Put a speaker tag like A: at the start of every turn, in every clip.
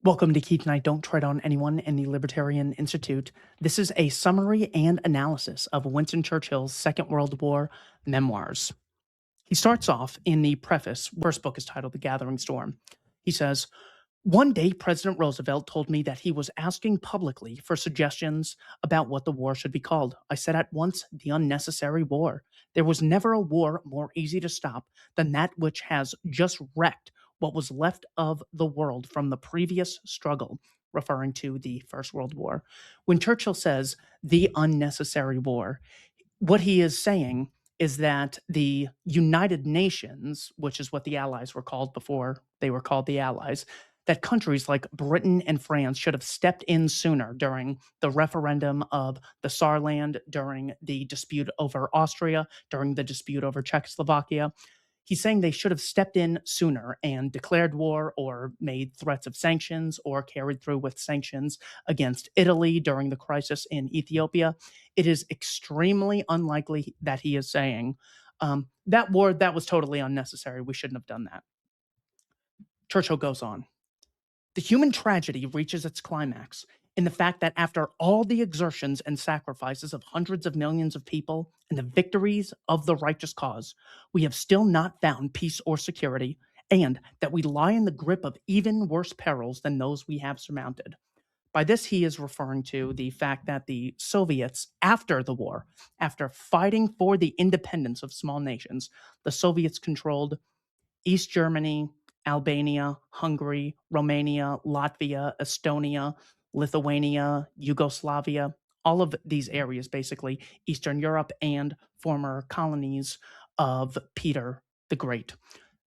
A: Welcome to Keith Knight Don't Tread on Anyone and the Libertarian Institute. This is a summary and analysis of Winston Churchill's Second World War memoirs. He starts off in the preface. First book is titled The Gathering Storm. He says, "One day President Roosevelt told me that he was asking publicly for suggestions about what the war should be called. I said at once, the unnecessary war. There was never a war more easy to stop than that which has just wrecked what was left of the world from the previous struggle," referring to the First World War. When Churchill says the unnecessary war, what he is saying is that the United Nations, which is what the Allies were called before they were called the Allies, that countries like Britain and France should have stepped in sooner during the referendum of the Saarland, during the dispute over Austria, during the dispute over Czechoslovakia. He's saying they should have stepped in sooner and declared war or made threats of sanctions or carried through with sanctions against Italy during the crisis in Ethiopia. It is extremely unlikely that he is saying that war, that was totally unnecessary. We shouldn't have done that. Churchill goes on. The human tragedy reaches its climax in the fact that after all the exertions and sacrifices of hundreds of millions of people and the victories of the righteous cause, we have still not found peace or security, and that we lie in the grip of even worse perils than those we have surmounted. By this, he is referring to the fact that the Soviets, after the war, after fighting for the independence of small nations, the Soviets controlled East Germany, Albania, Hungary, Romania, Latvia, Estonia, Lithuania, Yugoslavia, all of these areas, basically Eastern Europe and former colonies of Peter the Great.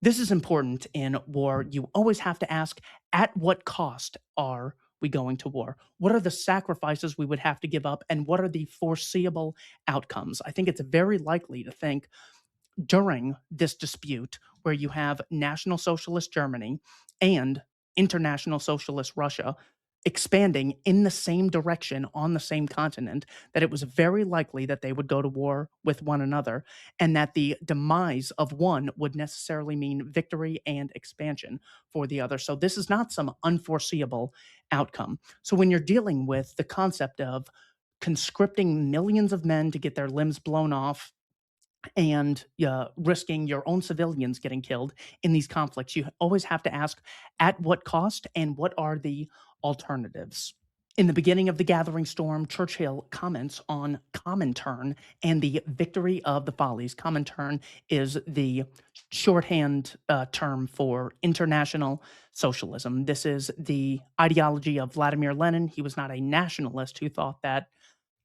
A: This is important in war. You always have to ask, at what cost are we going to war? What are the sacrifices we would have to give up, and what are the foreseeable outcomes? I think it's very likely to think during this dispute where you have National Socialist Germany and International Socialist Russia expanding in the same direction on the same continent, that it was very likely that they would go to war with one another, and that the demise of one would necessarily mean victory and expansion for the other. So this is not some unforeseeable outcome. So when you're dealing with the concept of conscripting millions of men to get their limbs blown off and risking your own civilians getting killed in these conflicts, you always have to ask, at what cost and what are the alternatives? In the beginning of The Gathering Storm, Churchill comments on Comintern and the victory of the follies. Comintern is the shorthand term for international socialism. This is the ideology of Vladimir Lenin. He was not a nationalist who thought that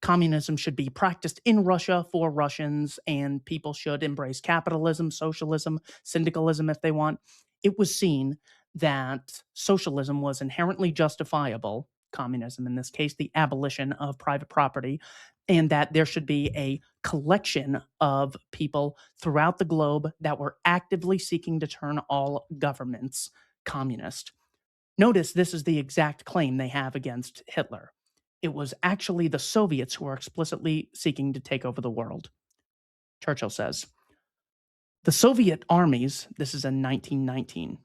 A: communism should be practiced in Russia for Russians, and people should embrace capitalism, socialism, syndicalism if they want. It was seen that socialism was inherently justifiable, communism in this case, the abolition of private property, and that there should be a collection of people throughout the globe that were actively seeking to turn all governments communist. Notice this is the exact claim they have against Hitler. It was actually the Soviets who were explicitly seeking to take over the world. Churchill says, the Soviet armies, this is in 1919,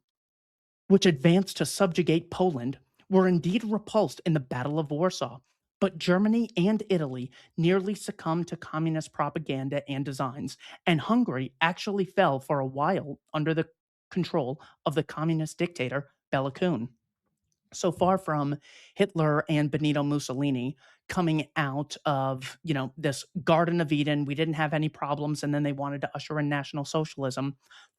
A: which advanced to subjugate Poland, were indeed repulsed in the Battle of Warsaw, but Germany and Italy nearly succumbed to communist propaganda and designs, and Hungary actually fell for a while under the control of the communist dictator Bela Kun. So far from Hitler and Benito Mussolini coming out of, this Garden of Eden, we didn't have any problems, and then they wanted to usher in National Socialism.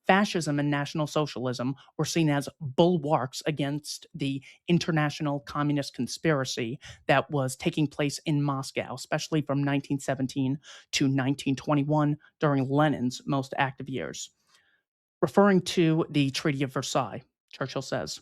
A: Fascism and National Socialism were seen as bulwarks against the international communist conspiracy that was taking place in Moscow, especially from 1917 to 1921 during Lenin's most active years. Referring to the Treaty of Versailles, Churchill says,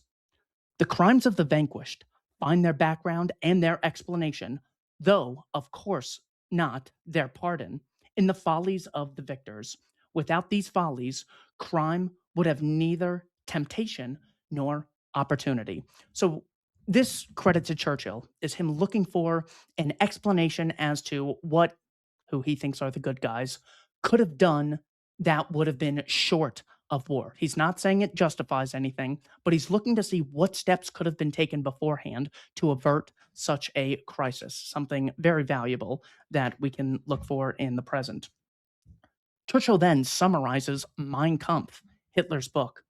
A: the crimes of the vanquished find their background and their explanation, though, of course, not their pardon, in the follies of the victors. Without these follies, crime would have neither temptation nor opportunity. So, this credit to Churchill is him looking for an explanation as to who he thinks are the good guys, could have done that would have been short of war. He's not saying it justifies anything, but he's looking to see what steps could have been taken beforehand to avert such a crisis, something very valuable that we can look for in the present. Churchill then summarizes Mein Kampf, Hitler's book.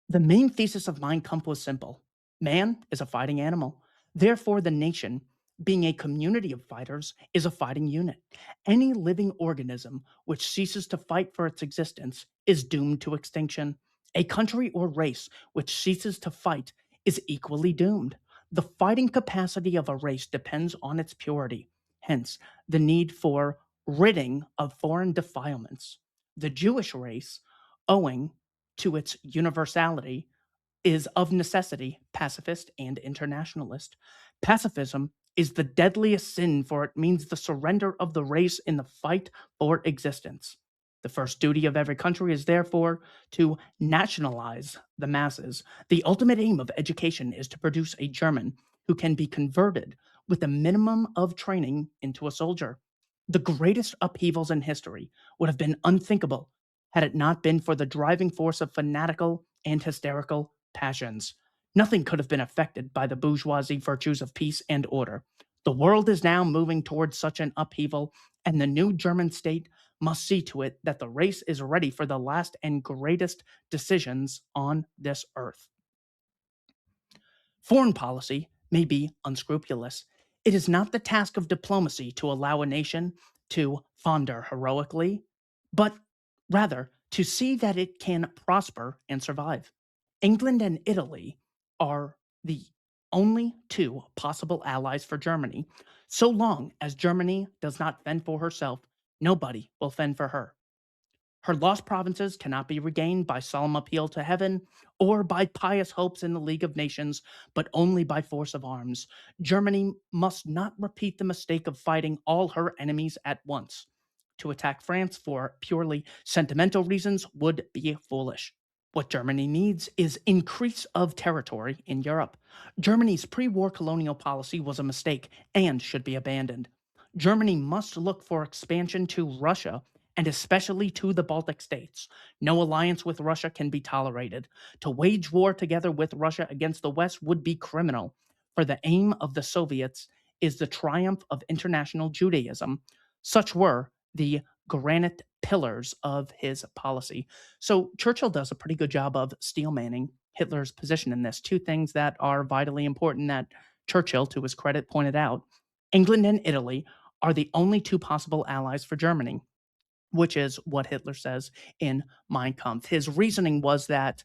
A: The main thesis of Mein Kampf was simple: man is a fighting animal. Therefore, the nation, being a community of fighters, is a fighting unit. Any living organism which ceases to fight for its existence is doomed to extinction. A country or race which ceases to fight is equally doomed. The fighting capacity of a race depends on its purity, hence, the need for ridding of foreign defilements. The Jewish race, owing to its universality, is of necessity pacifist and internationalist. Pacifism is the deadliest sin, for it means the surrender of the race in the fight for existence. The first duty of every country is therefore to nationalize the masses. The ultimate aim of education is to produce a German who can be converted with a minimum of training into a soldier. The greatest upheavals in history would have been unthinkable had it not been for the driving force of fanatical and hysterical passions. Nothing could have been affected by the bourgeoisie virtues of peace and order. The world is now moving towards such an upheaval, and the new German state must see to it that the race is ready for the last and greatest decisions on this earth. Foreign policy may be unscrupulous. It is not the task of diplomacy to allow a nation to founder heroically, but rather to see that it can prosper and survive. England and Italy are the only two possible allies for Germany. So long as Germany does not fend for herself, nobody will fend for her. Her lost provinces cannot be regained by solemn appeal to heaven or by pious hopes in the League of Nations, but only by force of arms. Germany must not repeat the mistake of fighting all her enemies at once. To attack France for purely sentimental reasons would be foolish. What Germany needs is increase of territory in Europe. Germany's pre-war colonial policy was a mistake and should be abandoned. Germany must look for expansion to Russia and especially to the Baltic states. No alliance with Russia can be tolerated. To wage war together with Russia against the West would be criminal, for the aim of the Soviets is the triumph of international Judaism. Such were the granite pillars of his policy. So Churchill does a pretty good job of steelmanning Hitler's position in this. Two things that are vitally important that Churchill, to his credit, pointed out. England and Italy are the only two possible allies for Germany, which is what Hitler says in Mein Kampf. His reasoning was that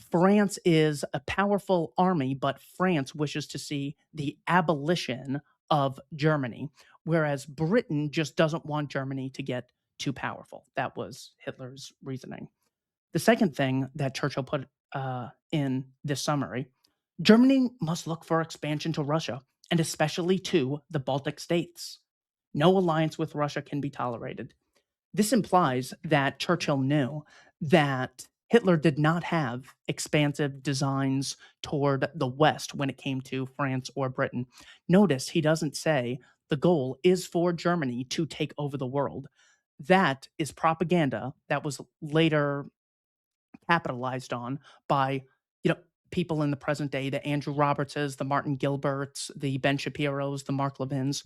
A: France is a powerful army, but France wishes to see the abolition of Germany, whereas Britain just doesn't want Germany to get too powerful. That was Hitler's reasoning. The second thing that Churchill put in this summary: Germany must look for expansion to Russia, and especially to the Baltic states. No alliance with Russia can be tolerated. This implies that Churchill knew that Hitler did not have expansive designs toward the West when it came to France or Britain. Notice he doesn't say the goal is for Germany to take over the world. That is propaganda that was later capitalized on by, you know, people in the present day, the Andrew Robertses, the Martin Gilberts, the Ben Shapiros, the Mark Levins.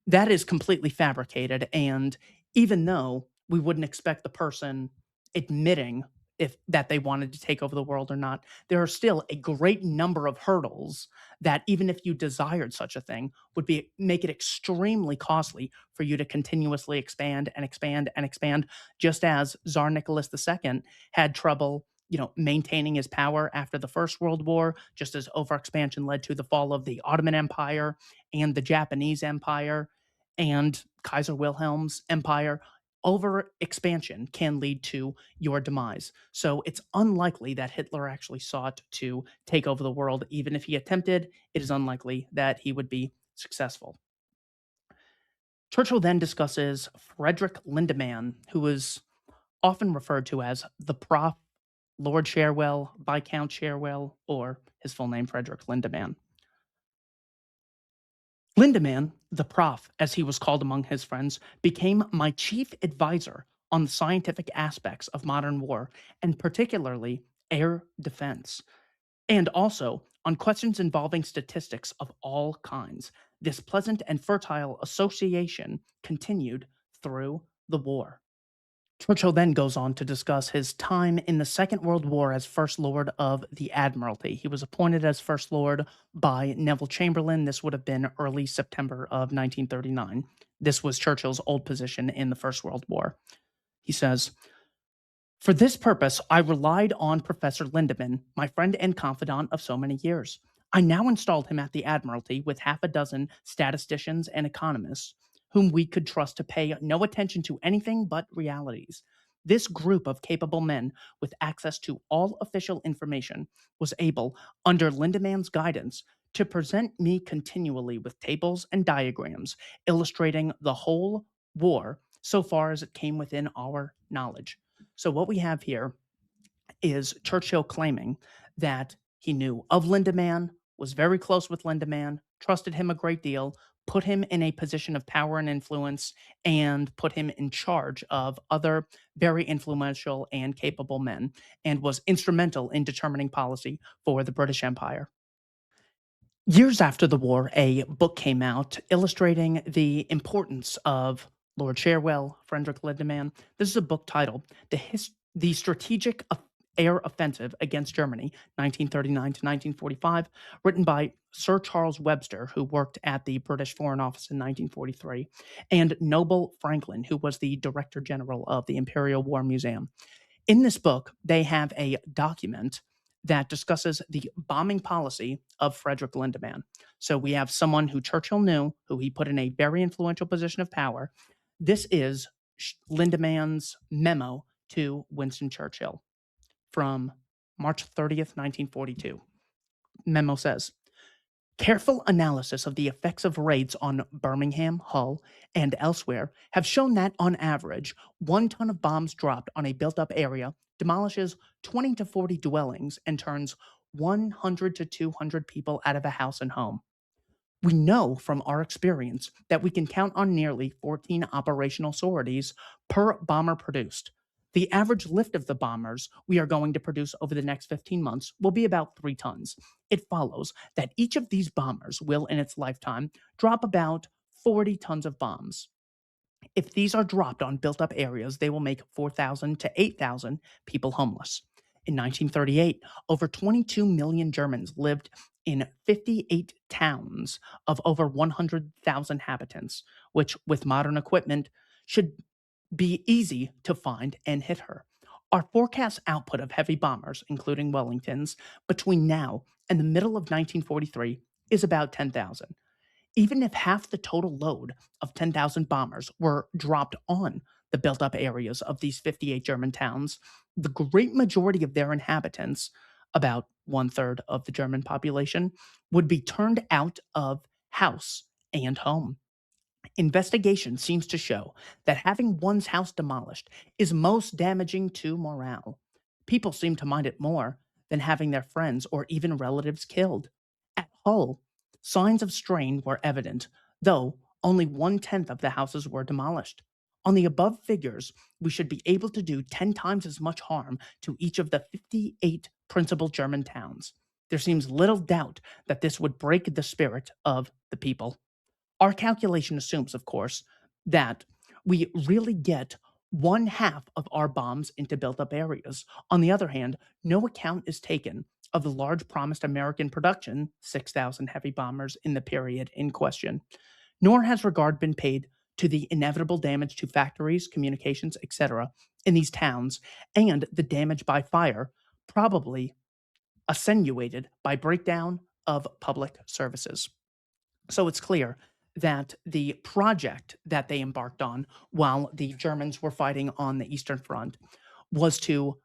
A: That is completely fabricated, and even though we wouldn't expect the person admitting if that they wanted to take over the world or not, there are still a great number of hurdles that, even if you desired such a thing, would be make it extremely costly for you to continuously expand and expand and expand, just as Tsar Nicholas II had trouble, maintaining his power after the First World War, just as overexpansion led to the fall of the Ottoman Empire and the Japanese Empire and Kaiser Wilhelm's empire. Over expansion can lead to your demise. So it's unlikely that Hitler actually sought to take over the world. Even if he attempted, it is unlikely that he would be successful. Churchill then discusses Frederick Lindemann, who is often referred to as the Prof, Lord Cherwell, Viscount Cherwell, or his full name, Frederick Lindemann. Lindemann, the Prof, as he was called among his friends, became my chief advisor on the scientific aspects of modern war, and particularly air defense, and also on questions involving statistics of all kinds. This pleasant and fertile association continued through the war. Churchill then goes on to discuss his time in the Second World War as First Lord of the Admiralty. He was appointed as First Lord by Neville Chamberlain. This would have been early September of 1939. This was Churchill's old position in the First World War. He says, "For this purpose, I relied on Professor Lindemann, my friend and confidant of so many years. I now installed him at the Admiralty with half a dozen statisticians and economists whom we could trust to pay no attention to anything but realities. This group of capable men with access to all official information was able, under Lindemann's guidance, to present me continually with tables and diagrams illustrating the whole war so far as it came within our knowledge." So what we have here is Churchill claiming that he knew of Lindemann, was very close with Lindemann, trusted him a great deal, put him in a position of power and influence, and put him in charge of other very influential and capable men, and was instrumental in determining policy for the British Empire. Years after the war, a book came out illustrating the importance of Lord Cherwell, Frederick Lindemann. This is a book titled The Strategic Air Offensive Against Germany, 1939 to 1945, written by Sir Charles Webster, who worked at the British Foreign Office in 1943, and Noble Franklin, who was the Director General of the Imperial War Museum. In this book, they have a document that discusses the bombing policy of Frederick Lindemann. So we have someone who Churchill knew, who he put in a very influential position of power. This is Lindemann's memo to Winston Churchill from March 30th, 1942. Memo says, "Careful analysis of the effects of raids on Birmingham, Hull, and elsewhere have shown that, on average, 1 ton of bombs dropped on a built-up area demolishes 20 to 40 dwellings and turns 100 to 200 people out of a house and home. We know from our experience that we can count on nearly 14 operational sorties per bomber produced. The average lift of the bombers we are going to produce over the next 15 months will be about 3 tons. It follows that each of these bombers will, in its lifetime, drop about 40 tons of bombs. If these are dropped on built up areas, they will make 4,000 to 8,000 people homeless. In 1938, over 22 million Germans lived in 58 towns of over 100,000 inhabitants, which, with modern equipment, should be easy to find and hit her. Our forecast output of heavy bombers, including Wellingtons, between now and the middle of 1943 is about 10,000. Even if half the total load of 10,000 bombers were dropped on the built up areas of these 58 German towns, the great majority of their inhabitants, about 1/3 of the German population, would be turned out of house and home. Investigation seems to show that having one's house demolished is most damaging to morale. People seem to mind it more than having their friends or even relatives killed. At Hull, signs of strain were evident, though only 1/10 of the houses were demolished. On the above figures, we should be able to do 10 times as much harm to each of the 58 principal German towns. There seems little doubt that this would break the spirit of the people. Our calculation assumes, of course, that we really get 1/2 of our bombs into built up areas. On the other hand, no account is taken of the large promised American production, 6,000 heavy bombers in the period in question, nor has regard been paid to the inevitable damage to factories, communications, etc. in these towns, and the damage by fire, probably attenuated by breakdown of public services. So it's clear that the project that they embarked on while the Germans were fighting on the Eastern Front was to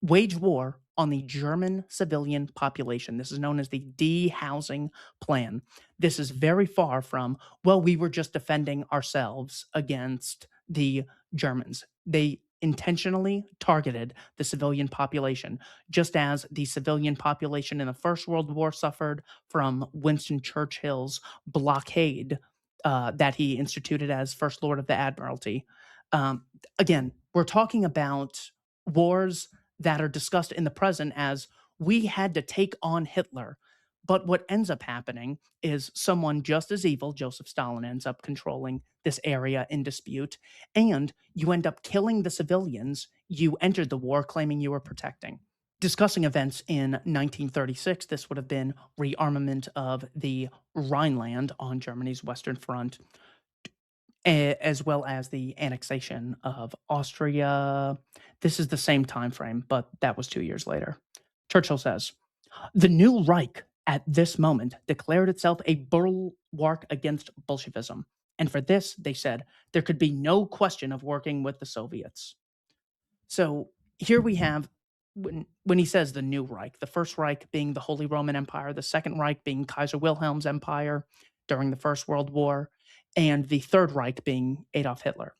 A: wage war on the German civilian population. This is known as the dehousing plan. This is very far from, well, we were just defending ourselves against the Germans. They intentionally targeted the civilian population, just as the civilian population in the First World War suffered from Winston Churchill's blockade that he instituted as First Lord of the Admiralty. Again, We're talking about wars that are discussed in the present as we had to take on Hitler. But what ends up happening is someone just as evil, Joseph Stalin, ends up controlling this area in dispute, and you end up killing the civilians you entered the war claiming you were protecting. Discussing events in 1936, this would have been rearmament of the Rhineland on Germany's Western Front, as well as the annexation of Austria. This is the same time frame, but that was 2 years later. Churchill says, the new Reich at this moment declared itself a bulwark against Bolshevism. And for this, they said, there could be no question of working with the Soviets. So here we have, when he says the new Reich, the First Reich being the Holy Roman Empire, the Second Reich being Kaiser Wilhelm's empire during the First World War, and the Third Reich being Adolf Hitler.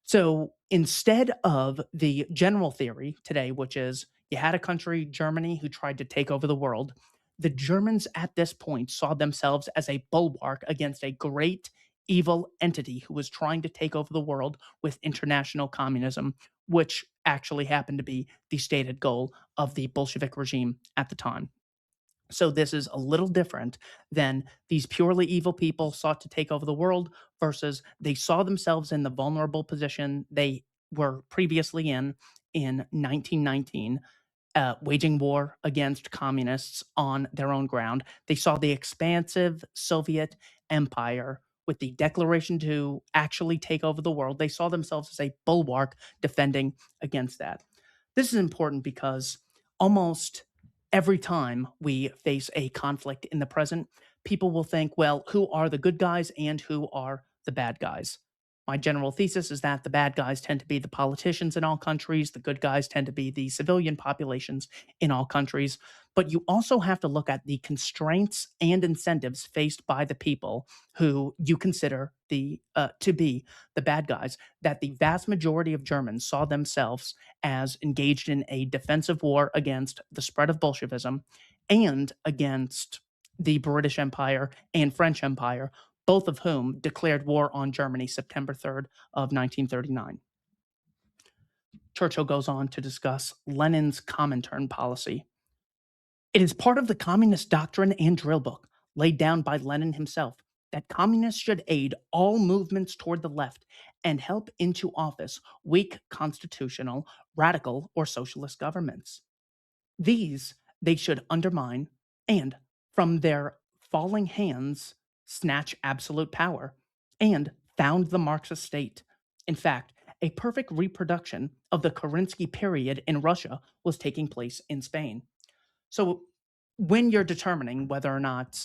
A: So instead of the general theory today, which is you had a country, Germany, who tried to take over the world, the Germans at this point saw themselves as a bulwark against a great evil entity who was trying to take over the world with international communism, which actually happened to be the stated goal of the Bolshevik regime at the time. So this is a little different than these purely evil people sought to take over the world versus they saw themselves in the vulnerable position they were previously in 1919, waging war against communists on their own ground. They saw the expansive Soviet empire with the declaration to actually take over the world. They saw themselves as a bulwark defending against that. This is important because almost every time we face a conflict in the present, people will think, well, who are the good guys and who are the bad guys? My general thesis is that the bad guys tend to be the politicians in all countries, the good guys tend to be the civilian populations in all countries. But you also have to look at the constraints and incentives faced by the people who you consider to be the bad guys. That the vast majority of Germans saw themselves as engaged in a defensive war against the spread of Bolshevism and against the British Empire and French Empire, both of whom declared war on Germany September 3rd of 1939. Churchill goes on to discuss Lenin's Comintern policy. It is part of the communist doctrine and drill book, laid down by Lenin himself, that communists should aid all movements toward the left and help into office weak constitutional, radical, or socialist governments. These they should undermine and, from their falling hands, snatch absolute power and found the Marxist state. In fact, a perfect reproduction of the Kerensky period in Russia was taking place in Spain. So, when you're determining whether or not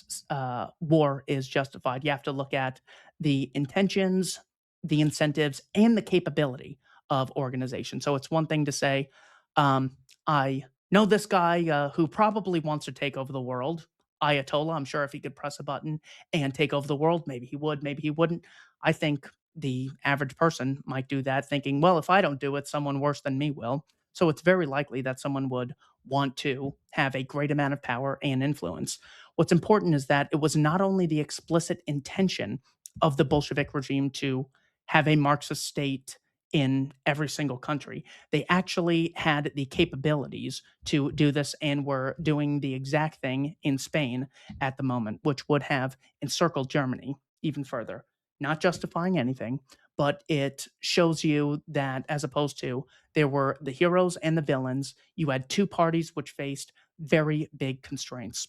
A: war is justified, you have to look at the intentions, the incentives, and the capability of organization. So, it's one thing to say, I know this guy who probably wants to take over the world, Ayatollah. I'm sure if he could press a button and take over the world, maybe he would, maybe he wouldn't. I think the average person might do that thinking, well, if I don't do it, someone worse than me will. So it's very likely that someone would want to have a great amount of power and influence. What's important is that it was not only the explicit intention of the Bolshevik regime to have a Marxist state in every single country. They actually had the capabilities to do this and were doing the exact thing in Spain at the moment, which would have encircled Germany even further. Not justifying anything, but it shows you that as opposed to there were the heroes and the villains, you had two parties which faced very big constraints.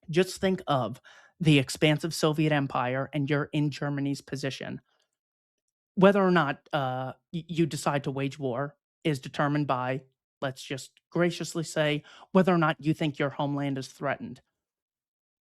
A: Just think of the expansive Soviet Empire and you're in Germany's position. Whether or not you decide to wage war is determined by, let's just graciously say, whether or not you think your homeland is threatened.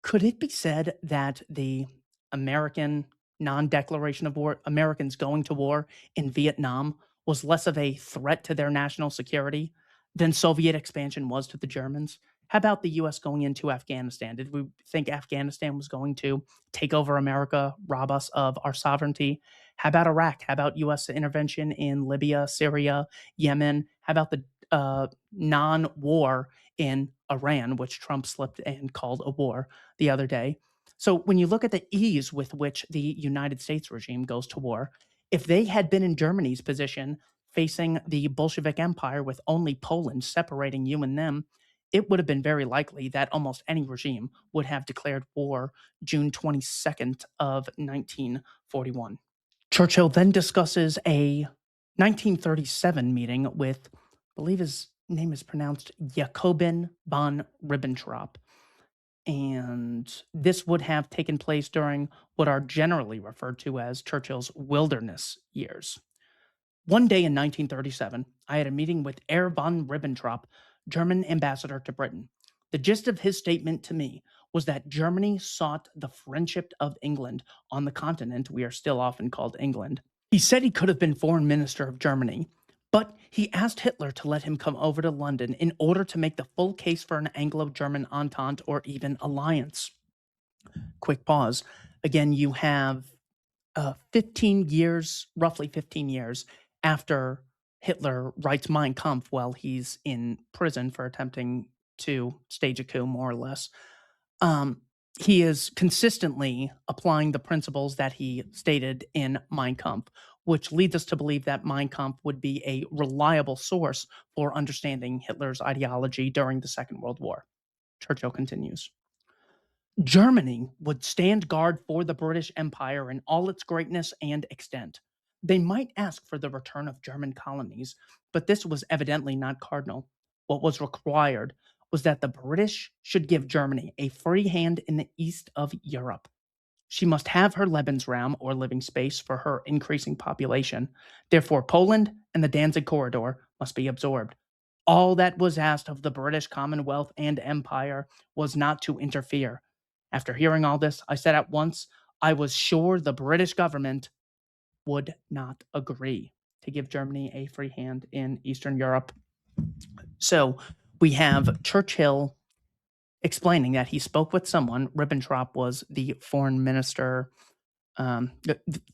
A: Could it be said that the American non-declaration of war, Americans going to war in Vietnam, was less of a threat to their national security than Soviet expansion was to the Germans? How about the US going into Afghanistan? Did we think Afghanistan was going to take over America, rob us of our sovereignty? How about Iraq? How about US intervention in Libya, Syria, Yemen? How about the non war in Iran, which Trump slipped and called a war the other day? So when you look at the ease with which the United States regime goes to war, if they had been in Germany's position facing the Bolshevik Empire with only Poland separating you and them, it would have been very likely that almost any regime would have declared war June 22nd of 1941. Churchill then discusses a 1937 meeting with, I believe his name is pronounced Jacobin von Ribbentrop. And this would have taken place during what are generally referred to as Churchill's wilderness years. One day in 1937, I had a meeting with Herr von Ribbentrop, German ambassador to Britain. The gist of his statement to me was that Germany sought the friendship of England on the continent we are still often called England. He said he could have been foreign minister of Germany, but he asked Hitler to let him come over to London in order to make the full case for an Anglo-German entente or even alliance. Quick pause. Again, you have 15 years, roughly 15 years after Hitler writes Mein Kampf while he's in prison for attempting to stage a coup, more or less. He is consistently applying the principles that he stated in Mein Kampf, which leads us to believe that Mein Kampf would be a reliable source for understanding Hitler's ideology during the Second World War. Churchill continues. Germany would stand guard for the British Empire in all its greatness and extent. They might ask for the return of German colonies, but this was evidently not cardinal. What was required was that the British should give Germany a free hand in the east of Europe. She must have her Lebensraum, or living space, for her increasing population. Therefore, Poland and the Danzig corridor must be absorbed. All that was asked of the British Commonwealth and Empire was not to interfere. After hearing all this, I said at once I was sure the British government would not agree to give Germany a free hand in Eastern Europe. So we have Churchill explaining that he spoke with someone. Ribbentrop was the foreign minister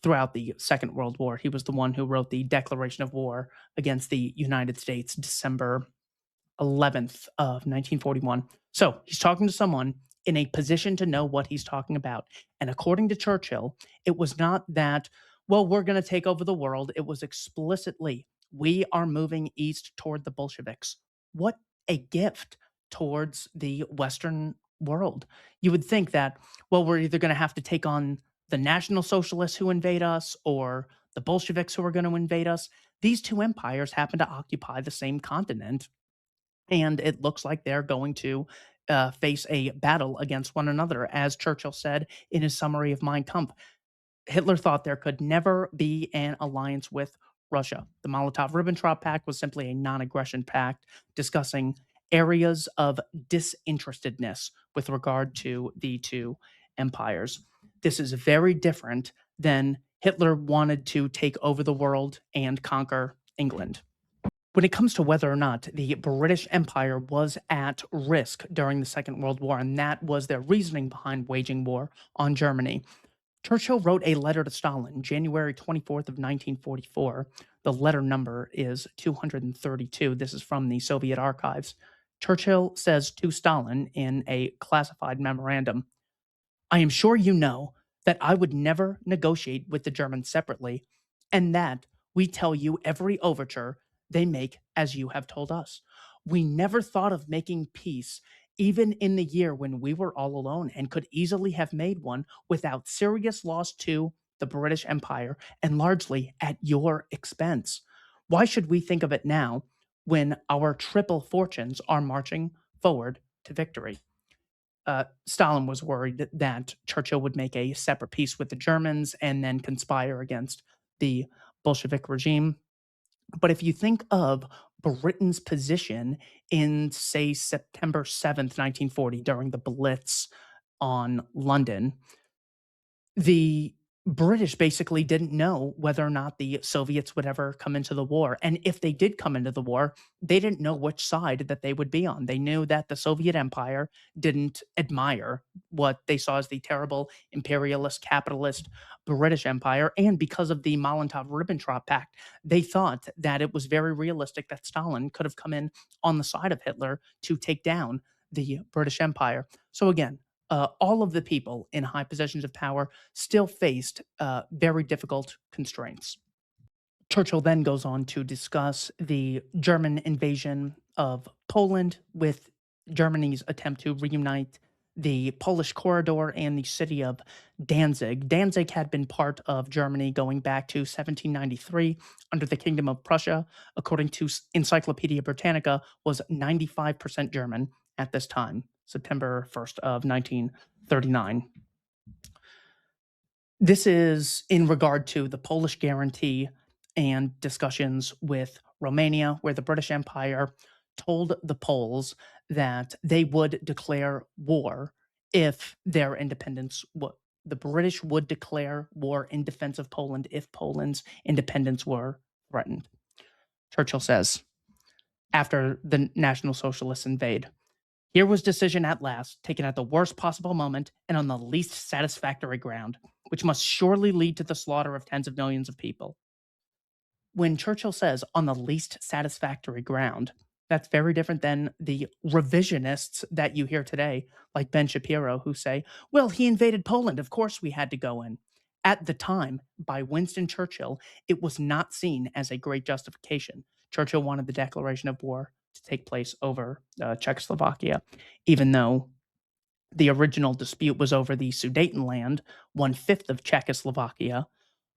A: throughout the Second World War. He was the one who wrote the declaration of war against the United States, December 11th of 1941. So he's talking to someone in a position to know what he's talking about. And according to Churchill, it was not that, well, we're going to take over the world. It was explicitly, we are moving east toward the Bolsheviks. What a gift towards the Western world. You would think that, well, we're either going to have to take on the National Socialists who invade us or the Bolsheviks who are going to invade us. These two empires happen to occupy the same continent, and it looks like they're going to face a battle against one another. As Churchill said in his summary of Mein Kampf, Hitler thought there could never be an alliance with Russia. The Molotov-Ribbentrop Pact was simply a non-aggression pact discussing areas of disinterestedness with regard to the two empires. This is very different than Hitler wanted to take over the world and conquer England. When it comes to whether or not the British Empire was at risk during the Second World War, and that was their reasoning behind waging war on Germany, Churchill wrote a letter to Stalin January 24th of 1944. The letter number is 232. This is from the Soviet archives. Churchill says to Stalin in a classified memorandum, I am sure you know that I would never negotiate with the Germans separately, and that we tell you every overture they make as you have told us. We never thought of making peace, even in the year when we were all alone and could easily have made one without serious loss to the British Empire and largely at your expense. Why should we think of it now when our triple fortunes are marching forward to victory? Stalin was worried that Churchill would make a separate peace with the Germans and then conspire against the Bolshevik regime. But if you think of Britain's position in, say, September 7th, 1940, during the Blitz on London, the British basically didn't know whether or not the Soviets would ever come into the war. And if they did come into the war, they didn't know which side that they would be on. They knew that the Soviet Empire didn't admire what they saw as the terrible imperialist, capitalist British Empire. And because of the Molotov-Ribbentrop Pact, they thought that it was very realistic that Stalin could have come in on the side of Hitler to take down the British Empire. So again, all of the people in high positions of power still faced very difficult constraints. Churchill then goes on to discuss the German invasion of Poland with Germany's attempt to reunite the Polish corridor and the city of Danzig. Danzig had been part of Germany going back to 1793 under the Kingdom of Prussia. According to Encyclopedia Britannica, was 95% German at this time, September 1st of 1939. This is in regard to the Polish guarantee and discussions with Romania, where the British Empire told the Poles that they would declare war if their independence the British would declare war in defense of Poland if Poland's independence were threatened. Churchill says, after the National Socialists invade, here was decision at last, taken at the worst possible moment and on the least satisfactory ground, which must surely lead to the slaughter of tens of millions of people. When Churchill says on the least satisfactory ground, that's very different than the revisionists that you hear today, like Ben Shapiro, who say, well, he invaded Poland. Of course we had to go in. At the time, by Winston Churchill, it was not seen as a great justification. Churchill wanted the declaration of war to take place over Czechoslovakia, even though the original dispute was over the Sudetenland, 1/5 of Czechoslovakia,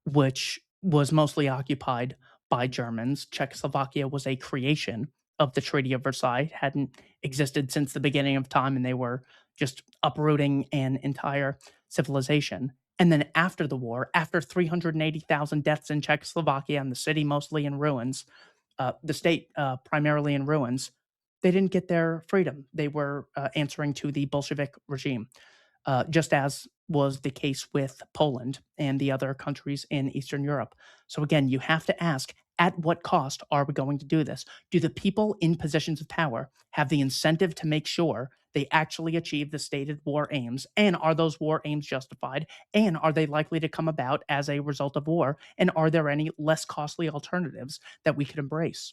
A: which was mostly occupied by Germans. Czechoslovakia was a creation of the Treaty of Versailles, hadn't existed since the beginning of time, and they were just uprooting an entire civilization. And then after the war, after 380,000 deaths in Czechoslovakia and the city mostly in ruins, the state primarily in ruins, they didn't get their freedom. They were answering to the Bolshevik regime, just as was the case with Poland and the other countries in Eastern Europe. So again, you have to ask, at what cost are we going to do this? Do the people in positions of power have the incentive to make sure they actually achieve the stated war aims? And are those war aims justified? And are they likely to come about as a result of war? And are there any less costly alternatives that we could embrace?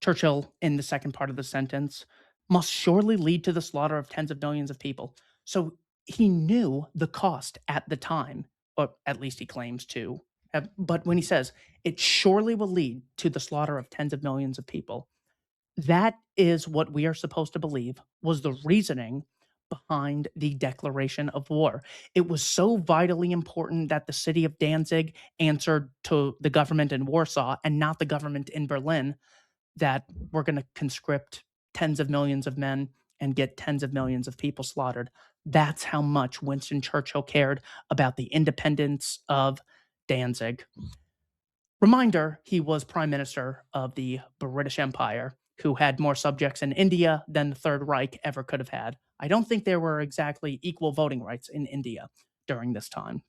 A: Churchill, in the second part of the sentence, must surely lead to the slaughter of tens of millions of people. So he knew the cost at the time, or at least he claims to. But when he says it surely will lead to the slaughter of tens of millions of people, that is what we are supposed to believe was the reasoning behind the declaration of war. It was so vitally important that the city of Danzig answered to the government in Warsaw and not the government in Berlin that we're going to conscript tens of millions of men and get tens of millions of people slaughtered. That's how much Winston Churchill cared about the independence of Danzig. Reminder, he was prime minister of the British Empire, who had more subjects in India than the Third Reich ever could have had. I don't think there were exactly equal voting rights in India during this time.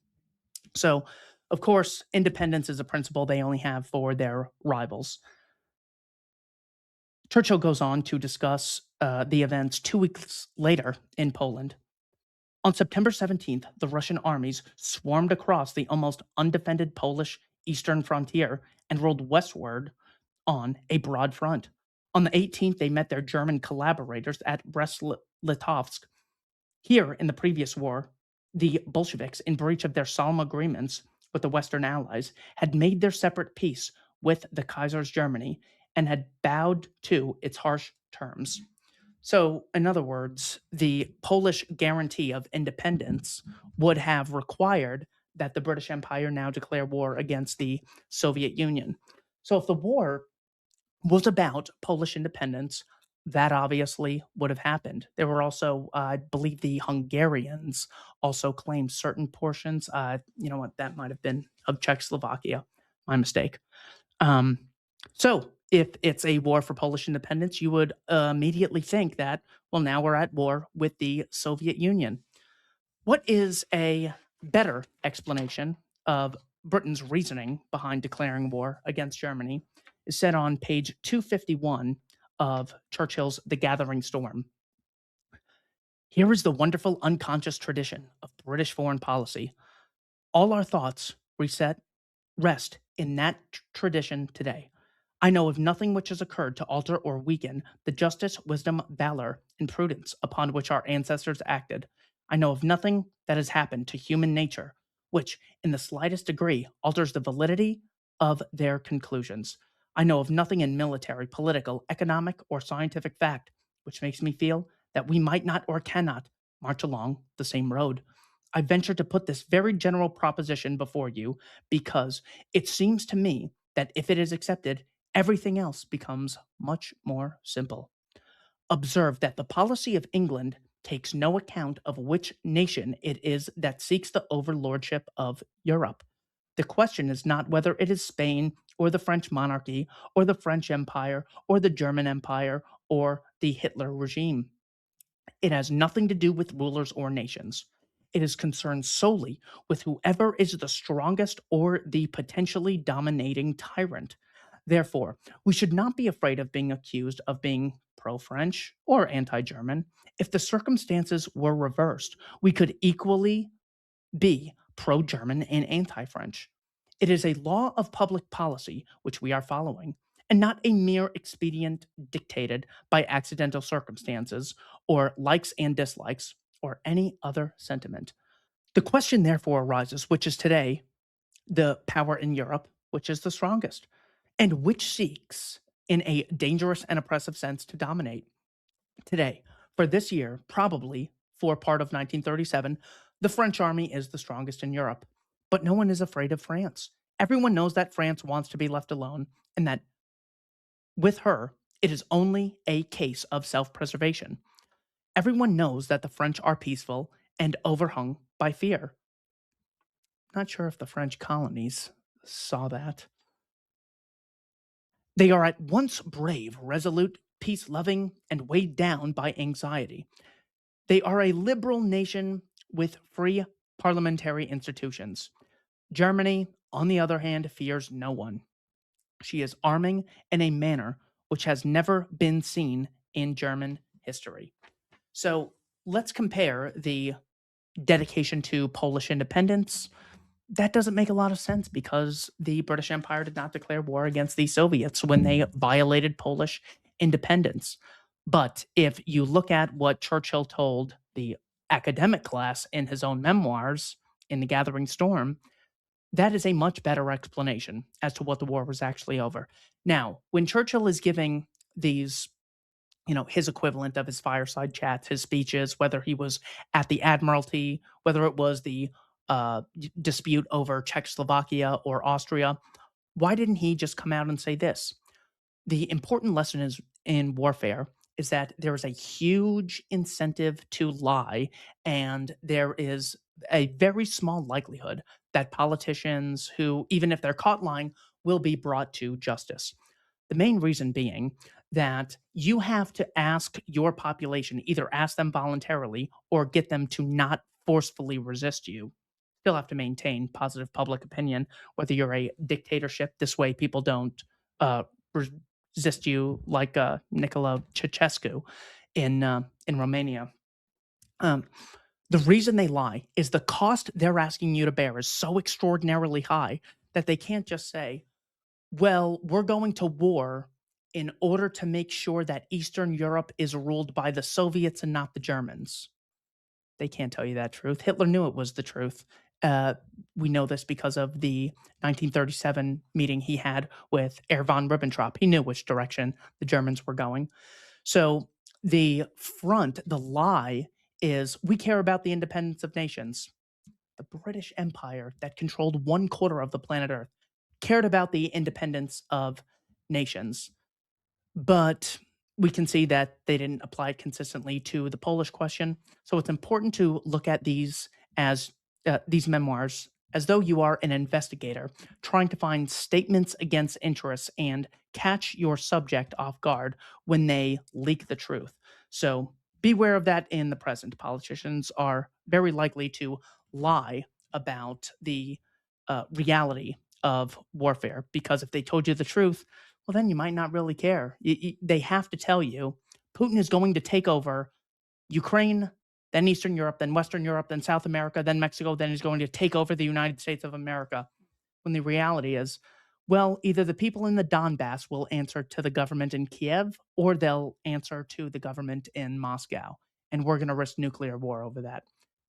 A: So, of course, independence is a principle they only have for their rivals. Churchill goes on to discuss the events 2 weeks later in Poland. On September 17th, the Russian armies swarmed across the almost undefended Polish eastern frontier and rolled westward on a broad front. On the 18th, they met their German collaborators at Brest-Litovsk. Here, in the previous war, the Bolsheviks, in breach of their solemn agreements with the Western Allies, had made their separate peace with the Kaiser's Germany and had bowed to its harsh terms. So, in other words, the Polish guarantee of independence would have required that the British Empire now declare war against the Soviet Union. So, if the war was about Polish independence, that obviously would have happened. There were also, I believe, the Hungarians also claimed certain portions. You know what? That might have been of Czechoslovakia. My mistake. So, if it's a war for Polish independence, you would immediately think that, well, now we're at war with the Soviet Union. What is a better explanation of Britain's reasoning behind declaring war against Germany is said on page 251 of Churchill's The Gathering Storm. Here is the wonderful unconscious tradition of British foreign policy. All our thoughts rest in that tradition today. I know of nothing which has occurred to alter or weaken the justice, wisdom, valor, and prudence upon which our ancestors acted. I know of nothing that has happened to human nature which in the slightest degree alters the validity of their conclusions. I know of nothing in military, political, economic, or scientific fact which makes me feel that we might not or cannot march along the same road. I venture to put this very general proposition before you because it seems to me that if it is accepted, everything else becomes much more simple. Observe that the policy of England takes no account of which nation it is that seeks the overlordship of Europe. The question is not whether it is Spain or the French monarchy or the French Empire or the German Empire or the Hitler regime. It has nothing to do with rulers or nations. It is concerned solely with whoever is the strongest or the potentially dominating tyrant. Therefore, we should not be afraid of being accused of being pro French or anti German. If the circumstances were reversed, we could equally be pro German and anti French. It is a law of public policy which we are following, and not a mere expedient dictated by accidental circumstances or likes and dislikes or any other sentiment. The question therefore arises, which is today the power in Europe, which is the strongest, and which seeks, in a dangerous and oppressive sense, to dominate? Today, for this year, probably for part of 1937, the French army is the strongest in Europe. But no one is afraid of France. Everyone knows that France wants to be left alone and that with her, it is only a case of self preservation. Everyone knows that the French are peaceful and overhung by fear. Not sure if the French colonies saw that. They are at once brave, resolute, peace loving, and weighed down by anxiety. They are a liberal nation with free parliamentary institutions. Germany, on the other hand, fears no one. She is arming in a manner which has never been seen in German history. So let's compare the dedication to Polish independence. That doesn't make a lot of sense because the British Empire did not declare war against the Soviets when they violated Polish independence. But if you look at what Churchill told the academic class in his own memoirs, In the Gathering Storm, that is a much better explanation as to what the war was actually over. Now, when Churchill is giving these, his equivalent of his fireside chats, his speeches, whether he was at the Admiralty, whether it was the dispute over Czechoslovakia or Austria, why didn't he just come out and say this? The important lesson is in warfare is that there is a huge incentive to lie, and there is a very small likelihood that politicians who, even if they're caught lying, will be brought to justice. The main reason being that you have to ask your population, either ask them voluntarily or get them to not forcefully resist you. Still have to maintain positive public opinion, whether you're a dictatorship. This way, people don't uh, resist you like Nicola Ceausescu in Romania. Um, the reason they lie is the cost they're asking you to bear is so extraordinarily high that they can't just say, well, we're going to war in order to make sure that Eastern Europe is ruled by the Soviets and not the Germans. They can't tell you that truth. Hitler knew it was the truth. Uh, we know this because of the 1937 meeting he had with Herr von Ribbentrop. He knew which direction the Germans were going. So the front, the lie is we care about the independence of nations. The British Empire that controlled 1/4 of the planet Earth cared about the independence of nations. But we can see that they didn't apply it consistently to the Polish question. So it's important to look at these memoirs as though you are an investigator trying to find statements against interests and catch your subject off guard when they leak the truth. So beware of that in the present. Politicians are very likely to lie about the reality of warfare because if they told you the truth, well, then you might not really care. They have to tell you Putin is going to take over Ukraine, then Eastern Europe, then Western Europe, then South America, then Mexico, then he's going to take over the United States of America. When the reality is, well, either the people in the Donbass will answer to the government in Kiev or they'll answer to the government in Moscow. And we're going to risk nuclear war over that.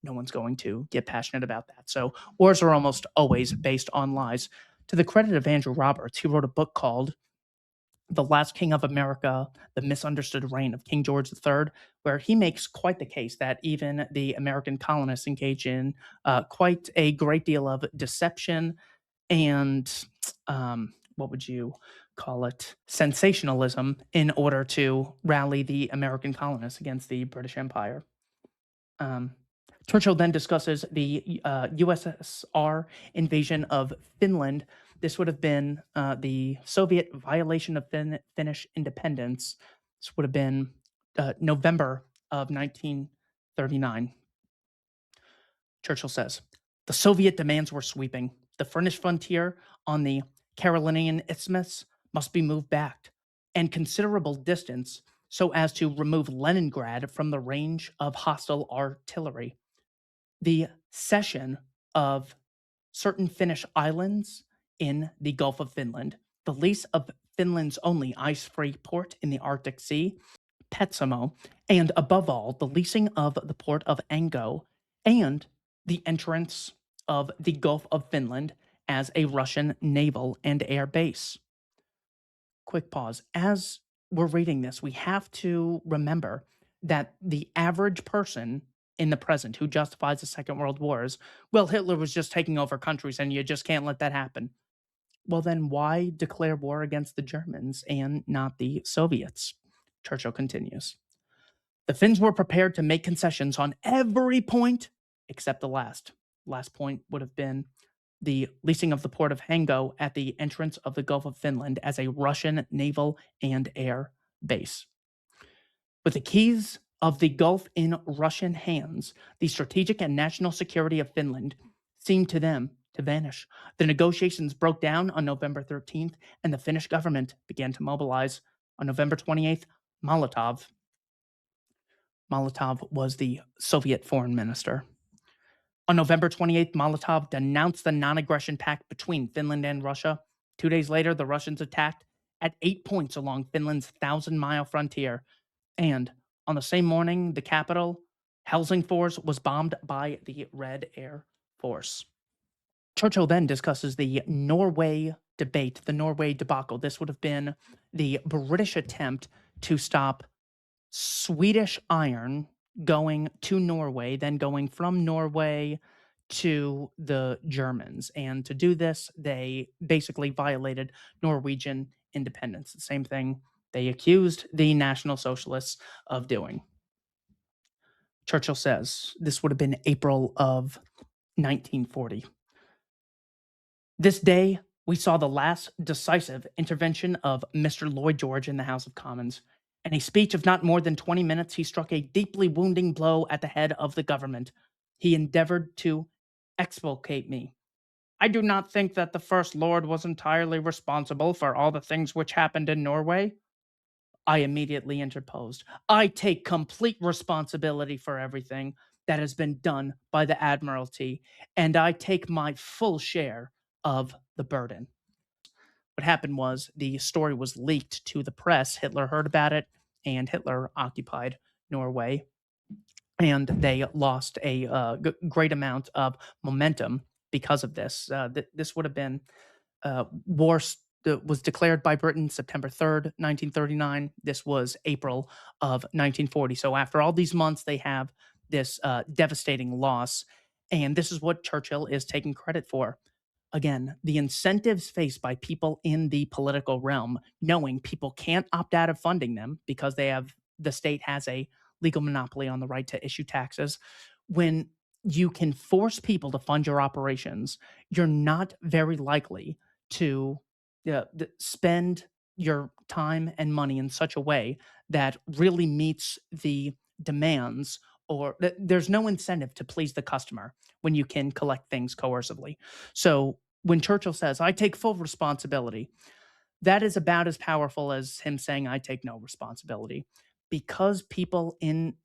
A: no one's going to get passionate about that. So wars are almost always based on lies. To the credit of Andrew Roberts, he wrote a book called The Last King of America, The Misunderstood Reign of King George III, where he makes quite the case that even the American colonists engage in quite a great deal of deception and what would you call it? Sensationalism in order to rally the American colonists against the British Empire. Um, Churchill then discusses the USSR invasion of Finland. This would have been the Soviet violation of Finnish independence. This would have been November of 1939. Churchill says, the Soviet demands were sweeping. The Finnish frontier on the Carolinian Isthmus must be moved back and considerable distance so as to remove Leningrad from the range of hostile artillery. The cession of certain Finnish islands in the Gulf of Finland, the lease of Finland's only ice-free port in the Arctic Sea, Petsamo, and above all, the leasing of the port of Ango and the entrance of the Gulf of Finland as a Russian naval and air base. Quick pause. As we're reading this, we have to remember that the average person in the present who justifies the Second World War is, well, Hitler was just taking over countries and you just can't let that happen. Well, then why declare war against the Germans and not the Soviets? Churchill continues. The Finns were prepared to make concessions on every point except the last. Last point would have been the leasing of the port of Hango at the entrance of the Gulf of Finland as a Russian naval and air base. With the keys of the Gulf in Russian hands, the strategic and national security of Finland seemed to them to vanish. The negotiations broke down on November 13th, and the Finnish government began to mobilize. On November 28th, Molotov was the Soviet foreign minister. On November 28th, Molotov denounced the non-aggression pact between Finland and Russia. 2 days later, the Russians attacked at 8 points along Finland's 1,000-mile frontier. And on the same morning, the capital, Helsingfors, was bombed by the Red Air Force. Churchill then discusses the Norway Debate, the Norway debacle. This would have been the British attempt to stop Swedish iron going to Norway, then going from Norway to the Germans. And to do this, they basically violated Norwegian independence. The same thing they accused the National Socialists of doing. Churchill says this would have been April of 1940. This day, we saw the last decisive intervention of Mr. Lloyd George in the House of Commons. In a speech of not more than 20 minutes, he struck a deeply wounding blow at the head of the government. He endeavored to expulcate me. I do not think that the First Lord was entirely responsible for all the things which happened in Norway. I immediately interposed. I take complete responsibility for everything that has been done by the Admiralty, and I take my full share of the burden. What happened was the story was leaked to the press. Hitler heard about it, and Hitler occupied Norway, and they lost a great amount of momentum because of this. This would have been war was declared by Britain September 3rd, 1939. This was April of 1940. So after all these months, they have this devastating loss, and this is what Churchill is taking credit for. Again, the incentives faced by people in the political realm, knowing people can't opt out of funding them because the state has a legal monopoly on the right to issue taxes. When you can force people to fund your operations, you're not very likely to spend your time and money in such a way that really meets the demands, or there's no incentive to please the customer when you can collect things coercively. So when Churchill says, I take full responsibility, that is about as powerful as him saying, I take no responsibility. Because people in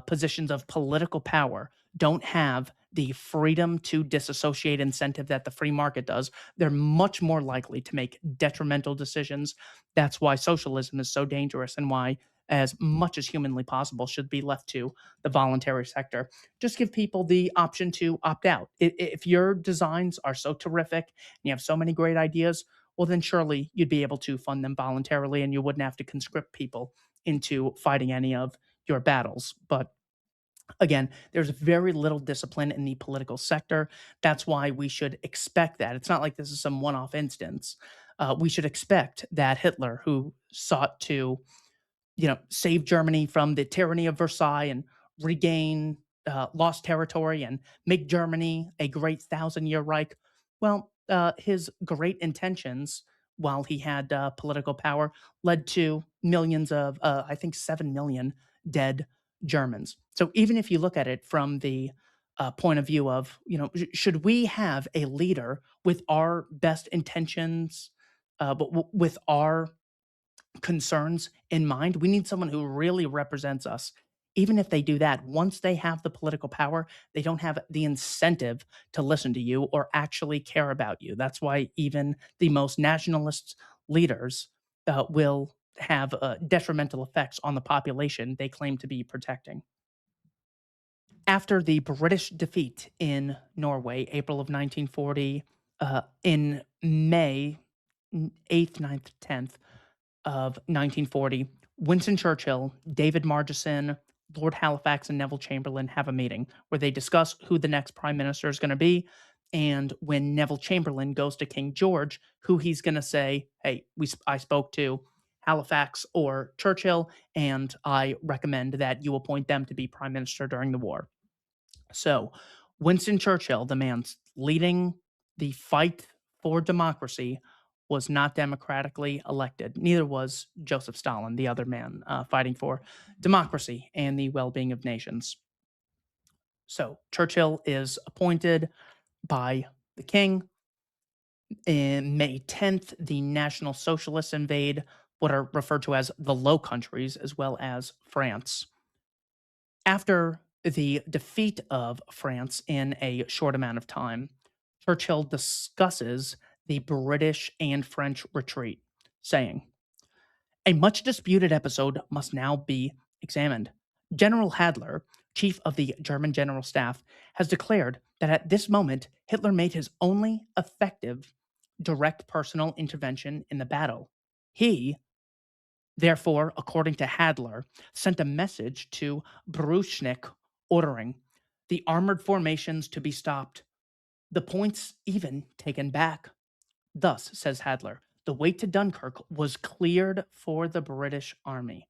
A: positions of political power don't have the freedom to disassociate incentive that the free market does, they're much more likely to make detrimental decisions. That's why socialism is so dangerous and why as much as humanly possible, should be left to the voluntary sector. Just give people the option to opt out. If your designs are so terrific and you have so many great ideas, well, then surely you'd be able to fund them voluntarily and you wouldn't have to conscript people into fighting any of your battles. But again, there's very little discipline in the political sector. That's why we should expect that. It's not like this is some one off instance. We should expect that Hitler, who sought to save Germany from the tyranny of Versailles and regain lost territory and make Germany a great thousand-year Reich. Well, his great intentions, while he had political power, led to millions of, I think, 7 million dead Germans. So even if you look at it from the point of view of, should we have a leader with our best intentions, but with our concerns in mind? We need someone who really represents us. Even if they do that, once they have the political power, they don't have the incentive to listen to you or actually care about you. That's why even the most nationalist leaders will have detrimental effects on the population they claim to be protecting. After the British defeat in Norway, April of 1940, in May 8th, 9th, 10th, of 1940, Winston Churchill, David Margeson, Lord Halifax, and Neville Chamberlain have a meeting where they discuss who the next prime minister is going to be. And when Neville Chamberlain goes to King George, who he's going to say, hey, I spoke to Halifax or Churchill, and I recommend that you appoint them to be prime minister during the war. So Winston Churchill, the man leading the fight for democracy, was not democratically elected. Neither was Joseph Stalin, the other man fighting for democracy and the well-being of nations. So Churchill is appointed by the king. In May 10th, the National Socialists invade what are referred to as the Low Countries, as well as France. After the defeat of France in a short amount of time, Churchill discusses the British and French retreat, saying, a much disputed episode must now be examined. General Hadler, chief of the German General Staff, has declared that at this moment Hitler made his only effective direct personal intervention in the battle. He, therefore, according to Hadler, sent a message to Brunswick ordering the armored formations to be stopped, the points even taken back. Thus, says Hadler, the way to Dunkirk was cleared for the British Army.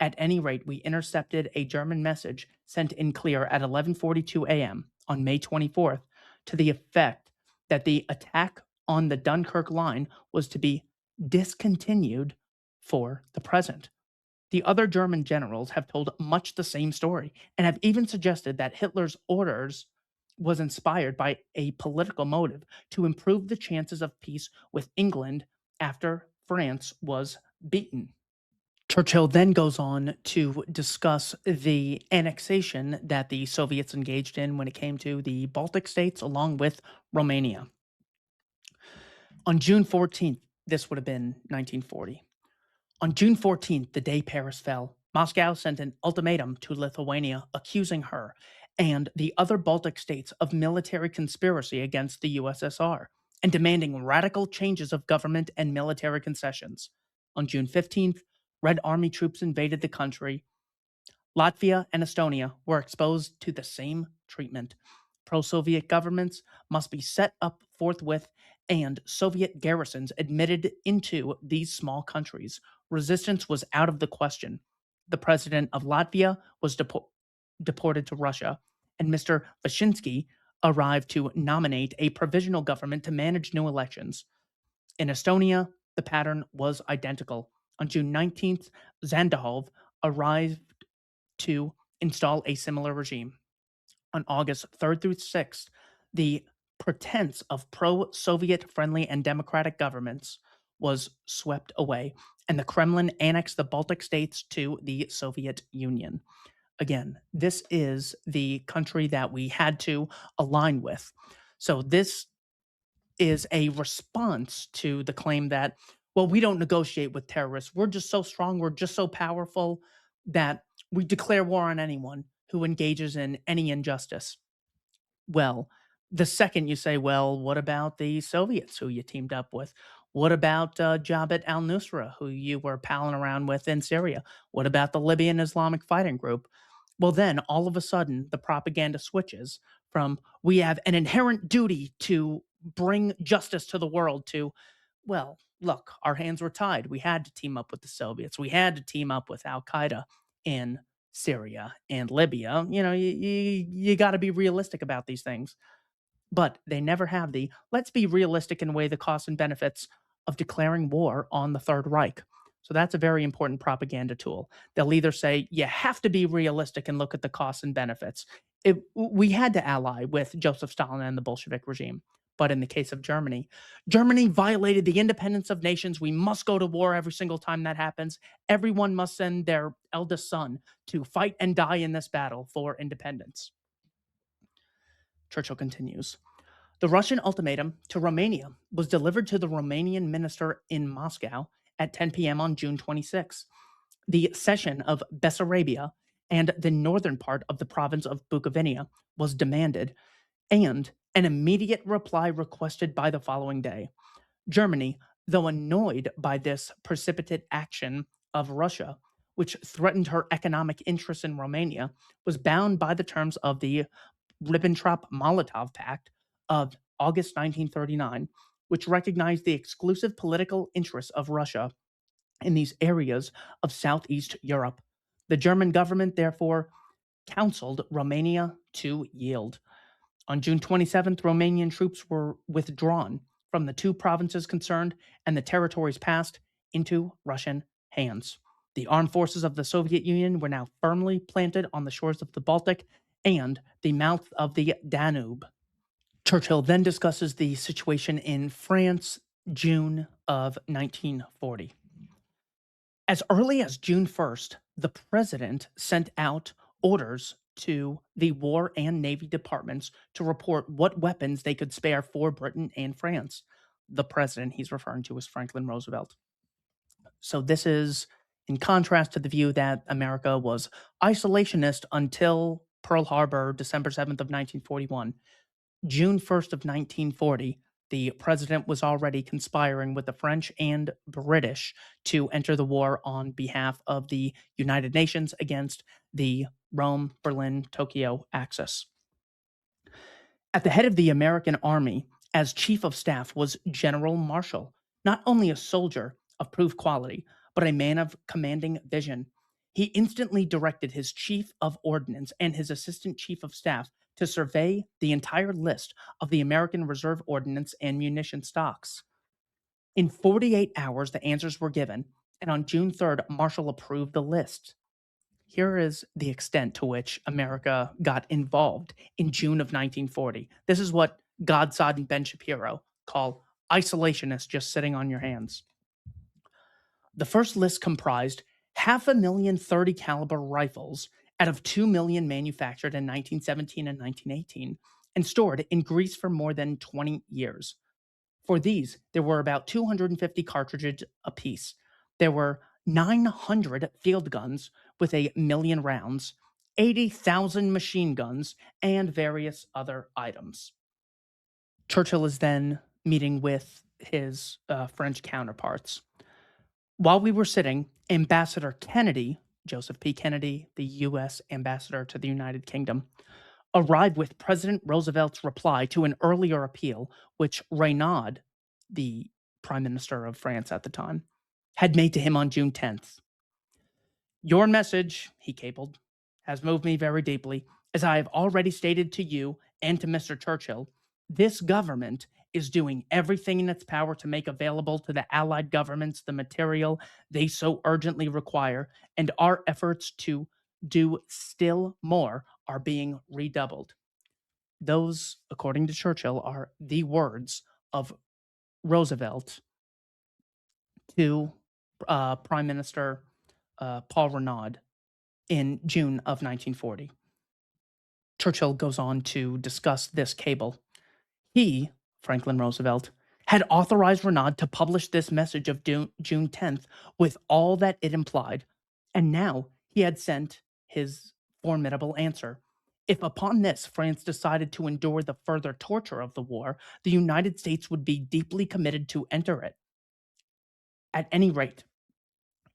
A: At any rate, we intercepted a German message sent in clear at 11:42 a.m. on May 24th to the effect that the attack on the Dunkirk line was to be discontinued for the present. The other German generals have told much the same story and have even suggested that Hitler's orders was inspired by a political motive to improve the chances of peace with England after France was beaten. Churchill then goes on to discuss the annexation that the Soviets engaged in when it came to the Baltic states along with Romania. On June 14th, this would have been 1940. On June 14th, the day Paris fell, Moscow sent an ultimatum to Lithuania accusing her and the other Baltic states of military conspiracy against the USSR and demanding radical changes of government and military concessions. On June 15th, Red Army troops invaded the country. Latvia and Estonia were exposed to the same treatment. Pro-Soviet governments must be set up forthwith and Soviet garrisons admitted into these small countries. Resistance was out of the question. The president of Latvia was deported to Russia, and Mr. Vyshinsky arrived to nominate a provisional government to manage new elections. In Estonia, the pattern was identical. On June 19th, Zandahov arrived to install a similar regime. On August 3rd through 6th, the pretense of pro-Soviet friendly and democratic governments was swept away, and the Kremlin annexed the Baltic states to the Soviet Union. Again, this is the country that we had to align with. So this is a response to the claim that, Well, we don't negotiate with terrorists. We're just so strong, we're just so powerful that we declare war on anyone who engages in any injustice. Well, the second you say, well, what about the Soviets who you teamed up with? What about Jabhat al Nusra, who you were palling around with in Syria? What about the Libyan Islamic Fighting Group? Well, then all of a sudden, the propaganda switches from we have an inherent duty to bring justice to the world to, well, look, our hands were tied. We had to team up with the Soviets. We had to team up with Al Qaeda in Syria and Libya. You got to be realistic about these things. But they never have the let's be realistic and weigh the costs and benefits of declaring war on the Third Reich. So that's a very important propaganda tool. They'll either say, you have to be realistic and look at the costs and benefits. We had to ally with Joseph Stalin and the Bolshevik regime. But in the case of Germany, Germany violated the independence of nations. We must go to war every single time that happens. Everyone must send their eldest son to fight and die in this battle for independence. Churchill continues. The Russian ultimatum to Romania was delivered to the Romanian minister in Moscow at 10 p.m. on June 26. The cession of Bessarabia and the northern part of the province of Bukovina was demanded, and an immediate reply requested by the following day. Germany, though annoyed by this precipitate action of Russia, which threatened her economic interests in Romania, was bound by the terms of the Ribbentrop-Molotov Pact of August 1939, which recognized the exclusive political interests of Russia in these areas of Southeast Europe. The German government therefore counseled Romania to yield. On June 27th, Romanian troops were withdrawn from the two provinces concerned, and the territories passed into Russian hands. The armed forces of the Soviet Union were now firmly planted on the shores of the Baltic and the mouth of the Danube. Churchill then discusses the situation in France, June of 1940. As early as June 1st, the president sent out orders to the War and Navy departments to report what weapons they could spare for Britain and France. The president he's referring to is Franklin Roosevelt. So this is in contrast to the view that America was isolationist until Pearl Harbor, December 7th of 1941. June 1st of 1940, the president was already conspiring with the French and British to enter the war on behalf of the United Nations against the Rome, Berlin, Tokyo axis. At the head of the American Army, as chief of staff, was General Marshall, not only a soldier of proved quality, but a man of commanding vision. He instantly directed his chief of ordnance and his assistant chief of staff to survey the entire list of the American Reserve ordnance and munition stocks. In 48 hours, the answers were given, and on June 3rd, Marshall approved the list. Here is the extent to which America got involved in June of 1940. This is what Godsod and Ben Shapiro call isolationist just sitting on your hands. The first list comprised 500,000 30 caliber rifles out of 2 million manufactured in 1917 and 1918 and stored in Greece for more than 20 years. For these, there were about 250 cartridges apiece. There were 900 field guns with 1,000,000 rounds, 80,000 machine guns, and various other items. Churchill is then meeting with his French counterparts. While we were sitting, Ambassador Kennedy, Joseph P. Kennedy, the U.S. ambassador to the United Kingdom, arrived with President Roosevelt's reply to an earlier appeal, which Reynaud, the Prime Minister of France at the time, had made to him on June 10th. Your message, he cabled, has moved me very deeply. As I have already stated to you and to Mr. Churchill, this government is doing everything in its power to make available to the Allied governments the material they so urgently require, and our efforts to do still more are being redoubled. Those, according to Churchill, are the words of Roosevelt to Prime Minister Paul Reynaud in June of 1940. Churchill goes on to discuss this cable. He, Franklin Roosevelt, had authorized Renaud to publish this message of June 10th with all that it implied, and now he had sent his formidable answer. If upon this France decided to endure the further torture of the war, the United States would be deeply committed to enter it. At any rate,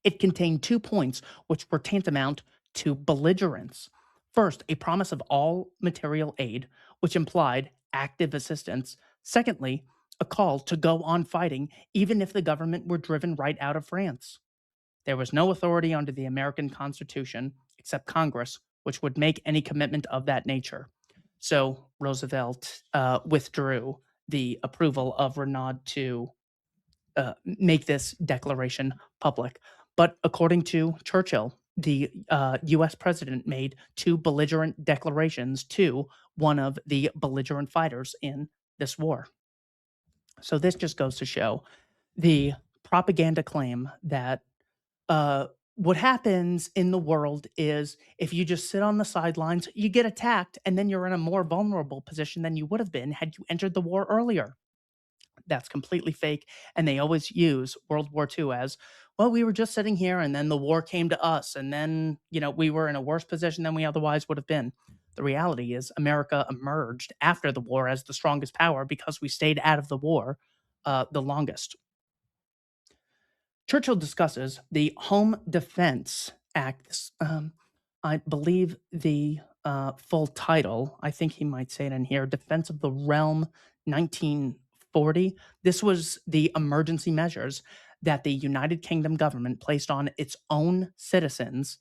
A: it contained 2 points which were tantamount to belligerence. First, a promise of all material aid, which implied active assistance. Secondly, a call to go on fighting even if the government were driven right out of France. There was no authority under the American Constitution, except Congress, which would make any commitment of that nature. So Roosevelt withdrew the approval of Renaud to make this declaration public. But according to Churchill, the US president made 2 belligerent declarations to one of the belligerent fighters in this war. So this just goes to show the propaganda claim that what happens in the world is if you just sit on the sidelines, you get attacked, and then you're in a more vulnerable position than you would have been had you entered the war earlier. That's completely fake, and they always use World War II as, well, we were just sitting here, and then the war came to us, and then, we were in a worse position than we otherwise would have been. The reality is America emerged after the war as the strongest power because we stayed out of the war the longest. Churchill discusses the Home Defense Act. I believe the full title, I think he might say it in here, Defense of the Realm 1940. This was the emergency measures that the United Kingdom government placed on its own citizens.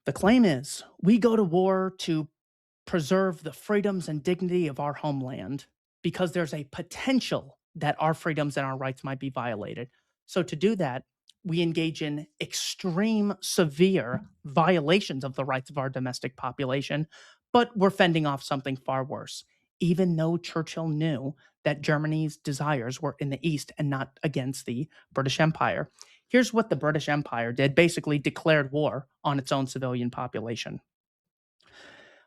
A: The claim is we go to war to preserve the freedoms and dignity of our homeland because there's a potential that our freedoms and our rights might be violated. So to do that, we engage in extreme, severe violations of the rights of our domestic population, but we're fending off something far worse, even though Churchill knew that Germany's desires were in the East and not against the British Empire. Here's what the British Empire did, basically declared war on its own civilian population.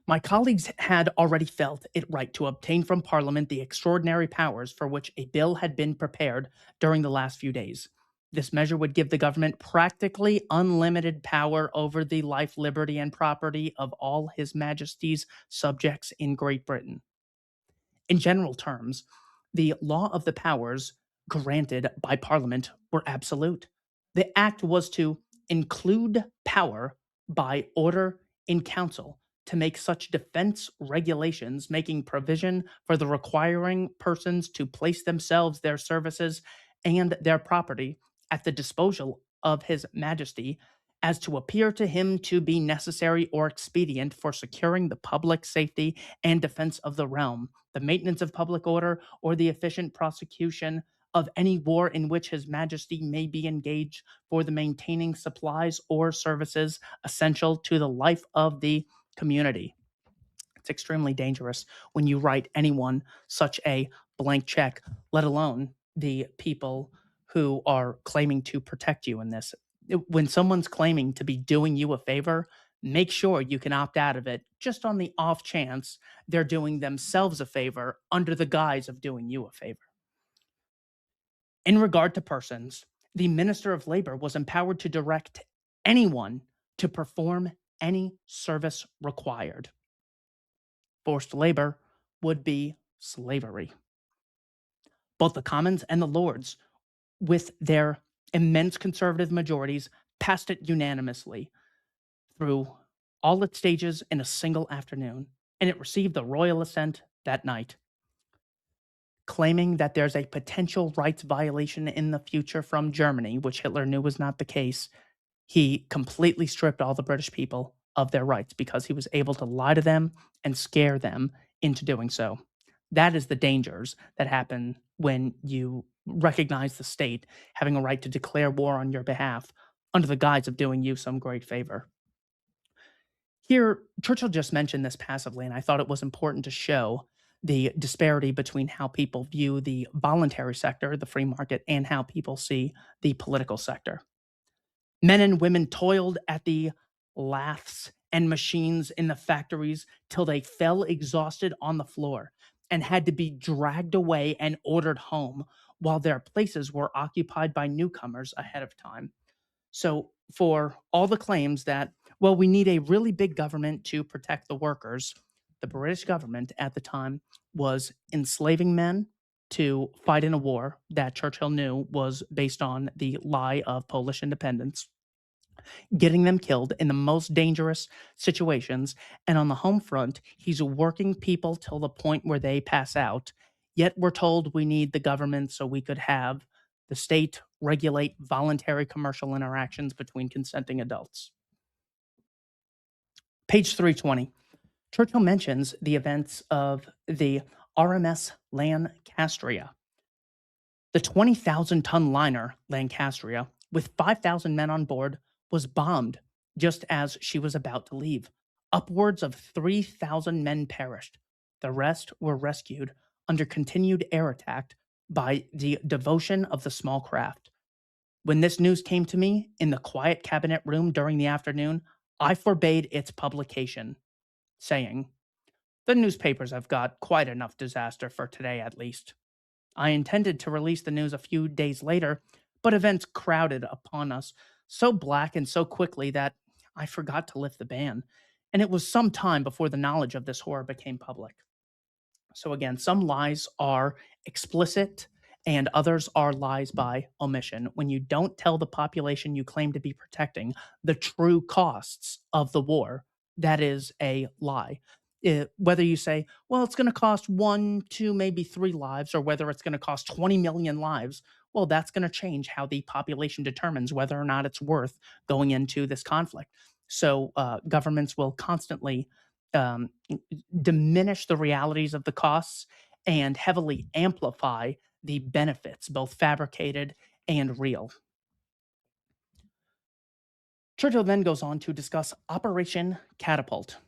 A: My colleagues had already felt it right to obtain from Parliament the extraordinary powers for which a bill had been prepared during the last few days. This measure would give the government practically unlimited power over the life, liberty, and property of all His Majesty's subjects in Great Britain. In general terms, the law of the powers granted by Parliament were absolute. The act was to include power by order in council to make such defense regulations, making provision for the requiring persons to place themselves, their services, and their property at the disposal of His Majesty as to appear to him to be necessary or expedient for securing the public safety and defense of the realm, the maintenance of public order, or the efficient prosecution of any war in which His Majesty may be engaged for the maintaining supplies or services essential to the life of the community. It's extremely dangerous when you write anyone such a blank check, let alone the people who are claiming to protect you in this. When someone's claiming to be doing you a favor, make sure you can opt out of it just on the off chance they're doing themselves a favor under the guise of doing you a favor. In regard to persons, the Minister of Labor was empowered to direct anyone to perform any service required. Forced labor would be slavery. Both the Commons and the Lords, with their immense conservative majorities, passed it unanimously through all its stages in a single afternoon, and it received the royal assent that night. Claiming that there's a potential rights violation in the future from Germany, which Hitler knew was not the case, he completely stripped all the British people of their rights because he was able to lie to them and scare them into doing so. That is the dangers that happen when you recognize the state having a right to declare war on your behalf under the guise of doing you some great favor. Here, Churchill just mentioned this passively, and I thought it was important to show the disparity between how people view the voluntary sector, the free market, and how people see the political sector. Men and women toiled at the laths and machines in the factories till they fell exhausted on the floor. and had to be dragged away and ordered home while their places were occupied by newcomers ahead of time. So, for all the claims that, well, we need a really big government to protect the workers, the British government at the time was enslaving men to fight in a war that Churchill knew was based on the lie of Polish independence, getting them killed in the most dangerous situations. And on the home front, he's working people till the point where they pass out. Yet we're told we need the government so we could have the state regulate voluntary commercial interactions between consenting adults. Page 320. Churchill mentions the events of the RMS Lancastria. The 20,000-ton liner Lancastria, with 5,000 men on board, was bombed just as she was about to leave. Upwards of 3,000 men perished. The rest were rescued under continued air attack by the devotion of the small craft. When this news came to me in the quiet cabinet room during the afternoon, I forbade its publication, saying, "The newspapers have got quite enough disaster for today at least." I intended to release the news a few days later, but events crowded upon us so black and so quickly that I forgot to lift the ban, and it was some time before the knowledge of this horror became public. So, again, some lies are explicit and others are lies by omission. When you don't tell the population you claim to be protecting the true costs of the war, that is a lie. Whether you say, well, it's going to cost 1, 2, maybe 3 lives, or whether it's going to cost 20 million lives, well, that's going to change how the population determines whether or not it's worth going into this conflict. So governments will constantly um, diminish the realities of the costs and heavily amplify the benefits, both fabricated and real. Churchill then goes on to discuss Operation Catapult.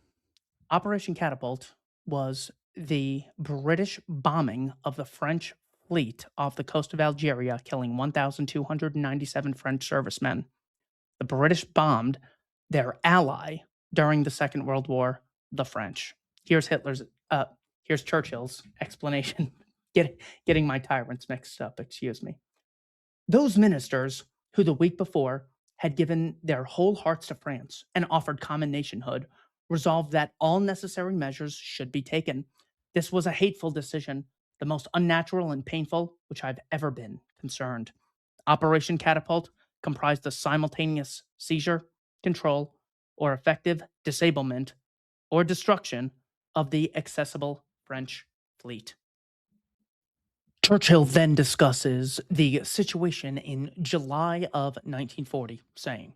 A: Operation Catapult was the British bombing of the French fleet off the coast of Algeria, killing 1,297 French servicemen. The British bombed their ally during the Second World War, the French. Here's Churchill's explanation. Getting my tyrants mixed up, excuse me. Those ministers who the week before had given their whole hearts to France and offered common nationhood resolved that all necessary measures should be taken. This was a hateful decision, the most unnatural and painful which I've ever been concerned. Operation Catapult comprised the simultaneous seizure, control, or effective disablement or destruction of the accessible French fleet. Churchill then discusses the situation in July of 1940, saying,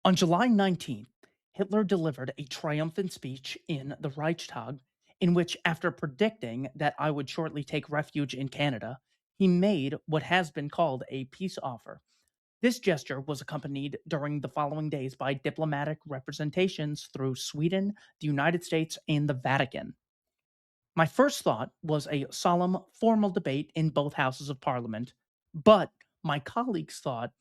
A: on July 19th, Hitler delivered a triumphant speech in the Reichstag in which, after predicting that I would shortly take refuge in Canada, he made what has been called a peace offer. This gesture was accompanied during the following days by diplomatic representations through Sweden, the United States, and the Vatican. My first thought was a solemn, formal debate in both houses of parliament, but my colleagues thought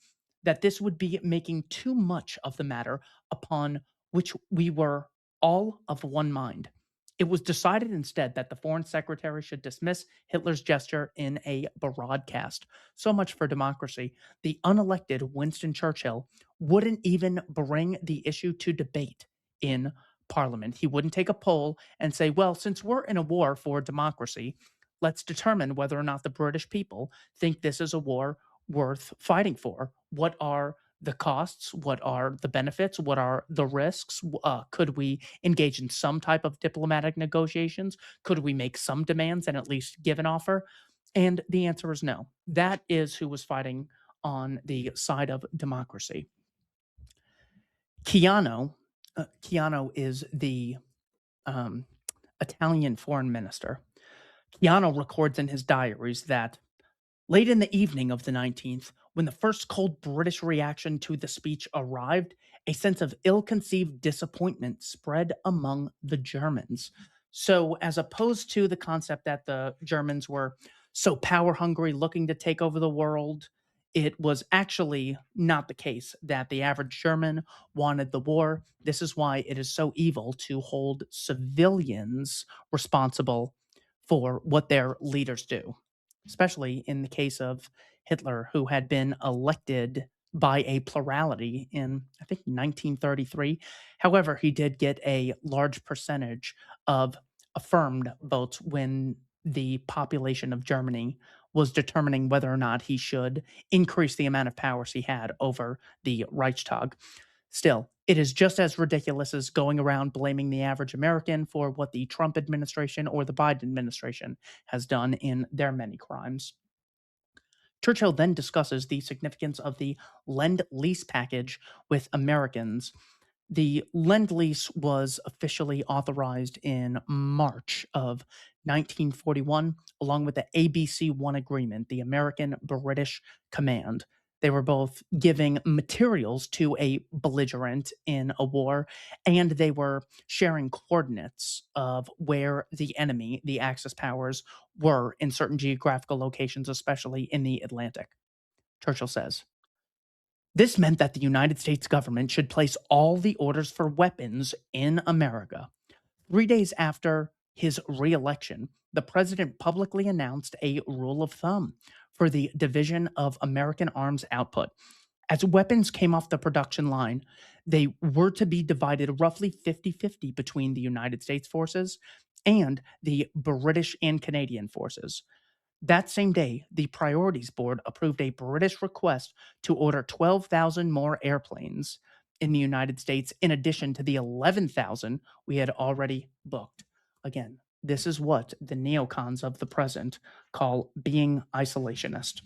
A: that this would be making too much of the matter upon which we were all of one mind. It was decided instead that the foreign secretary should dismiss Hitler's gesture in a broadcast. So much for democracy. The unelected Winston Churchill wouldn't even bring the issue to debate in Parliament. He wouldn't take a poll and say, well, since we're in a war for democracy, let's determine whether or not the British people think this is a war worth fighting for. What are the costs? What are the benefits? What are the risks? Could we engage in some type of diplomatic negotiations? Could we make some demands and at least give an offer? And the answer is no. That is who was fighting on the side of democracy. Chiano is the Italian foreign minister. Chiano records in his diaries that late in the evening of the 19th, when the first cold British reaction to the speech arrived, a sense of ill-conceived disappointment spread among the Germans. So, as opposed to the concept that the Germans were so power-hungry, looking to take over the world, it was actually not the case that the average German wanted the war. This is why it is so evil to hold civilians responsible for what their leaders do, especially in the case of Hitler, who had been elected by a plurality in, I think, 1933. However, he did get a large percentage of affirmed votes when the population of Germany was determining whether or not he should increase the amount of powers he had over the Reichstag. Still, it is just as ridiculous as going around blaming the average American for what the Trump administration or the Biden administration has done in their many crimes. Churchill then discusses the significance of the Lend-Lease package with Americans. The Lend-Lease was officially authorized in March of 1941, along with the ABC-1 agreement, the American-British Command. They were both giving materials to a belligerent in a war, and they were sharing coordinates of where the enemy, the Axis powers, were in certain geographical locations, especially in the Atlantic. Churchill says, this meant that the United States government should place all the orders for weapons in America. 3 days after his reelection, the president publicly announced a rule of thumb for the division of American arms output. As weapons came off the production line, they were to be divided roughly 50-50 between the United States forces and the British and Canadian forces. That same day, the Priorities Board approved a British request to order 12,000 more airplanes in the United States, in addition to the 11,000 we had already booked. Again, this is what the neocons of the present call being isolationist.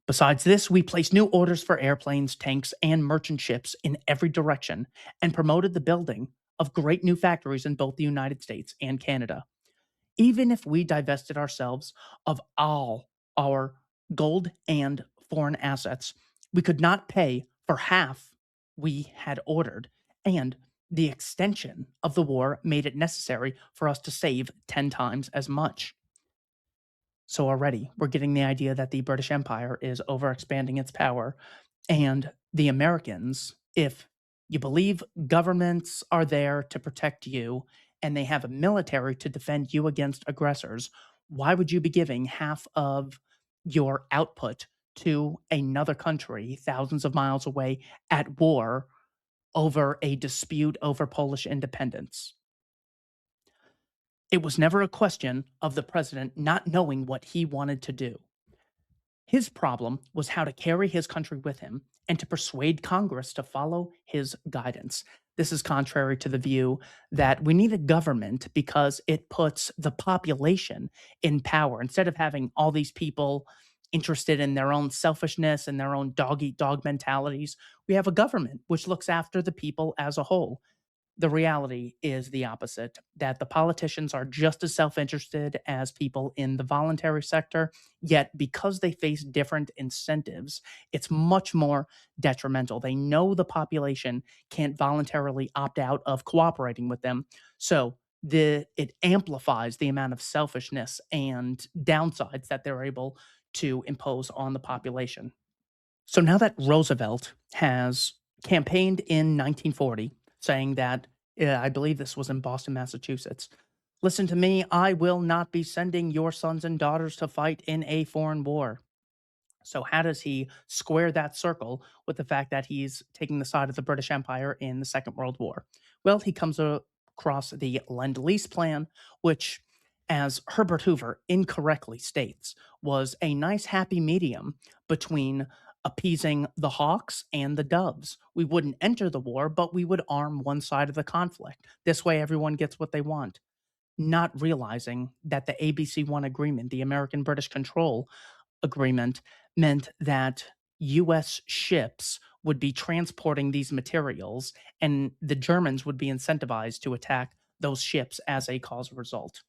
A: Besides this, we placed new orders for airplanes, tanks, and merchant ships in every direction and promoted the building of great new factories in both the United States and Canada. Even if we divested ourselves of all our gold and foreign assets, we could not pay for half we had ordered, and the extension of the war made it necessary for us to save 10 times as much. So already we're getting the idea that the British Empire is overexpanding its power, and the Americans, if you believe governments are there to protect you and they have a military to defend you against aggressors, why would you be giving half of your output to another country thousands of miles away at war over a dispute over Polish independence? It was never a question of the president not knowing what he wanted to do. His problem was how to carry his country with him and to persuade Congress to follow his guidance. This is contrary to the view that we need a government because it puts the population in power. Instead of having all these people interested in their own selfishness and their own dog eat dog mentalities, we have a government which looks after the people as a whole. The reality is the opposite, that the politicians are just as self interested as people in the voluntary sector, yet because they face different incentives, it's much more detrimental. They know the population can't voluntarily opt out of cooperating with them. So it amplifies the amount of selfishness and downsides that they're able to impose on the population. So now that Roosevelt has campaigned in 1940, saying that, I believe this was in Boston, Massachusetts, listen to me, I will not be sending your sons and daughters to fight in a foreign war. So, how does he square that circle with the fact that he's taking the side of the British Empire in the Second World War? Well, he comes across the Lend-Lease plan, which, as Herbert Hoover incorrectly states, was a nice happy medium between appeasing the hawks and the doves. We wouldn't enter the war, but we would arm one side of the conflict. This way, everyone gets what they want, not realizing that the ABC-1 agreement, the American British control agreement, meant that US ships would be transporting these materials, and the Germans would be incentivized to attack those ships as a cause result.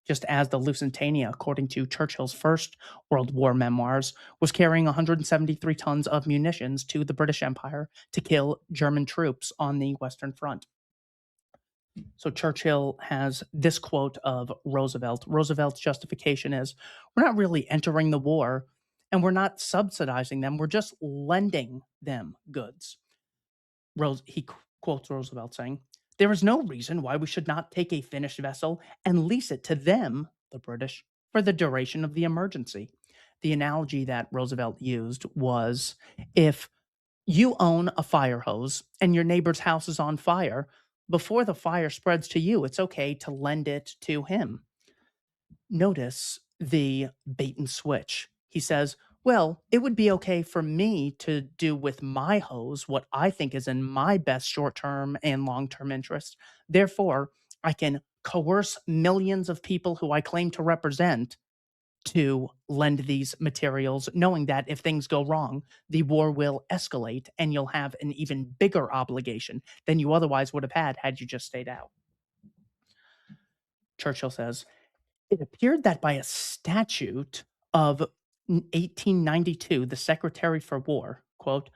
A: Just as the Lusitania, according to Churchill's First World War memoirs, was carrying 173 tons of munitions to the British Empire to kill German troops on the Western Front. So Churchill has this quote of Roosevelt. Roosevelt's justification is, we're not really entering the war and we're not subsidizing them, we're just lending them goods. He quotes Roosevelt saying, There is no reason why we should not take a Finnish vessel and lease it to them, the British, for the duration of the emergency. The analogy that Roosevelt used was, if you own a fire hose and your neighbor's house is on fire, before the fire spreads to you, it's okay to lend it to him. Notice the bait and switch. He says, well, it would be okay for me to do with my hose what I think is in my best short term and long term interest. Therefore, I can coerce millions of people who I claim to represent to lend these materials, knowing that if things go wrong, the war will escalate and you'll have an even bigger obligation than you otherwise would have had you just stayed out. Churchill says, it appeared that by a statute of 1892, the Secretary for War, quote,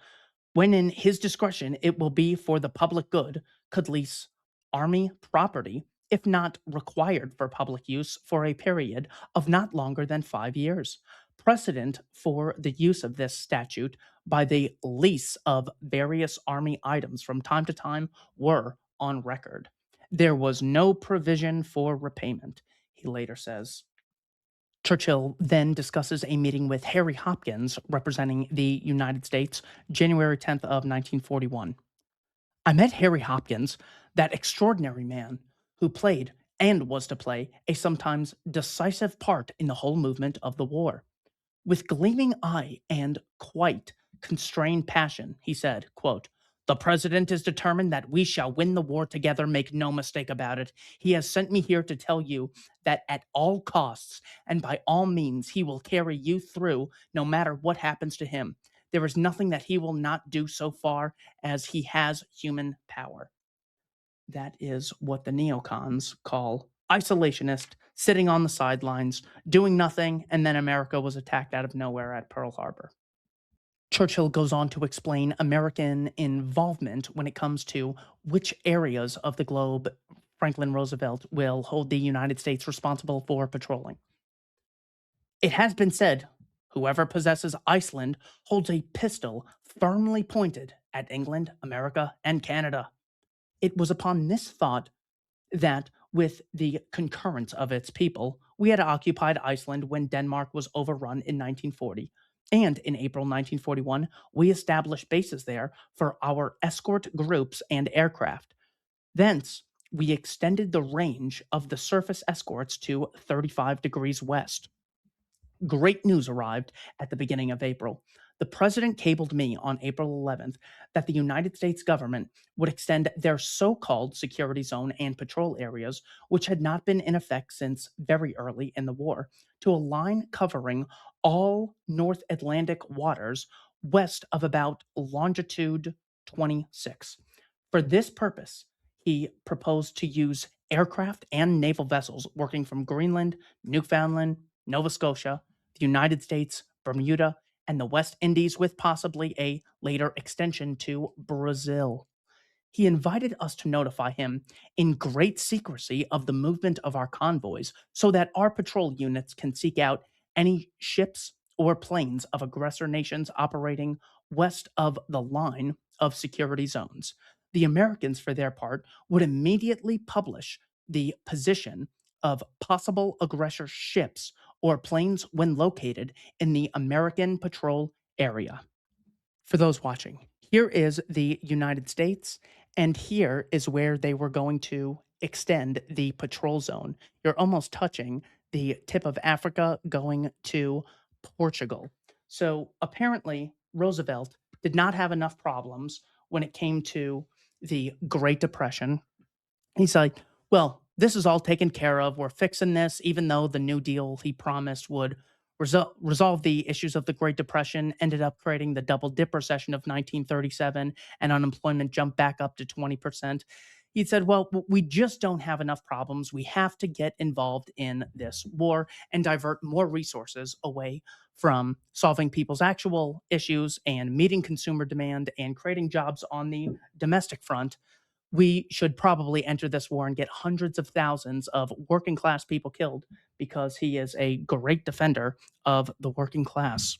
A: when in his discretion it will be for the public good, could lease army property, if not required for public use, for a period of not longer than 5 years. Precedent for the use of this statute by the lease of various army items from time to time were on record. There was no provision for repayment, he later says. Churchill then discusses a meeting with Harry Hopkins, representing the United States, January 10th of 1941. I met Harry Hopkins, that extraordinary man who played and was to play a sometimes decisive part in the whole movement of the war. With gleaming eye and quite constrained passion, he said, quote, the president is determined that we shall win the war together, make no mistake about it. He has sent me here to tell you that at all costs and by all means he will carry you through no matter what happens to him. There is nothing that he will not do so far as he has human power. That is what the neocons call isolationist, sitting on the sidelines, doing nothing, and then America was attacked out of nowhere at Pearl Harbor. Churchill goes on to explain American involvement when it comes to which areas of the globe Franklin Roosevelt will hold the United States responsible for patrolling. It has been said, whoever possesses Iceland holds a pistol firmly pointed at England, America, and Canada. It was upon this thought that, with the concurrence of its people, we had occupied Iceland when Denmark was overrun in 1940. And in April 1941, we established bases there for our escort groups and aircraft. Thence, we extended the range of the surface escorts to 35 degrees west. Great news arrived at the beginning of April. The president cabled me on April 11th that the United States government would extend their so called security zone and patrol areas, which had not been in effect since very early in the war, to a line covering all North Atlantic waters west of about longitude 26. For this purpose, he proposed to use aircraft and naval vessels working from Greenland, Newfoundland, Nova Scotia, the United States, Bermuda, and the West Indies, with possibly a later extension to Brazil. He invited us to notify him in great secrecy of the movement of our convoys so that our patrol units can seek out any ships or planes of aggressor nations operating west of the line of security zones. The Americans, for their part, would immediately publish the position of possible aggressor ships or planes when located in the American patrol area. For those watching, here is the United States, and here is where they were going to extend the patrol zone. You're almost touching the tip of Africa going to Portugal. So apparently, Roosevelt did not have enough problems when it came to the Great Depression. He's like, well, this is all taken care of. We're fixing this, even though the New Deal he promised would resolve the issues of the Great Depression, ended up creating the double dip recession of 1937, and unemployment jumped back up to 20%. He said, well, we just don't have enough problems. We have to get involved in this war and divert more resources away from solving people's actual issues and meeting consumer demand and creating jobs on the domestic front. We should probably enter this war and get hundreds of thousands of working class people killed because he is a great defender of the working class.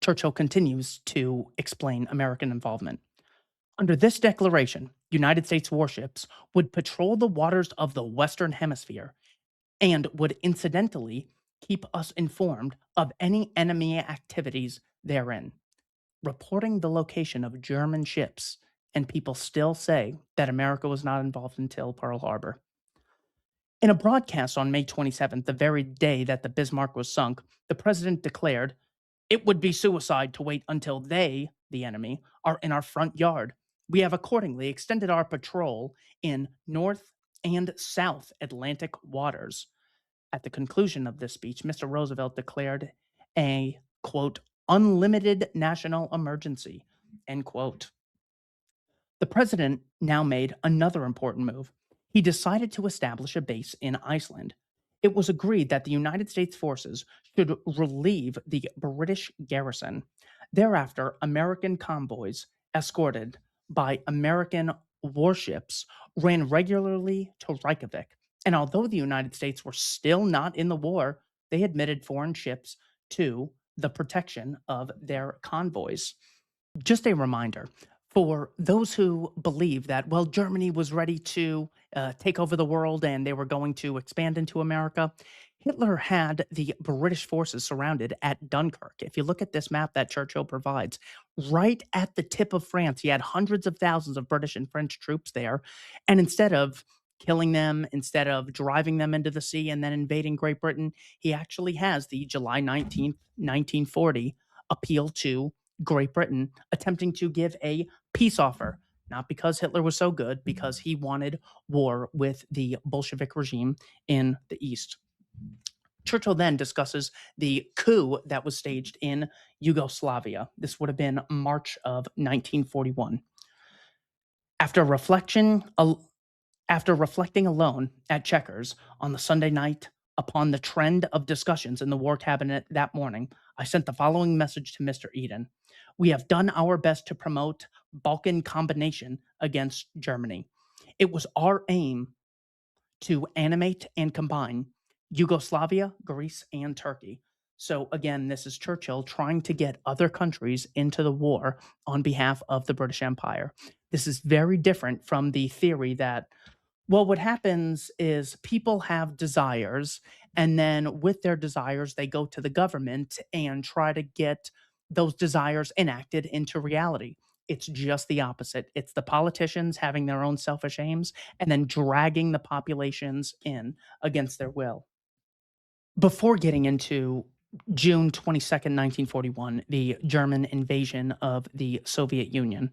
A: Churchill continues to explain American involvement. Under this declaration, United States warships would patrol the waters of the Western Hemisphere and would incidentally keep us informed of any enemy activities therein, reporting the location of German ships, and people still say that America was not involved until Pearl Harbor. In a broadcast on May 27th, the very day that the Bismarck was sunk, the president declared, "It would be suicide to wait until they, the enemy, are in our front yard. We have accordingly extended our patrol in North and South Atlantic waters." At the conclusion of this speech, Mr. Roosevelt declared a, quote, "unlimited national emergency," end quote. The president now made another important move. He decided to establish a base in Iceland. It was agreed that the United States forces should relieve the British garrison. Thereafter, American convoys, escorted by American warships, ran regularly to Reykjavik. And although the United States were still not in the war, they admitted foreign ships to the protection of their convoys. Just a reminder for those who believe that, well, Germany was ready to take over the world and they were going to expand into America, Hitler had the British forces surrounded at Dunkirk. If you look at this map that Churchill provides, right at the tip of France, he had hundreds of thousands of British and French troops there. And instead of killing them, instead of driving them into the sea and then invading Great Britain, he actually has the July 19th, 1940 appeal to Great Britain, attempting to give a peace offer, not because Hitler was so good, because he wanted war with the Bolshevik regime in the East. Churchill then discusses the coup that was staged in Yugoslavia. This would have been March of 1941. After reflection, after reflecting alone at Chequers on the Sunday night upon the trend of discussions in the War Cabinet that morning, I sent the following message to Mr. Eden. We have done our best to promote Balkan combination against Germany. It was our aim to animate and combine Yugoslavia, Greece, and Turkey. So again, this is Churchill trying to get other countries into the war on behalf of the British Empire. This is very different from the theory that, well, what happens is people have desires, and then with their desires, they go to the government and try to get those desires enacted into reality. It's just the opposite. It's the politicians having their own selfish aims and then dragging the populations in against their will. Before getting into June 22nd, 1941, the German invasion of the Soviet Union,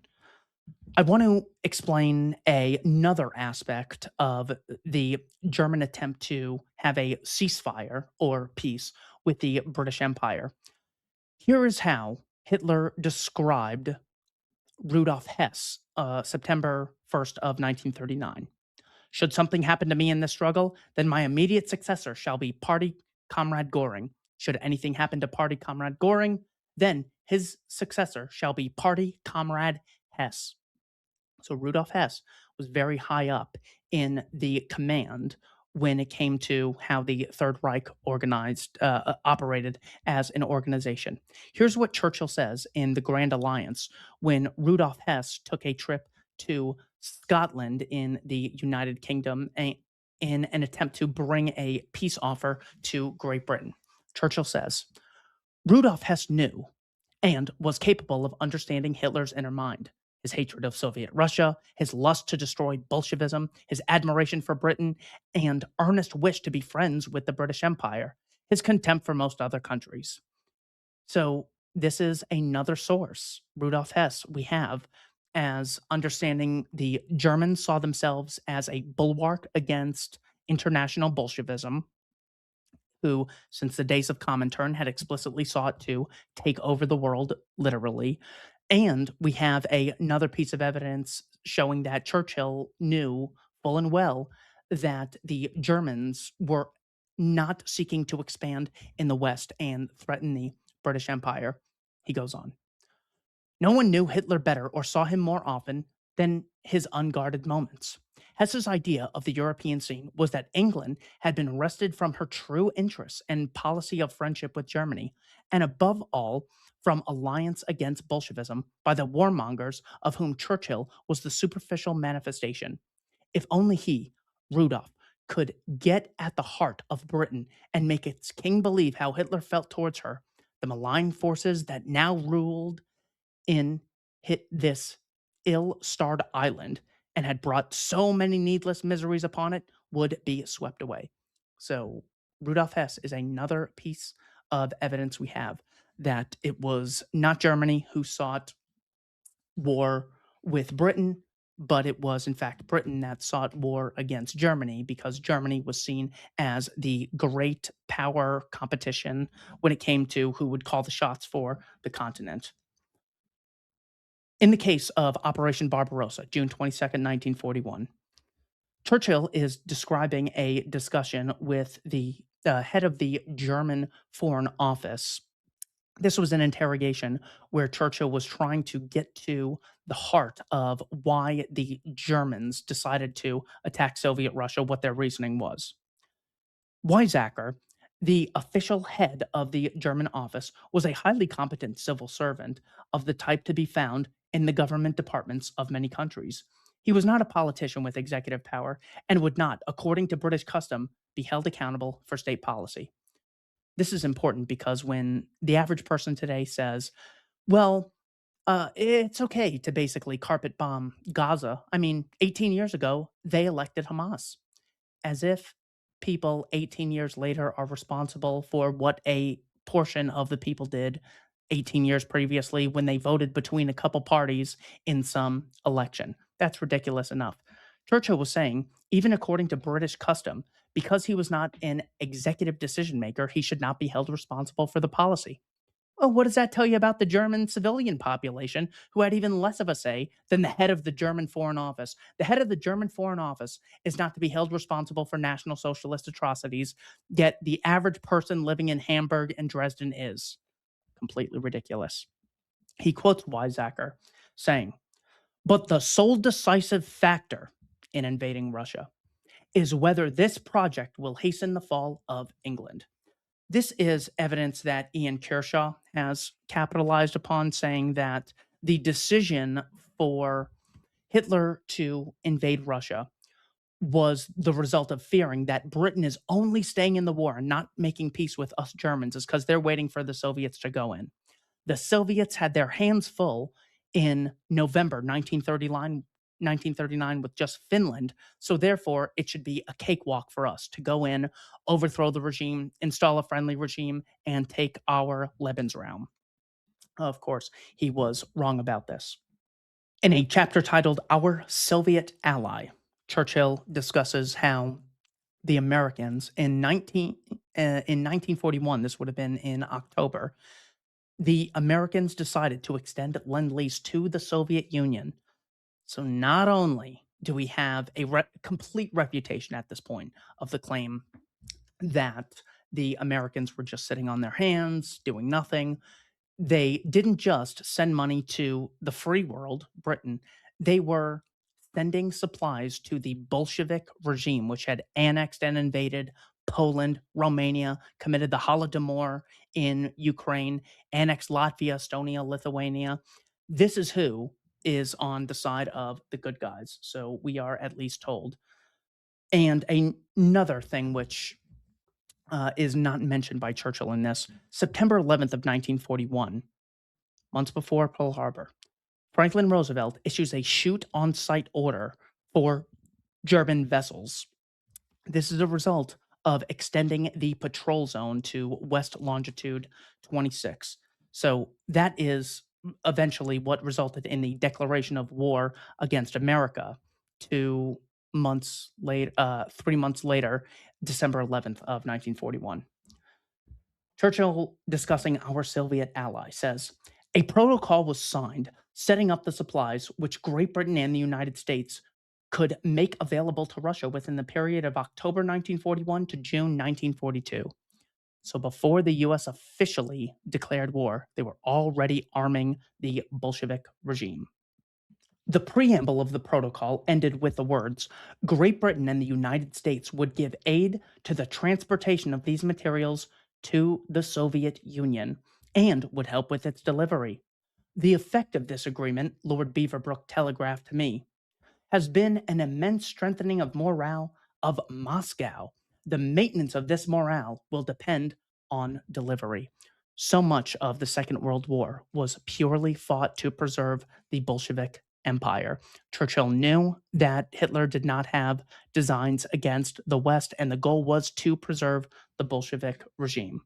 A: I want to explain another aspect of the German attempt to have a ceasefire or peace with the British Empire. Here is how Hitler described Rudolf Hess, September 1st of 1939. Should something happen to me in this struggle, then my immediate successor shall be Party Comrade Goring. Should anything happen to Party Comrade Goring, then his successor shall be Party Comrade Hess. So Rudolf Hess was very high up in the command when it came to how the Third Reich operated as an organization. Here's what Churchill says in the Grand Alliance when Rudolf Hess took a trip to Scotland in the United Kingdom in an attempt to bring a peace offer to Great Britain. Churchill says, Rudolf Hess knew and was capable of understanding Hitler's inner mind. His hatred of Soviet Russia, his lust to destroy Bolshevism, his admiration for Britain, and earnest wish to be friends with the British Empire, his contempt for most other countries. So this is another source, Rudolf Hess, we have as understanding the Germans saw themselves as a bulwark against international Bolshevism, who, since the days of Comintern, had explicitly sought to take over the world literally. And we have another piece of evidence showing that Churchill knew full and well that the Germans were not seeking to expand in the West and threaten the British Empire. He goes on. No one knew Hitler better or saw him more often than his unguarded moments. Hess's idea of the European scene was that England had been wrested from her true interests and policy of friendship with Germany, and above all, from alliance against Bolshevism by the warmongers of whom Churchill was the superficial manifestation. If only he, Rudolf, could get at the heart of Britain and make its king believe how Hitler felt towards her, the malign forces that now ruled in hit this ill-starred island and had brought so many needless miseries upon it would be swept away. So Rudolf Hess is another piece of evidence we have that it was not Germany who sought war with Britain, but it was in fact Britain that sought war against Germany because Germany was seen as the great power competition when it came to who would call the shots for the continent. In the case of Operation Barbarossa, June 22nd, 1941, Churchill is describing a discussion with the head of the German Foreign Office. This was an interrogation where Churchill was trying to get to the heart of why the Germans decided to attack Soviet Russia, what their reasoning was. Weizsäcker, the official head of the German office, was a highly competent civil servant of the type to be found in the government departments of many countries. He was not a politician with executive power and would not, according to British custom, be held accountable for state policy. This is important because when the average person today says, well, it's okay to basically carpet bomb Gaza. I mean, 18 years ago, they elected Hamas, as if people 18 years later are responsible for what a portion of the people did 18 years previously when they voted between a couple parties in some election. That's ridiculous enough. Churchill was saying, even according to British custom, because he was not an executive decision maker, he should not be held responsible for the policy. Well, what does that tell you about the German civilian population who had even less of a say than the head of the German Foreign Office? The head of the German Foreign Office is not to be held responsible for National Socialist atrocities, yet the average person living in Hamburg and Dresden is. Completely ridiculous. He quotes Weizsäcker saying, but the sole decisive factor in invading Russia is whether this project will hasten the fall of England. This is evidence that Ian Kershaw has capitalized upon, saying that the decision for Hitler to invade Russia was the result of fearing that Britain is only staying in the war and not making peace with us Germans is because they're waiting for the Soviets to go in. The Soviets had their hands full in November 1939 with just Finland. So therefore, it should be a cakewalk for us to go in, overthrow the regime, install a friendly regime, and take our Lebensraum. Of course, he was wrong about this. In a chapter titled Our Soviet Ally, Churchill discusses how the Americans in 1941, this would have been in October, the Americans decided to extend Lend-Lease to the Soviet Union. So not only do we have a complete refutation at this point of the claim that the Americans were just sitting on their hands, doing nothing, they didn't just send money to the free world, Britain, they were sending supplies to the Bolshevik regime, which had annexed and invaded Poland, Romania, committed the Holodomor in Ukraine, annexed Latvia, Estonia, Lithuania. This is who is on the side of the good guys. So we are at least told. And another thing which is not mentioned by Churchill in this, September 11th of 1941, months before Pearl Harbor, Franklin Roosevelt issues a shoot-on-sight order for German vessels. This is a result of extending the patrol zone to west longitude 26. So that is eventually what resulted in the declaration of war against America 3 months later, December 11th of 1941. Churchill, discussing our Soviet ally, says, a protocol was signed setting up the supplies which Great Britain and the United States could make available to Russia within the period of October 1941 to June 1942. So before the US officially declared war, they were already arming the Bolshevik regime. The preamble of the protocol ended with the words, Great Britain and the United States would give aid to the transportation of these materials to the Soviet Union, and would help with its delivery. The effect of this agreement, Lord Beaverbrook telegraphed to me, has been an immense strengthening of morale of Moscow. The maintenance of this morale will depend on delivery. So much of the Second World War was purely fought to preserve the Bolshevik Empire. Churchill knew that Hitler did not have designs against the West, and the goal was to preserve the Bolshevik regime.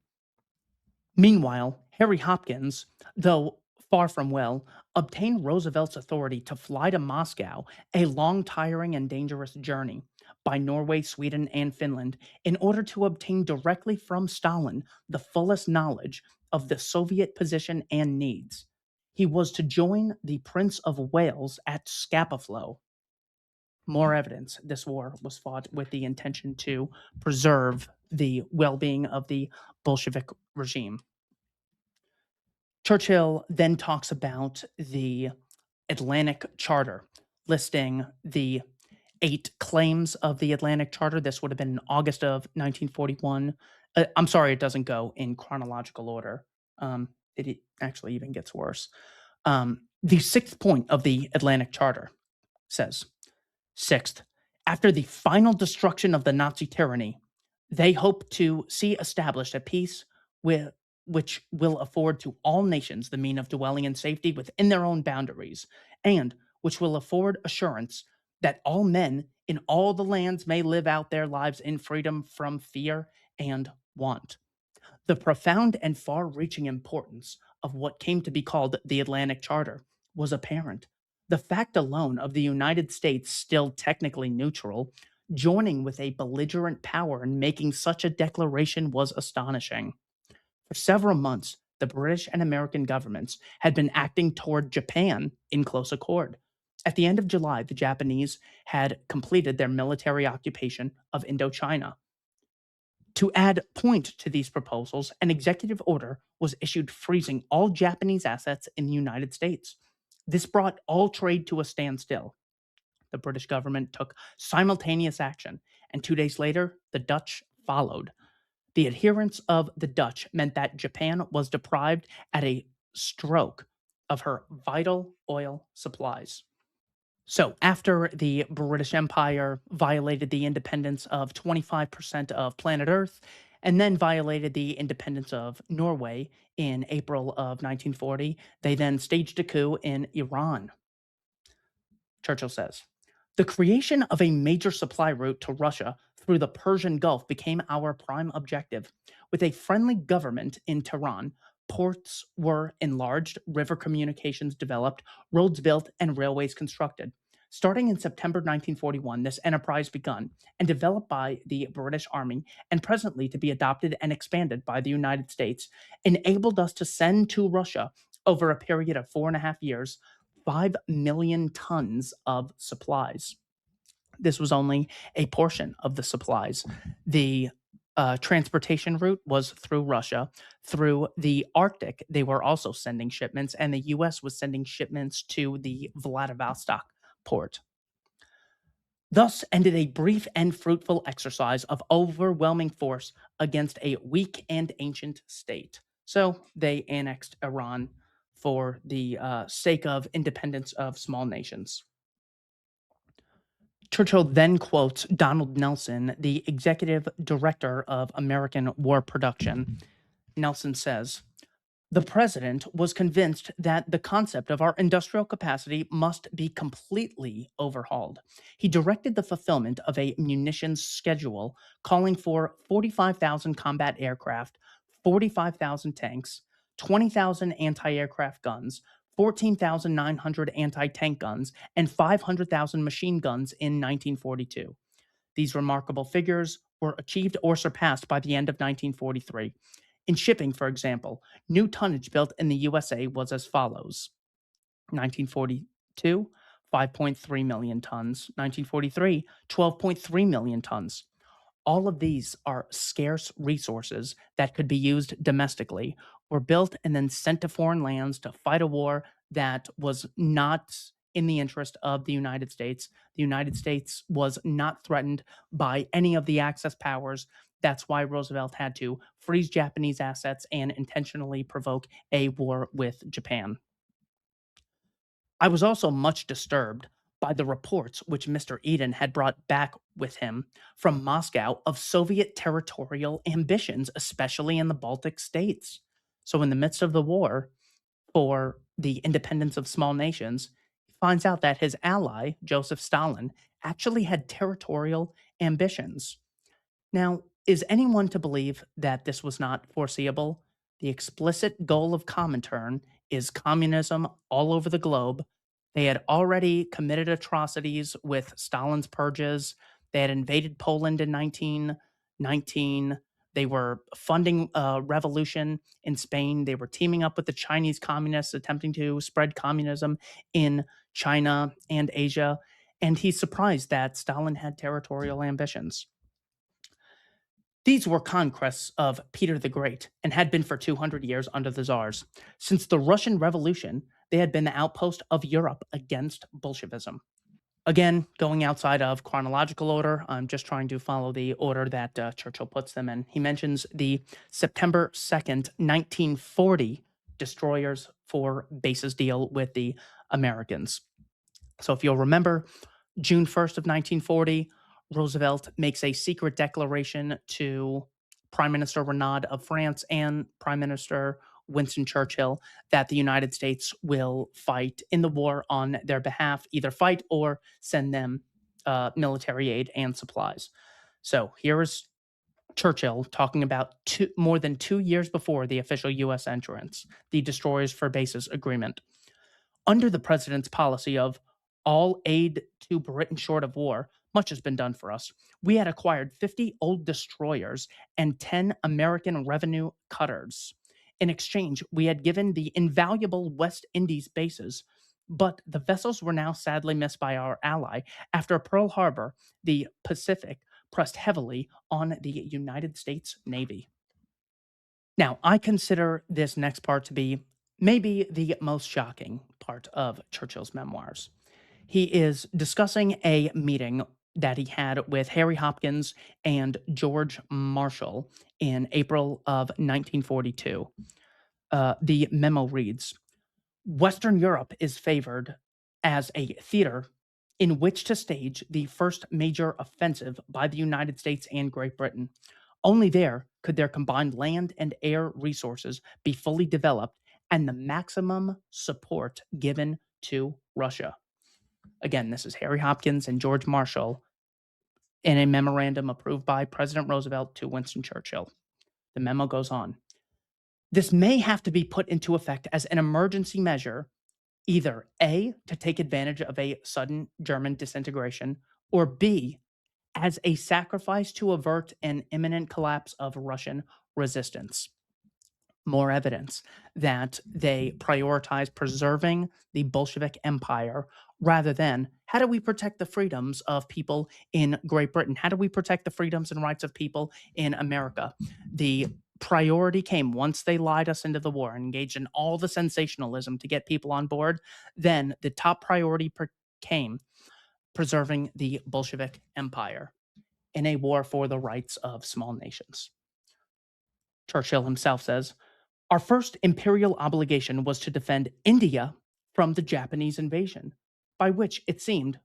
A: Meanwhile, Harry Hopkins, though far from well, obtained Roosevelt's authority to fly to Moscow, a long, tiring, and dangerous journey by Norway, Sweden, and Finland, in order to obtain directly from Stalin the fullest knowledge of the Soviet position and needs. He was to join the Prince of Wales at Scapa. More evidence this war was fought with the intention to preserve the well being of the Bolshevik regime. Churchill then talks about the Atlantic Charter, listing the 8 claims of the Atlantic Charter. This would have been in August of 1941. I'm sorry, it doesn't go in chronological order. It actually even gets worse. The 6th point of the Atlantic Charter says, Sixth, after the final destruction of the Nazi tyranny, they hope to see established a peace which will afford to all nations the mean of dwelling in safety within their own boundaries, and which will afford assurance that all men in all the lands may live out their lives in freedom from fear and want. The profound and far reaching importance of what came to be called the Atlantic Charter was apparent. The fact alone of the United States, still technically neutral, joining with a belligerent power in making such a declaration was astonishing. For several months, the British and American governments had been acting toward Japan in close accord. At the end of July, the Japanese had completed their military occupation of Indochina. To add point to these proposals, an executive order was issued freezing all Japanese assets in the United States. This brought all trade to a standstill. The British government took simultaneous action, and 2 days later, the Dutch followed. The adherence of the Dutch meant that Japan was deprived at a stroke of her vital oil supplies. So, after the British Empire violated the independence of 25% of planet Earth and then violated the independence of Norway in April of 1940, they then staged a coup in Iran. Churchill says, the creation of a major supply route to Russia through the Persian Gulf became our prime objective. With a friendly government in Tehran, ports were enlarged, river communications developed, roads built, and railways constructed. Starting in September 1941, this enterprise begun and developed by the British Army and presently to be adopted and expanded by the United States, enabled us to send to Russia over a period of 4.5 years 5 million tons of supplies. This was only a portion of the supplies. The transportation route was through Russia. Through the Arctic, they were also sending shipments, and the U.S. was sending shipments to the Vladivostok port. Thus ended a brief and fruitful exercise of overwhelming force against a weak and ancient state. So they annexed Iran for the sake of independence of small nations. Churchill then quotes Donald Nelson, the executive director of American war production. Nelson says, the president was convinced that the concept of our industrial capacity must be completely overhauled. He directed the fulfillment of a munitions schedule calling for 45,000 combat aircraft, 45,000 tanks, 20,000 anti-aircraft guns, 14,900 anti-tank guns, and 500,000 machine guns in 1942. These remarkable figures were achieved or surpassed by the end of 1943. In shipping, for example, new tonnage built in the USA was as follows. 1942, 5.3 million tons. 1943, 12.3 million tons. All of these are scarce resources that could be used domestically, were built and then sent to foreign lands to fight a war that was not in the interest of the United States. The United States was not threatened by any of the Axis powers. That's why Roosevelt had to freeze Japanese assets and intentionally provoke a war with Japan. I was also much disturbed by the reports which Mr. Eden had brought back with him from Moscow of Soviet territorial ambitions, especially in the Baltic states. So, in the midst of the war for the independence of small nations, he finds out that his ally, Joseph Stalin, actually had territorial ambitions. Now, is anyone to believe that this was not foreseeable? The explicit goal of Comintern is communism all over the globe. They had already committed atrocities with Stalin's purges. They had invaded Poland in 1919. They were funding a revolution in Spain. They were teaming up with the Chinese communists, attempting to spread communism in China and Asia. And he's surprised that Stalin had territorial ambitions. These were conquests of Peter the Great and had been for 200 years under the Tsars. Since the Russian Revolution, they had been the outpost of Europe against Bolshevism. Again, going outside of chronological order, I'm just trying to follow the order that Churchill puts them in. He mentions the September 2nd, 1940 destroyers for bases deal with the Americans. So if you'll remember, June 1st of 1940, Roosevelt makes a secret declaration to Prime Minister Renaud of France and Prime Minister Winston Churchill that the United States will fight in the war on their behalf, either fight or send them military aid and supplies. So here is Churchill talking about more than 2 years before the official U.S. entrance, the Destroyers for Bases Agreement. Under the president's policy of all aid to Britain short of war, much has been done for us. We had acquired 50 old destroyers and 10 American revenue cutters. In exchange, we had given the invaluable West Indies bases, but the vessels were now sadly missed by our ally. After Pearl Harbor, the Pacific pressed heavily on the United States Navy. Now, I consider this next part to be maybe the most shocking part of Churchill's memoirs. He is discussing a meeting that he had with Harry Hopkins and George Marshall in April of 1942. The memo reads, Western Europe is favored as a theater in which to stage the first major offensive by the United States and Great Britain. Only there could their combined land and air resources be fully developed and the maximum support given to Russia. Again, this is Harry Hopkins and George Marshall in a memorandum approved by President Roosevelt to Winston Churchill. The memo goes on. This may have to be put into effect as an emergency measure, either A, to take advantage of a sudden German disintegration, or B, as a sacrifice to avert an imminent collapse of Russian resistance. More evidence that they prioritize preserving the Bolshevik Empire rather than how do we protect the freedoms of people in Great Britain? How do we protect the freedoms and rights of people in America? The priority came once they lied us into the war and engaged in all the sensationalism to get people on board. Then the top priority came preserving the Bolshevik Empire in a war for the rights of small nations. Churchill himself says, our first imperial obligation was to defend India from the Japanese invasion, by which it seemed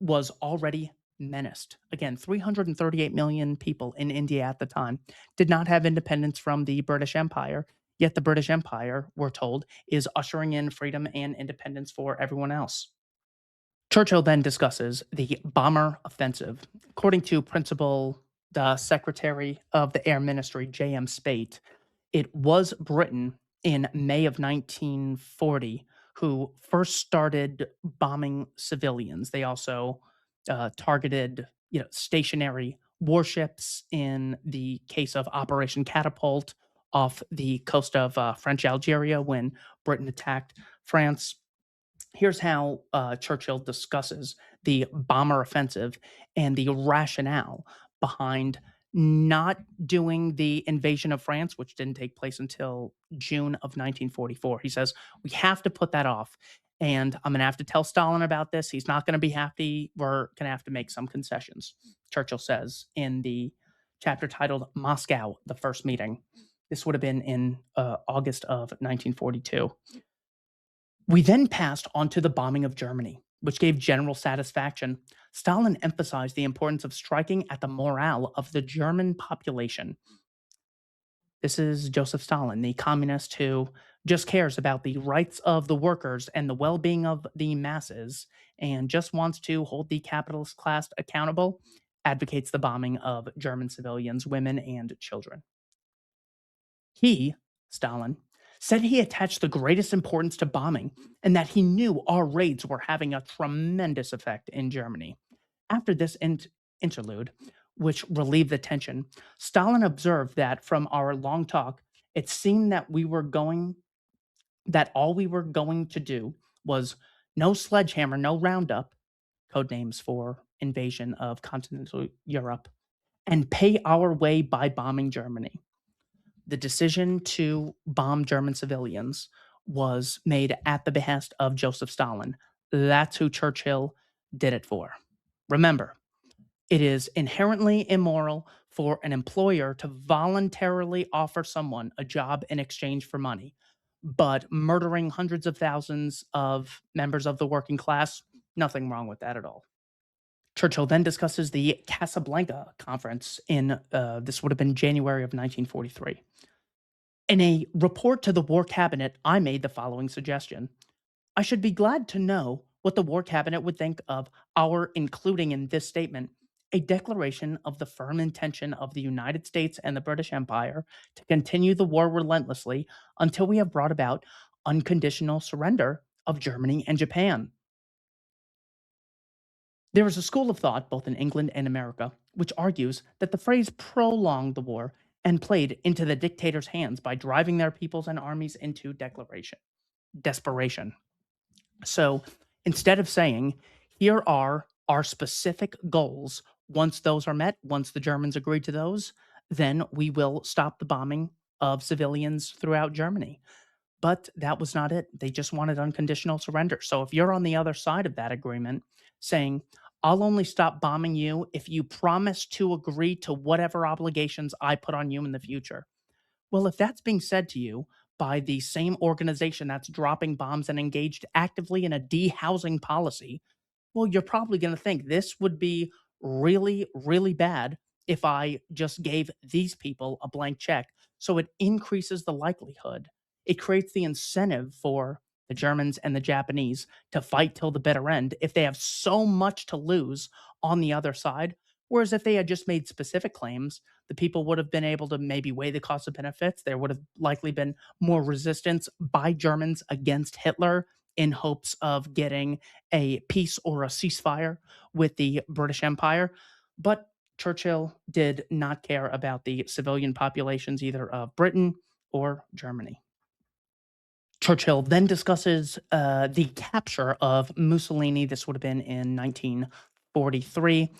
A: was already menaced. Again, 338 million people in India at the time did not have independence from the British Empire, yet the British Empire, we're told, is ushering in freedom and independence for everyone else. Churchill then discusses the bomber offensive. According to the Secretary of the Air Ministry, J.M. Spate, it was Britain in May of 1940 who first started bombing civilians. They also targeted, stationary warships in the case of Operation Catapult off the coast of French Algeria when Britain attacked France. Here's how Churchill discusses the bomber offensive and the rationale behind not doing the invasion of France, which didn't take place until June of 1944. He says, we have to put that off And I'm going to have to tell Stalin about this. He's not going to be happy. We're going to have to make some concessions, Churchill says in the chapter titled Moscow, the First Meeting. This would have been in August of 1942. We then passed on to the bombing of Germany, which gave general satisfaction. Stalin emphasized the importance of striking at the morale of the German population. This is Joseph Stalin, the communist who just cares about the rights of the workers and the well being of the masses and just wants to hold the capitalist class accountable, advocates the bombing of German civilians, women, and children. He, Stalin, said he attached the greatest importance to bombing and that he knew our raids were having a tremendous effect in Germany. After this interlude, which relieved the tension, Stalin observed that from our long talk, it seemed that all we were going to do was no sledgehammer, no roundup, code names for invasion of continental Europe, and pay our way by bombing Germany. The decision to bomb German civilians was made at the behest of Joseph Stalin. That's who Churchill did it for. Remember, it is inherently immoral for an employer to voluntarily offer someone a job in exchange for money. But murdering hundreds of thousands of members of the working class, nothing wrong with that at all. Churchill then discusses the Casablanca Conference in, this would have been January of 1943. In a report to the War Cabinet, I made the following suggestion. I should be glad to know what the War Cabinet would think of our including in this statement a declaration of the firm intention of the United States and the British Empire to continue the war relentlessly until we have brought about unconditional surrender of Germany and Japan. There is a school of thought, both in England and America, which argues that the phrase prolonged the war and played into the dictator's hands by driving their peoples and armies into desperation. So instead of saying, here are our specific goals, once those are met, once the Germans agree to those, then we will stop the bombing of civilians throughout Germany. But that was not it. They just wanted unconditional surrender. So if you're on the other side of that agreement saying, I'll only stop bombing you if you promise to agree to whatever obligations I put on you in the future. Well, if that's being said to you by the same organization that's dropping bombs and engaged actively in a dehousing policy, well, you're probably going to think this would be really, really bad if I just gave these people a blank check. So it increases the likelihood. It creates the incentive for the Germans and the Japanese to fight till the bitter end if they have so much to lose on the other side. Whereas if they had just made specific claims, the people would have been able to maybe weigh the cost of benefits. There would have likely been more resistance by Germans against Hitler in hopes of getting a peace or a ceasefire with the British Empire. But Churchill did not care about the civilian populations either of Britain or Germany. Churchill then discusses the capture of Mussolini. This would have been in 1943.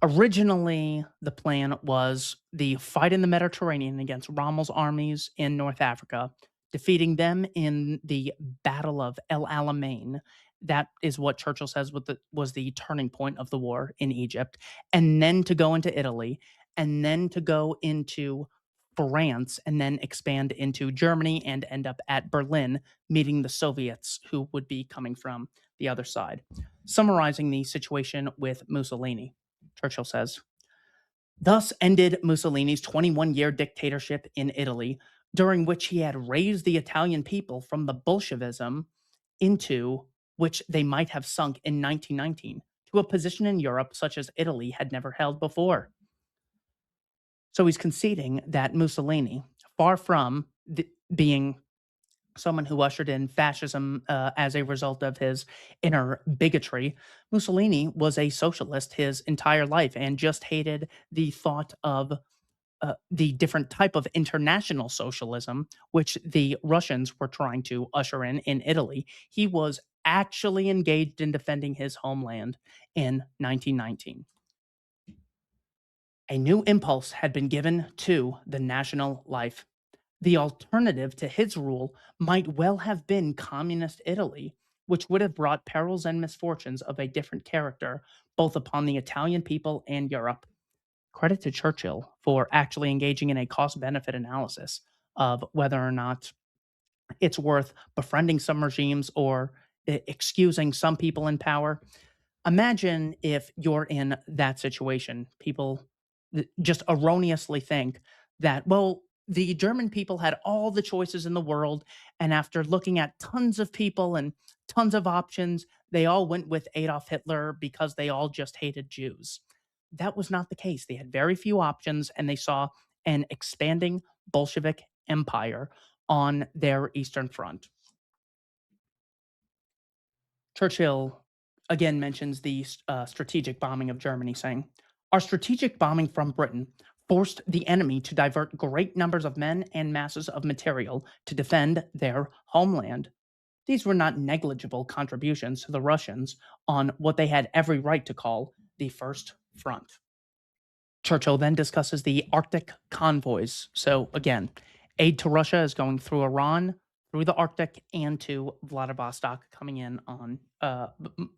A: Originally, the plan was the fight in the Mediterranean against Rommel's armies in North Africa, defeating them in the Battle of El Alamein. That is what Churchill says was the turning point of the war in Egypt, and then to go into Italy, and then to go into France, and then expand into Germany and end up at Berlin, meeting the Soviets who would be coming from the other side. Summarizing the situation with Mussolini, Churchill says, thus ended Mussolini's 21-year dictatorship in Italy, during which he had raised the Italian people from the Bolshevism into which they might have sunk in 1919 to a position in Europe such as Italy had never held before. So he's conceding that Mussolini, far from being someone who ushered in fascism as a result of his inner bigotry, Mussolini was a socialist his entire life and just hated the thought of the different type of international socialism, which the Russians were trying to usher in Italy. He was actually engaged in defending his homeland in 1919. A new impulse had been given to the national life. The alternative to his rule might well have been communist Italy, which would have brought perils and misfortunes of a different character both upon the Italian people and Europe. Credit to Churchill for actually engaging in a cost benefit analysis of whether or not it's worth befriending some regimes or excusing some people in power. Imagine if you're in that situation. People just erroneously think that, well, the German people had all the choices in the world. And after looking at tons of people and tons of options, they all went with Adolf Hitler because they all just hated Jews. That was not the case. They had very few options and they saw an expanding Bolshevik empire on their Eastern Front. Churchill again mentions the strategic bombing of Germany, saying, "Our strategic bombing from Britain forced the enemy to divert great numbers of men and masses of material to defend their homeland. These were not negligible contributions to the Russians on what they had every right to call the First Front." Churchill then discusses the Arctic convoys. So, again, aid to Russia is going through Iran, through the Arctic, and to Vladivostok, coming in on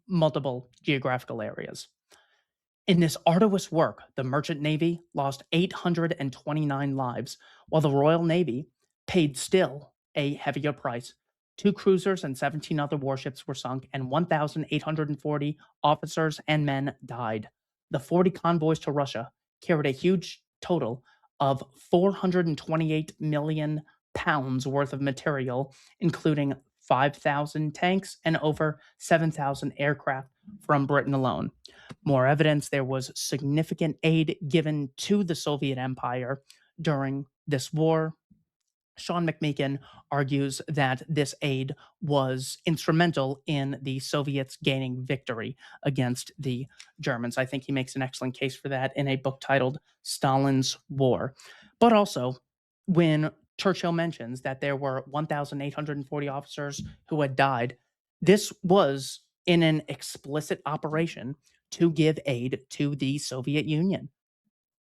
A: multiple geographical areas. In this arduous work, the merchant navy lost 829 lives, while the Royal Navy paid still a heavier price. Two cruisers and 17 other warships were sunk, and 1,840 officers and men died. The 40 convoys to Russia carried a huge total of 428 million pounds worth of material, including 5,000 tanks and over 7,000 aircraft from Britain alone. More evidence there was significant aid given to the Soviet Empire during this war. Sean McMeekin argues that this aid was instrumental in the Soviets gaining victory against the Germans. I think he makes an excellent case for that in a book titled Stalin's War. But also, when Churchill mentions that there were 1,840 officers who had died, this was in an explicit operation to give aid to the Soviet Union.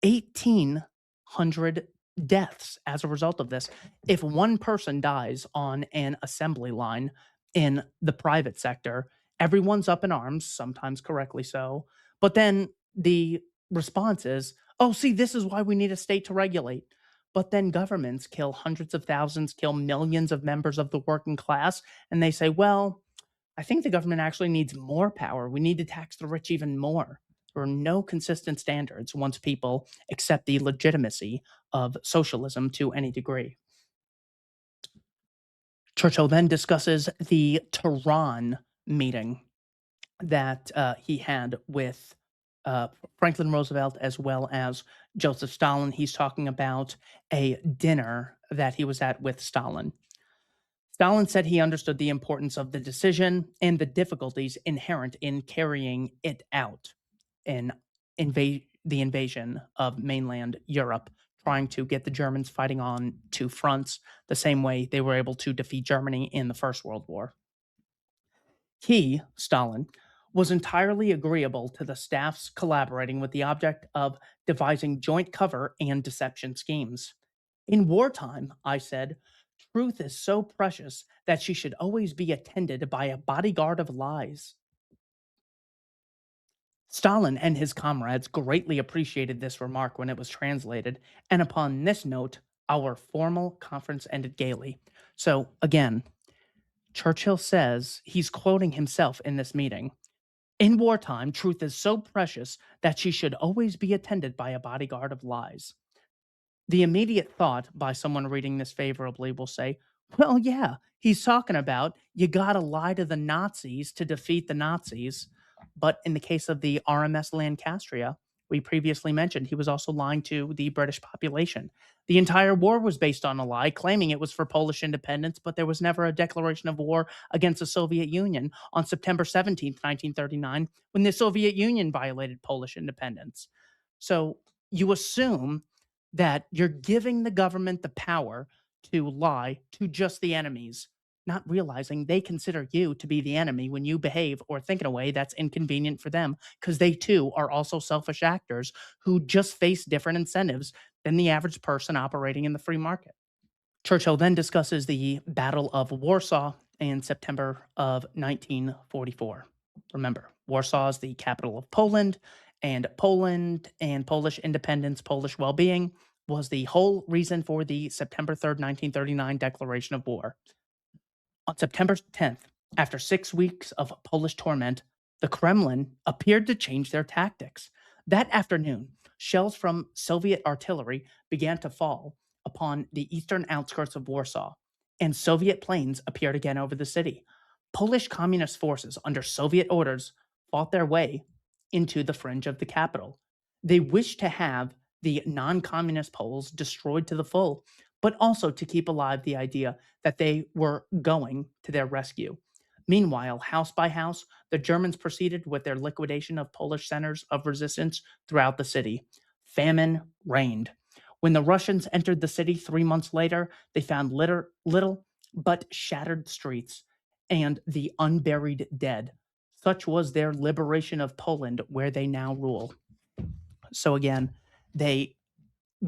A: 1,800 deaths as a result of this. If one person dies on an assembly line in the private sector, everyone's up in arms, sometimes correctly so. But then the response is, oh, see, this is why we need a state to regulate. But then governments kill hundreds of thousands, kill millions of members of the working class, and they say, well, I think the government actually needs more power. We need to tax the rich even more. There are no consistent standards once people accept the legitimacy of socialism to any degree. Churchill then discusses the Tehran meeting that he had with Franklin Roosevelt as well as Joseph Stalin. He's talking about a dinner that he was at with Stalin. Stalin said he understood the importance of the decision and the difficulties inherent in carrying it out in the invasion of mainland Europe, trying to get the Germans fighting on two fronts, the same way they were able to defeat Germany in the First World War. He, Stalin, was entirely agreeable to the staffs collaborating with the object of devising joint cover and deception schemes. In wartime, I said, truth is so precious that she should always be attended by a bodyguard of lies. Stalin and his comrades greatly appreciated this remark when it was translated, and upon this note, our formal conference ended gaily. So, again, Churchill says he's quoting himself in this meeting. In wartime, truth is so precious that she should always be attended by a bodyguard of lies. The immediate thought by someone reading this favorably will say, well, yeah, he's talking about you gotta lie to the Nazis to defeat the Nazis. But in the case of the RMS Lancastria, we previously mentioned he was also lying to the British population. The entire war was based on a lie, claiming it was for Polish independence, but there was never a declaration of war against the Soviet Union on September 17th, 1939, when the Soviet Union violated Polish independence. So you assume that you're giving the government the power to lie to just the enemies, not realizing they consider you to be the enemy when you behave or think in a way that's inconvenient for them, because they too are also selfish actors who just face different incentives than the average person operating in the free market. Churchill then discusses the Battle of Warsaw in September of 1944. Remember, Warsaw is the capital of Poland and Polish independence, Polish well being was the whole reason for the September 3rd, 1939 declaration of war. On September 10th, after 6 weeks of Polish torment, the Kremlin appeared to change their tactics. That afternoon, shells from Soviet artillery began to fall upon the eastern outskirts of Warsaw, and Soviet planes appeared again over the city. Polish communist forces, under Soviet orders, fought their way into the fringe of the capital. They wished to have the non communist Poles destroyed to the full, but also to keep alive the idea that they were going to their rescue. Meanwhile, house by house, the Germans proceeded with their liquidation of Polish centers of resistance throughout the city. Famine reigned. When the Russians entered the city 3 months later, they found little but shattered streets and the unburied dead. Such was their liberation of Poland, where they now rule. So again, they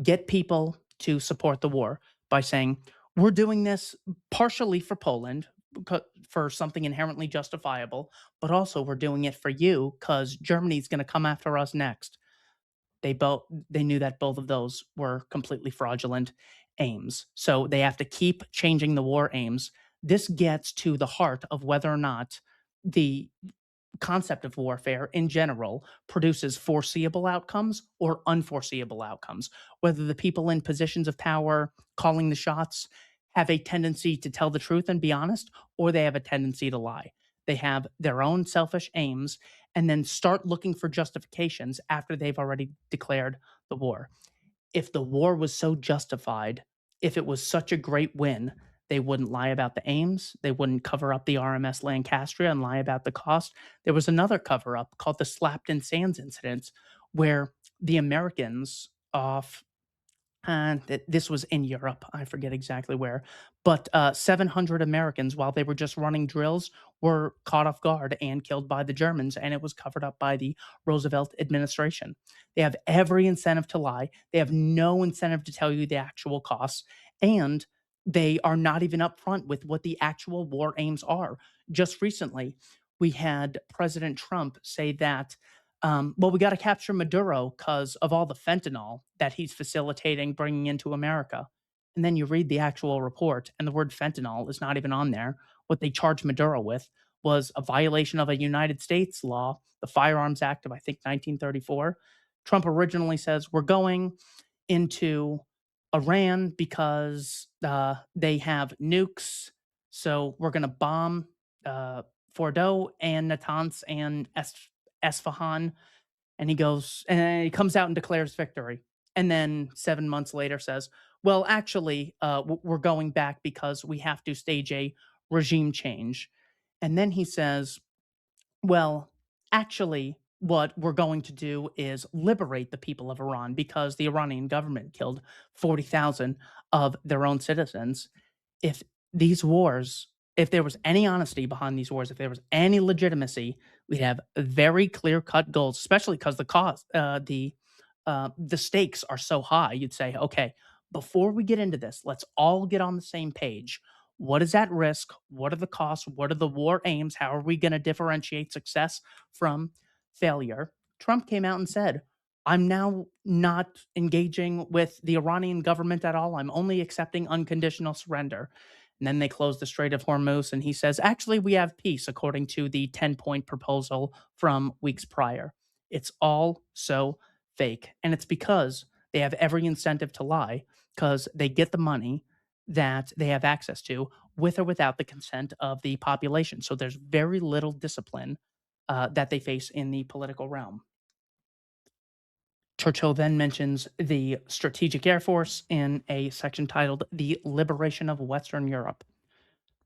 A: get people to support the war by saying, we're doing this partially for Poland, for something inherently justifiable, but also we're doing it for you because Germany's going to come after us next. They knew that both of those were completely fraudulent aims. So they have to keep changing the war aims. This gets to the heart of whether or not the concept of warfare in general produces foreseeable outcomes or unforeseeable outcomes. Whether the people in positions of power calling the shots have a tendency to tell the truth and be honest, or they have a tendency to lie. They have their own selfish aims and then start looking for justifications after they've already declared the war. If the war was so justified, if it was such a great win, they wouldn't lie about the aims. They wouldn't cover up the RMS Lancastria and lie about the cost. There was another cover up called the Slapton Sands incidents, where the Americans off and this was in Europe. I forget exactly where, but 700 Americans, while they were just running drills, were caught off guard and killed by the Germans, and it was covered up by the Roosevelt administration. They have every incentive to lie. They have no incentive to tell you the actual costs, and they are not even upfront with what the actual war aims are. Just recently, we had President Trump say that well, we got to capture Maduro because of all the fentanyl that he's facilitating bringing into America. And then you read the actual report, and the word fentanyl is not even on there. What they charged Maduro with was a violation of a United States law, the Firearms Act of, I think, 1934. Trump originally says, we're going into Iran because they have nukes. So we're going to bomb Fordo and Natanz and Esfahan, and he goes and he comes out and declares victory. And then 7 months later says, well, actually, we're going back because we have to stage a regime change. And then he says, well, actually, what we're going to do is liberate the people of Iran because the Iranian government killed 40,000 of their own citizens. If these wars, if there was any honesty behind these wars, if there was any legitimacy, we'd have very clear cut goals, especially because the stakes are so high. You'd say, okay, before we get into this, let's all get on the same page. What is at risk? What are the costs? What are the war aims? How are we going to differentiate success from failure? Trump came out and said, I'm now not engaging with the Iranian government at all. I'm only accepting unconditional surrender. And then they close the Strait of Hormuz, and he says, actually, we have peace, according to the 10-point proposal from weeks prior. It's all so fake. And it's because they have every incentive to lie, because they get the money that they have access to with or without the consent of the population. So there's very little discipline that they face in the political realm. Churchill then mentions the Strategic Air Force in a section titled The Liberation of Western Europe.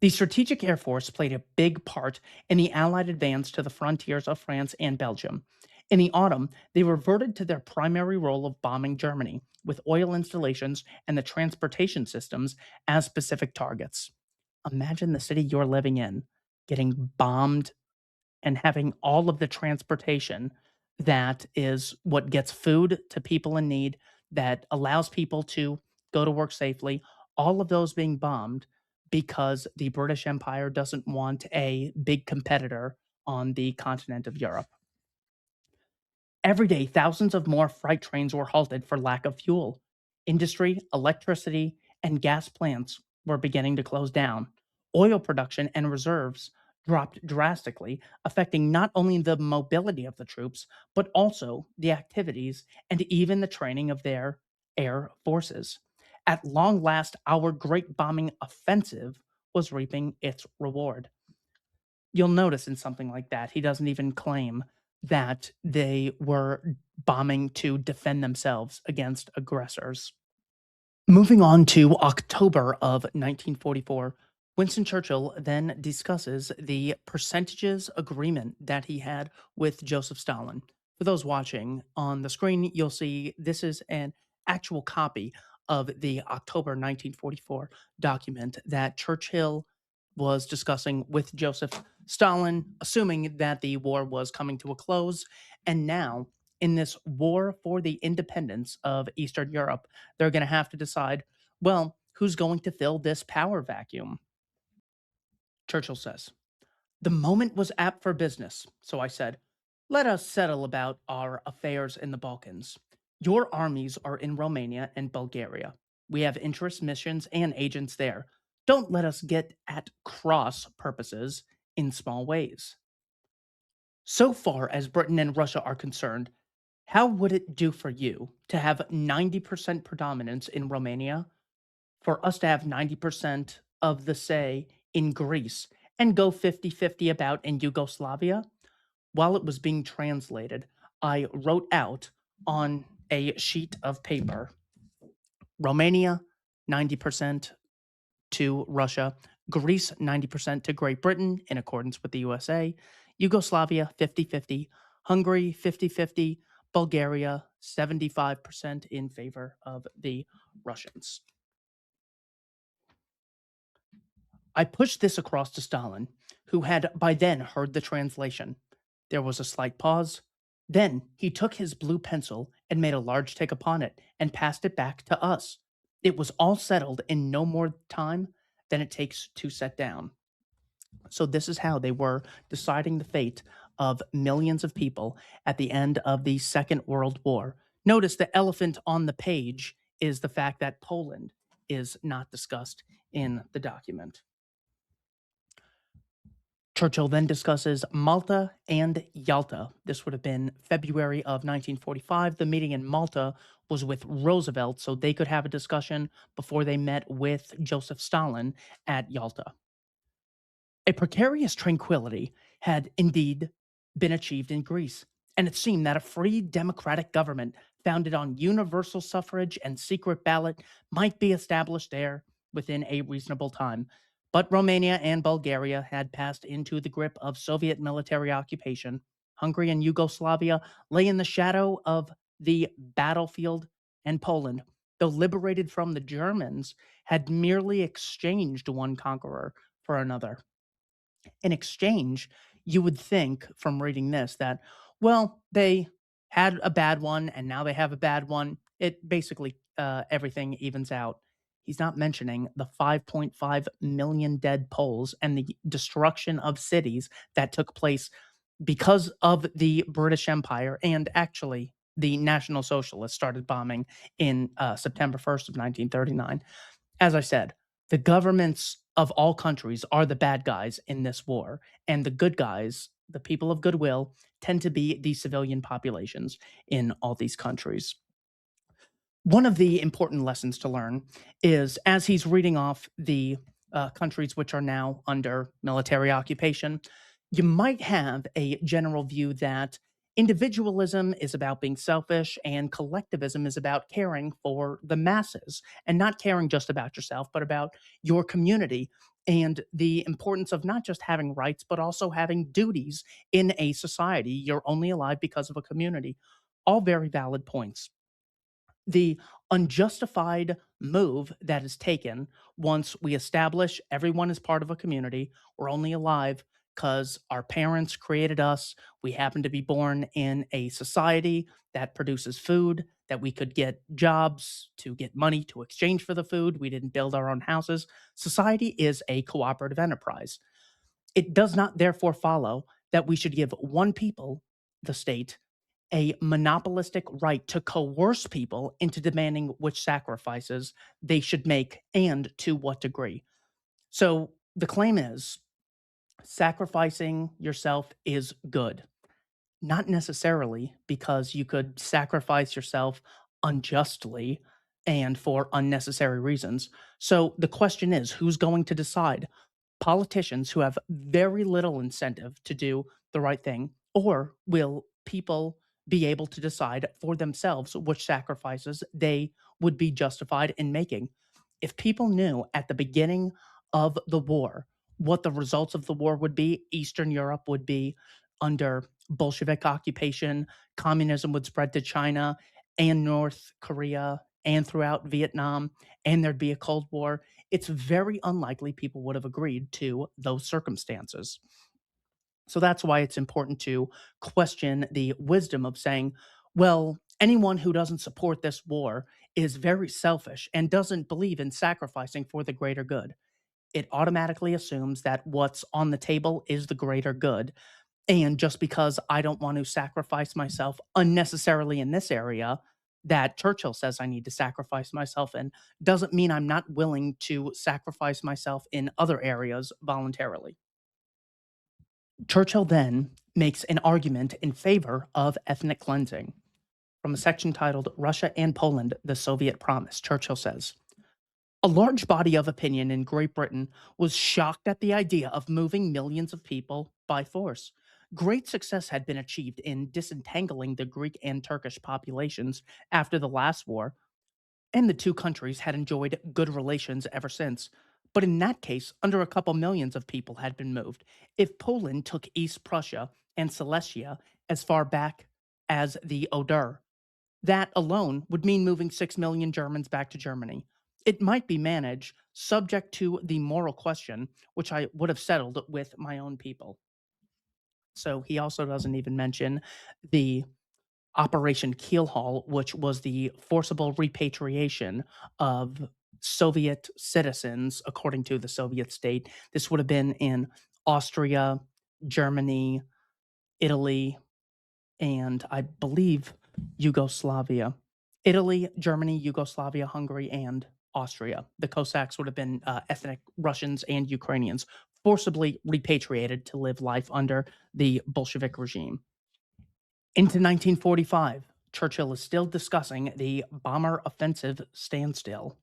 A: The Strategic Air Force played a big part in the Allied advance to the frontiers of France and Belgium. In the autumn, they reverted to their primary role of bombing Germany, with oil installations and the transportation systems as specific targets. Imagine the city you're living in getting bombed and having all of the transportation that is what gets food to people in need, that allows people to go to work safely, all of those being bombed because the British Empire doesn't want a big competitor on the continent of Europe. Every day, thousands of more freight trains were halted for lack of fuel. Industry, electricity, and gas plants were beginning to close down. Oil production and reserves dropped drastically, affecting not only the mobility of the troops, but also the activities and even the training of their air forces. At long last, our great bombing offensive was reaping its reward. You'll notice in something like that, he doesn't even claim that they were bombing to defend themselves against aggressors. Moving on to October of 1944, Winston Churchill then discusses the percentages agreement that he had with Joseph Stalin. For those watching on the screen, you'll see this is an actual copy of the October 1944 document that Churchill was discussing with Joseph Stalin, assuming that the war was coming to a close. And now, in this war for the independence of Eastern Europe, they're going to have to decide, well, who's going to fill this power vacuum? Churchill says, "The moment was apt for business, so I said, let us settle about our affairs in the Balkans. Your armies are in Romania and Bulgaria. We have interests, missions, and agents there. Don't let us get at cross purposes in small ways. So far as Britain and Russia are concerned, how would it do for you to have 90% predominance in Romania, for us to have 90% of the say in Greece, and go 50-50 about in Yugoslavia?" While it was being translated, I wrote out on a sheet of paper Romania, 90% to Russia, Greece, 90% to Great Britain in accordance with the USA, Yugoslavia, 50-50, Hungary, 50-50, Bulgaria, 75% in favor of the Russians. I pushed this across to Stalin, who had by then heard the translation. There was a slight pause. Then he took his blue pencil and made a large tick upon it and passed it back to us. It was all settled in no more time than it takes to set down. So, this is how they were deciding the fate of millions of people at the end of the Second World War. Notice the elephant on the page is the fact that Poland is not discussed in the document. Churchill then discusses Malta and Yalta. This would have been February of 1945. The meeting in Malta was with Roosevelt, so they could have a discussion before they met with Joseph Stalin at Yalta. A precarious tranquility had indeed been achieved in Greece, and it seemed that a free democratic government founded on universal suffrage and secret ballot might be established there within a reasonable time. But Romania and Bulgaria had passed into the grip of Soviet military occupation. Hungary and Yugoslavia lay in the shadow of the battlefield, and Poland, though liberated from the Germans, had merely exchanged one conqueror for another. In exchange, you would think from reading this that, well, they had a bad one and now they have a bad one. It basically, everything evens out. He's not mentioning the 5.5 million dead Poles and the destruction of cities that took place because of the British Empire, and actually the National Socialists started bombing in September 1st of 1939. As I said, the governments of all countries are the bad guys in this war, and the good guys, the people of goodwill, tend to be the civilian populations in all these countries. One of the important lessons to learn is as he's reading off the countries which are now under military occupation, you might have a general view that individualism is about being selfish and collectivism is about caring for the masses and not caring just about yourself, but about your community and the importance of not just having rights, but also having duties in a society. You're only alive because of a community. All very valid points. The unjustified move that is taken once we establish everyone is part of a community, we're only alive because our parents created us. We happen to be born in a society that produces food, that we could get jobs to get money to exchange for the food. We didn't build our own houses. Society is a cooperative enterprise. It does not therefore follow that we should give one people, the state, a monopolistic right to coerce people into demanding which sacrifices they should make and to what degree. So the claim is sacrificing yourself is good. Not necessarily, because you could sacrifice yourself unjustly and for unnecessary reasons. So the question is, who's going to decide? Politicians who have very little incentive to do the right thing, or will people be able to decide for themselves which sacrifices they would be justified in making? If people knew at the beginning of the war what the results of the war would be, Eastern Europe would be under Bolshevik occupation, communism would spread to China and North Korea and throughout Vietnam, and there'd be a Cold War. It's very unlikely people would have agreed to those circumstances. So that's why it's important to question the wisdom of saying, well, anyone who doesn't support this war is very selfish and doesn't believe in sacrificing for the greater good. It automatically assumes that what's on the table is the greater good. And just because I don't want to sacrifice myself unnecessarily in this area that Churchill says I need to sacrifice myself in, doesn't mean I'm not willing to sacrifice myself in other areas voluntarily. Churchill then makes an argument in favor of ethnic cleansing. From a section titled Russia and Poland, the Soviet Promise, Churchill says, a large body of opinion in Great Britain was shocked at the idea of moving millions of people by force. Great success had been achieved in disentangling the Greek and Turkish populations after the last war, and the two countries had enjoyed good relations ever since. But in that case, under a couple millions of people had been moved. If Poland took East Prussia and Silesia as far back as the Oder, that alone would mean moving 6 million Germans back to Germany. It might be managed, subject to the moral question, which I would have settled with my own people. So he also doesn't even mention the Operation Keelhaul, which was the forcible repatriation of Soviet citizens, according to the Soviet state. This would have been in Austria, Germany, Italy, and I believe Yugoslavia. Italy, Germany, Yugoslavia, Hungary, and Austria. The Cossacks would have been ethnic Russians and Ukrainians forcibly repatriated to live life under the Bolshevik regime. Into 1945, Churchill is still discussing the bomber offensive standstill.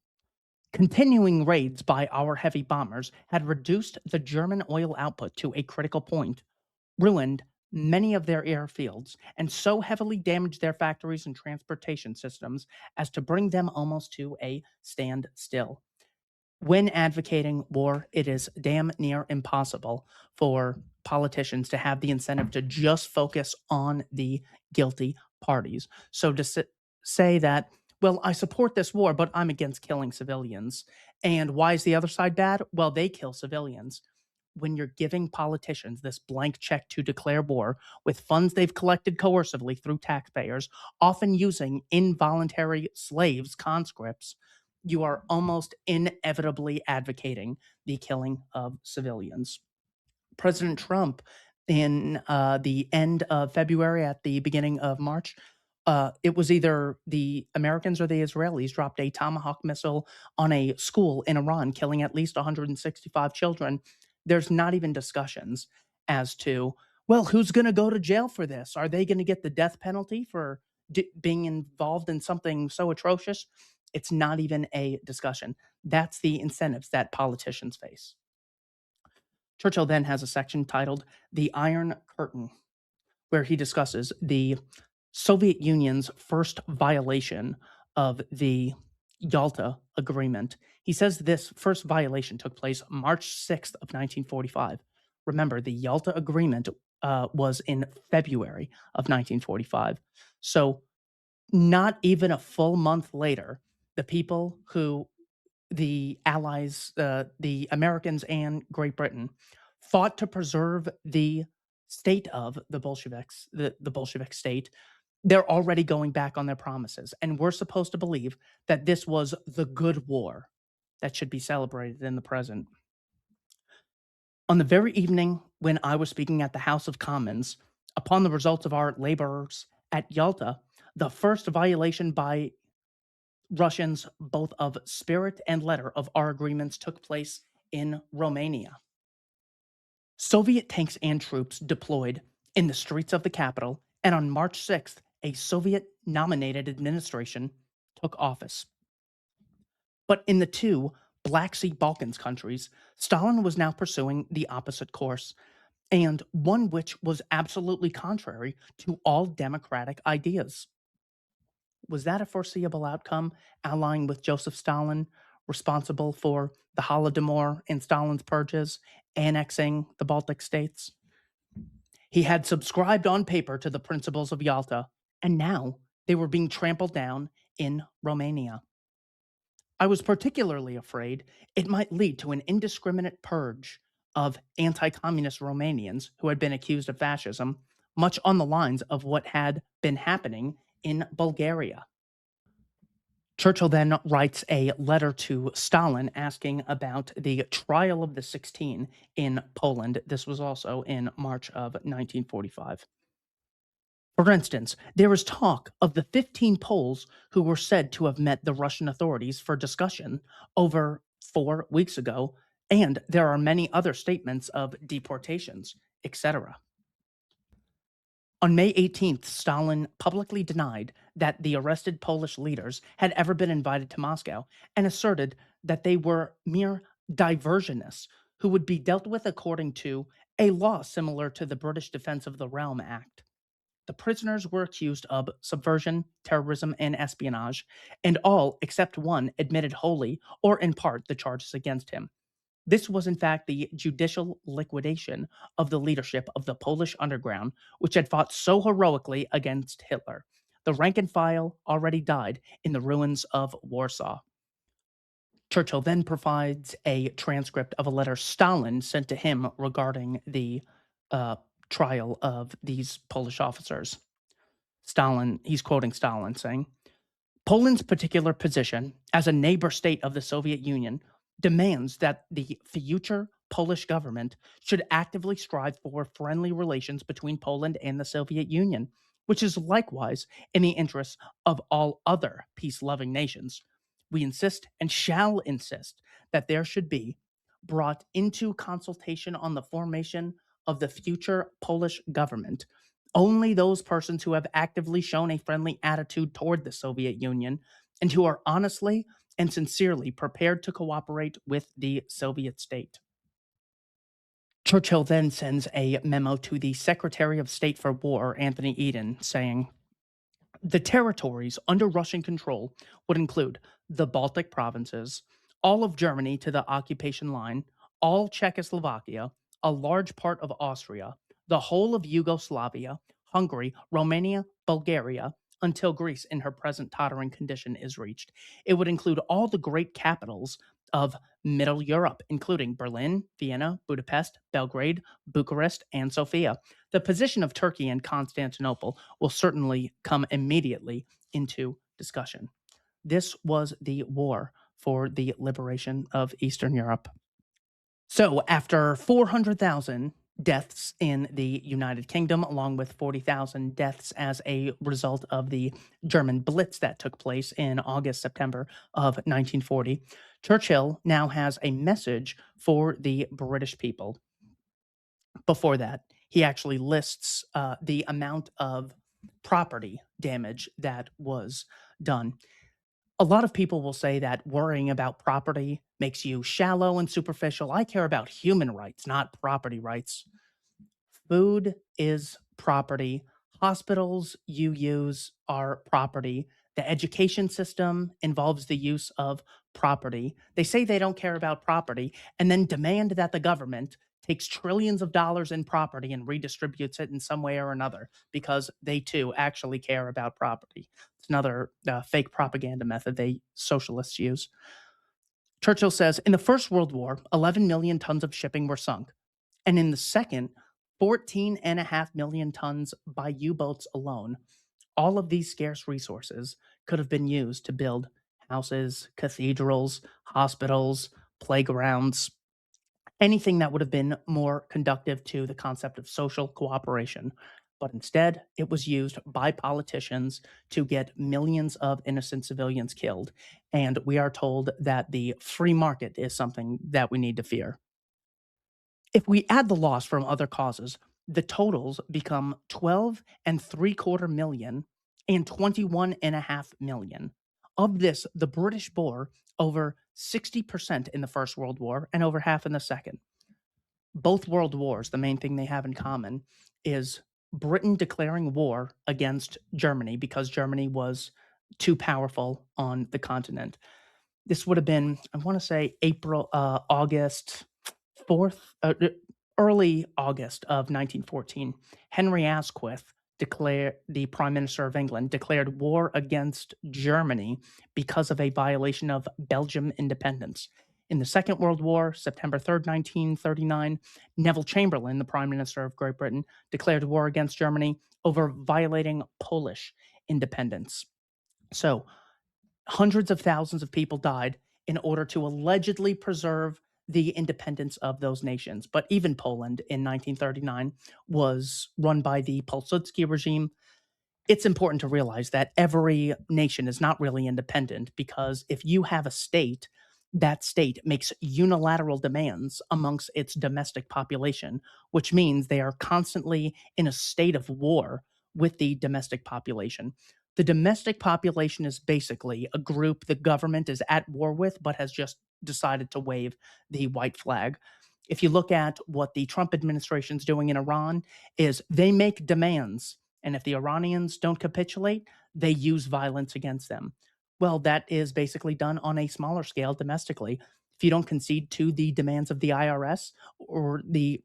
A: Continuing raids by our heavy bombers had reduced the German oil output to a critical point, ruined many of their airfields, and so heavily damaged their factories and transportation systems as to bring them almost to a standstill. When advocating war, it is damn near impossible for politicians to have the incentive to just focus on the guilty parties. So to say that, well, I support this war, but I'm against killing civilians. And why is the other side bad? Well, they kill civilians. When you're giving politicians this blank check to declare war with funds they've collected coercively through taxpayers, often using involuntary slaves, conscripts, you are almost inevitably advocating the killing of civilians. President Trump, in the end of February, at the beginning of March, it was either the Americans or the Israelis dropped a Tomahawk missile on a school in Iran, killing at least 165 children. There's not even discussions as to, well, who's going to go to jail for this? Are they going to get the death penalty for being involved in something so atrocious? It's not even a discussion. That's the incentives that politicians face. Churchill then has a section titled The Iron Curtain, where he discusses the Soviet Union's first violation of the Yalta Agreement. He says this first violation took place March 6th of 1945. Remember, the Yalta Agreement was in February of 1945. So not even a full month later, the people who the Allies, the Americans and Great Britain, fought to preserve the state of the Bolsheviks, the Bolshevik state. They're already going back on their promises. And we're supposed to believe that this was the good war that should be celebrated in the present. On the very evening when I was speaking at the House of Commons upon the results of our laborers at Yalta, the first violation by Russians, both of spirit and letter, of our agreements took place in Romania. Soviet tanks and troops deployed in the streets of the capital, and on March 6th, a Soviet nominated administration took office. But in the two Black Sea Balkans countries, Stalin was now pursuing the opposite course, and one which was absolutely contrary to all democratic ideas. Was that a foreseeable outcome, allying with Joseph Stalin, responsible for the Holodomor and Stalin's purges, annexing the Baltic states? He had subscribed on paper to the principles of Yalta, and now they were being trampled down in Romania. I was particularly afraid it might lead to an indiscriminate purge of anti communist Romanians who had been accused of fascism, much on the lines of what had been happening in Bulgaria. Churchill then writes a letter to Stalin asking about the trial of the 16 in Poland. This was also in March of 1945. For instance, there is talk of the 15 Poles who were said to have met the Russian authorities for discussion over 4 weeks ago, and there are many other statements of deportations, etc. On May 18th, Stalin publicly denied that the arrested Polish leaders had ever been invited to Moscow and asserted that they were mere diversionists who would be dealt with according to a law similar to the British Defense of the Realm Act. The prisoners were accused of subversion, terrorism, and espionage, and all except one admitted wholly or in part the charges against him. This was, in fact, the judicial liquidation of the leadership of the Polish underground, which had fought so heroically against Hitler. The rank and file already died in the ruins of Warsaw. Churchill then provides a transcript of a letter Stalin sent to him regarding the trial of these Polish officers. He's quoting Stalin saying, Poland's particular position as a neighbor state of the Soviet Union demands that the future Polish government should actively strive for friendly relations between Poland and the Soviet Union, which is likewise in the interests of all other peace-loving nations. We insist and shall insist that there should be brought into consultation on the formation of the future Polish government only those persons who have actively shown a friendly attitude toward the Soviet Union and who are honestly and sincerely prepared to cooperate with the Soviet state. Churchill then sends a memo to the Secretary of State for War, Anthony Eden, saying, the territories under Russian control would include the Baltic provinces, all of Germany to the occupation line, all Czechoslovakia, a large part of Austria, the whole of Yugoslavia, Hungary, Romania, Bulgaria, until Greece in her present tottering condition is reached. It would include all the great capitals of Middle Europe, including Berlin, Vienna, Budapest, Belgrade, Bucharest, and Sofia. The position of Turkey and Constantinople will certainly come immediately into discussion. This was the war for the liberation of Eastern Europe. So, after 400,000 deaths in the United Kingdom, along with 40,000 deaths as a result of the German Blitz that took place in August, September of 1940, Churchill now has a message for the British people. Before that, he actually lists the amount of property damage that was done. A lot of people will say that worrying about property makes you shallow and superficial. I care about human rights, not property rights. Food is property. Hospitals you use are property. The education system involves the use of property. They say they don't care about property and then demand that the government takes trillions of dollars in property and redistributes it in some way or another because they too actually care about property. It's another fake propaganda method socialists use. Churchill says, in the First World War, 11 million tons of shipping were sunk, And in the second, 14.5 million tons by U-boats alone. All of these scarce resources could have been used to build houses, cathedrals, hospitals, playgrounds, anything that would have been more conductive to the concept of social cooperation. But instead, it was used by politicians to get millions of innocent civilians killed. And we are told that the free market is something that we need to fear. If we add the loss from other causes, the totals become 12.75 million and 21.5 million. Of this, the British bore over 60% in the First World War and over half in the Second. Both world wars, the main thing they have in common is Britain declaring war against Germany because Germany was too powerful on the continent. This would have been, I want to say, August 4th, early August of 1914. Henry Asquith, the Prime Minister of England, declared war against Germany because of a violation of Belgian independence. In the Second World War, September 3rd, 1939, Neville Chamberlain, the Prime Minister of Great Britain, declared war against Germany over violating Polish independence. So, hundreds of thousands of people died in order to allegedly preserve the independence of those nations. But even Poland in 1939 was run by the Pilsudski regime. It's important to realize that every nation is not really independent because if you have a state, that state makes unilateral demands amongst its domestic population, which means they are constantly in a state of war with the domestic population. The domestic population is basically a group the government is at war with, but has just decided to wave the white flag. If you look at what the Trump administration is doing in Iran, is they make demands, and if the Iranians don't capitulate, they use violence against them. Well, that is basically done on a smaller scale domestically. If you don't concede to the demands of the IRS or the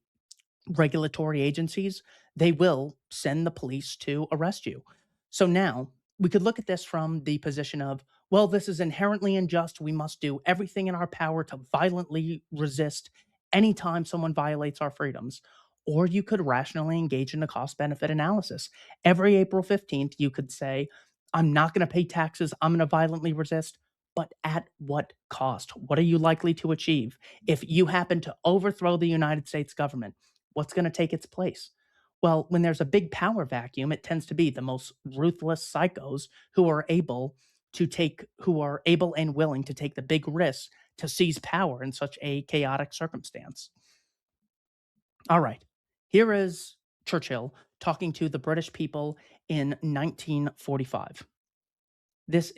A: regulatory agencies, they will send the police to arrest you. So now we could look at this from the position of, well, this is inherently unjust. We must do everything in our power to violently resist anytime someone violates our freedoms. Or you could rationally engage in a cost benefit analysis. Every April 15th, you could say, I'm not going to pay taxes. I'm going to violently resist. But at what cost? What are you likely to achieve? If you happen to overthrow the United States government, what's going to take its place? Well, when there's a big power vacuum, it tends to be the most ruthless psychos who are able and willing to take the big risks to seize power in such a chaotic circumstance. All right, here is Churchill talking to the British people in 1945. This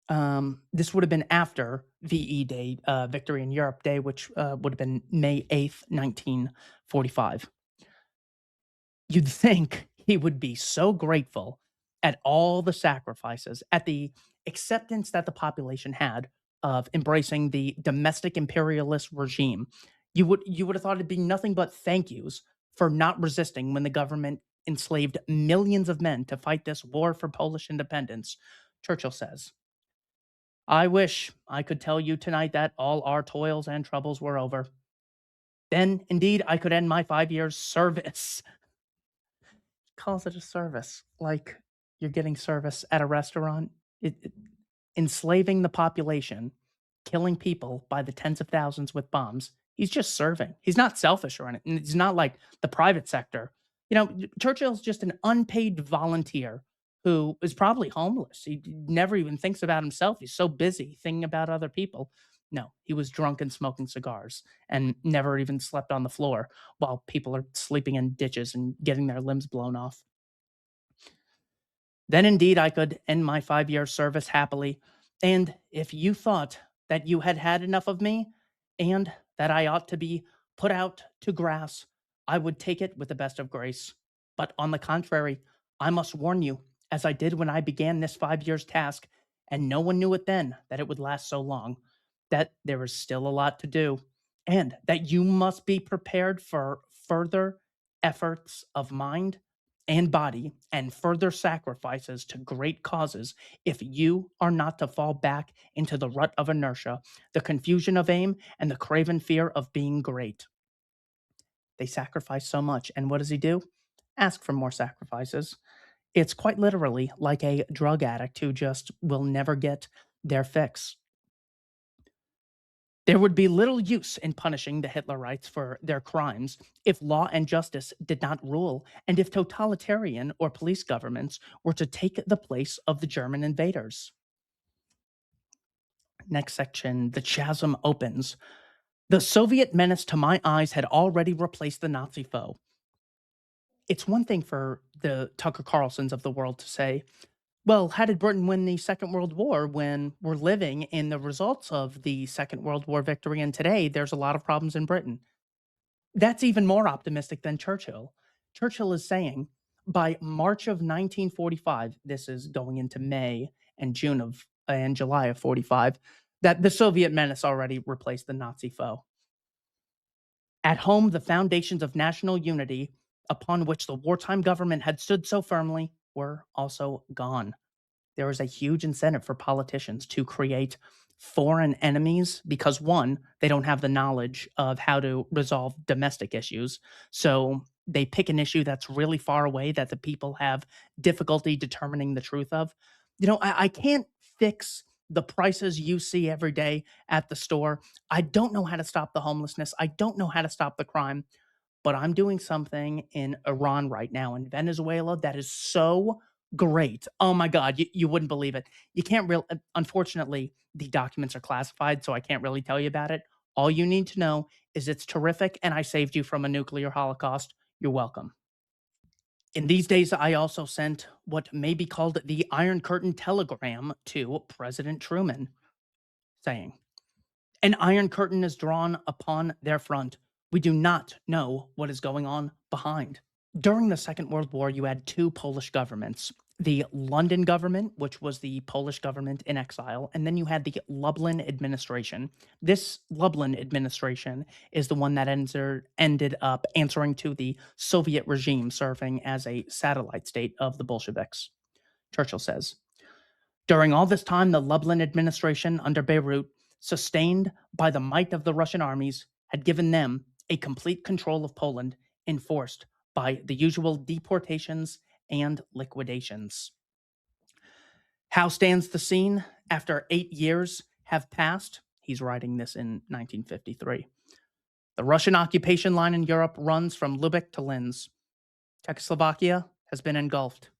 A: would have been after VE Day, Victory in Europe Day, which would have been May 8th, 1945. You'd think he would be so grateful at all the sacrifices, at the acceptance that the population had of embracing the domestic imperialist regime. You would have thought it'd be nothing but thank yous for not resisting when the government enslaved millions of men to fight this war for Polish independence. Churchill says, I wish I could tell you tonight that all our toils and troubles were over. Then, indeed, I could end my 5 years' service. Calls it a service, like you're getting service at a restaurant. Enslaving the population, killing people by the tens of thousands with bombs. He's just serving. He's not selfish or anything. He's not like the private sector. Churchill's just an unpaid volunteer who is probably homeless. He never even thinks about himself. He's so busy thinking about other people. No, he was drunk and smoking cigars and never even slept on the floor while people are sleeping in ditches and getting their limbs blown off. Then indeed I could end my 5 year service happily. And if you thought that you had had enough of me and that I ought to be put out to grass, I would take it with the best of grace. But on the contrary, I must warn you, as I did when I began this 5 years task, and no one knew it then that it would last so long, that there is still a lot to do, and that you must be prepared for further efforts of mind and body and further sacrifices to great causes if you are not to fall back into the rut of inertia, the confusion of aim, and the craven fear of being great. They sacrifice so much. And what does he do? Ask for more sacrifices. It's quite literally like a drug addict who just will never get their fix. There would be little use in punishing the Hitlerites for their crimes if law and justice did not rule, and if totalitarian or police governments were to take the place of the German invaders. Next section, the chasm opens. The Soviet menace to my eyes had already replaced the Nazi foe. It's one thing for the Tucker Carlsons of the world to say, well, how did Britain win the Second World War when we're living in the results of the Second World War victory? And today there's a lot of problems in Britain. That's even more optimistic than Churchill. Churchill is saying by March of 1945, this is going into May and June of and July of 45, that the Soviet menace already replaced the Nazi foe. At home, the foundations of national unity upon which the wartime government had stood so firmly were also gone. There is a huge incentive for politicians to create foreign enemies because, one, they don't have the knowledge of how to resolve domestic issues. So they pick an issue that's really far away that the people have difficulty determining the truth of. I can't fix the prices you see every day at the store. I don't know how to stop the homelessness. I don't know how to stop the crime, but I'm doing something in Iran right now, in Venezuela, that is so great. Oh my God, you wouldn't believe it. You can't really, unfortunately, the documents are classified, so I can't really tell you about it. All you need to know is it's terrific, and I saved you from a nuclear holocaust. You're welcome. In these days, I also sent what may be called the Iron Curtain telegram to President Truman, saying, an iron curtain is drawn upon their front. We do not know what is going on behind. During the Second World War, you had two Polish governments. The London government, which was the Polish government in exile, and then you had the Lublin administration. This Lublin administration is the one that ended up answering to the Soviet regime, serving as a satellite state of the Bolsheviks. Churchill says, during all this time, the Lublin administration under Beirut, sustained by the might of the Russian armies, had given them a complete control of Poland, enforced by the usual deportations and liquidations. How stands the scene after 8 years have passed? He's writing this in 1953. The Russian occupation line in Europe runs from Lubeck to Linz. Czechoslovakia has been engulfed.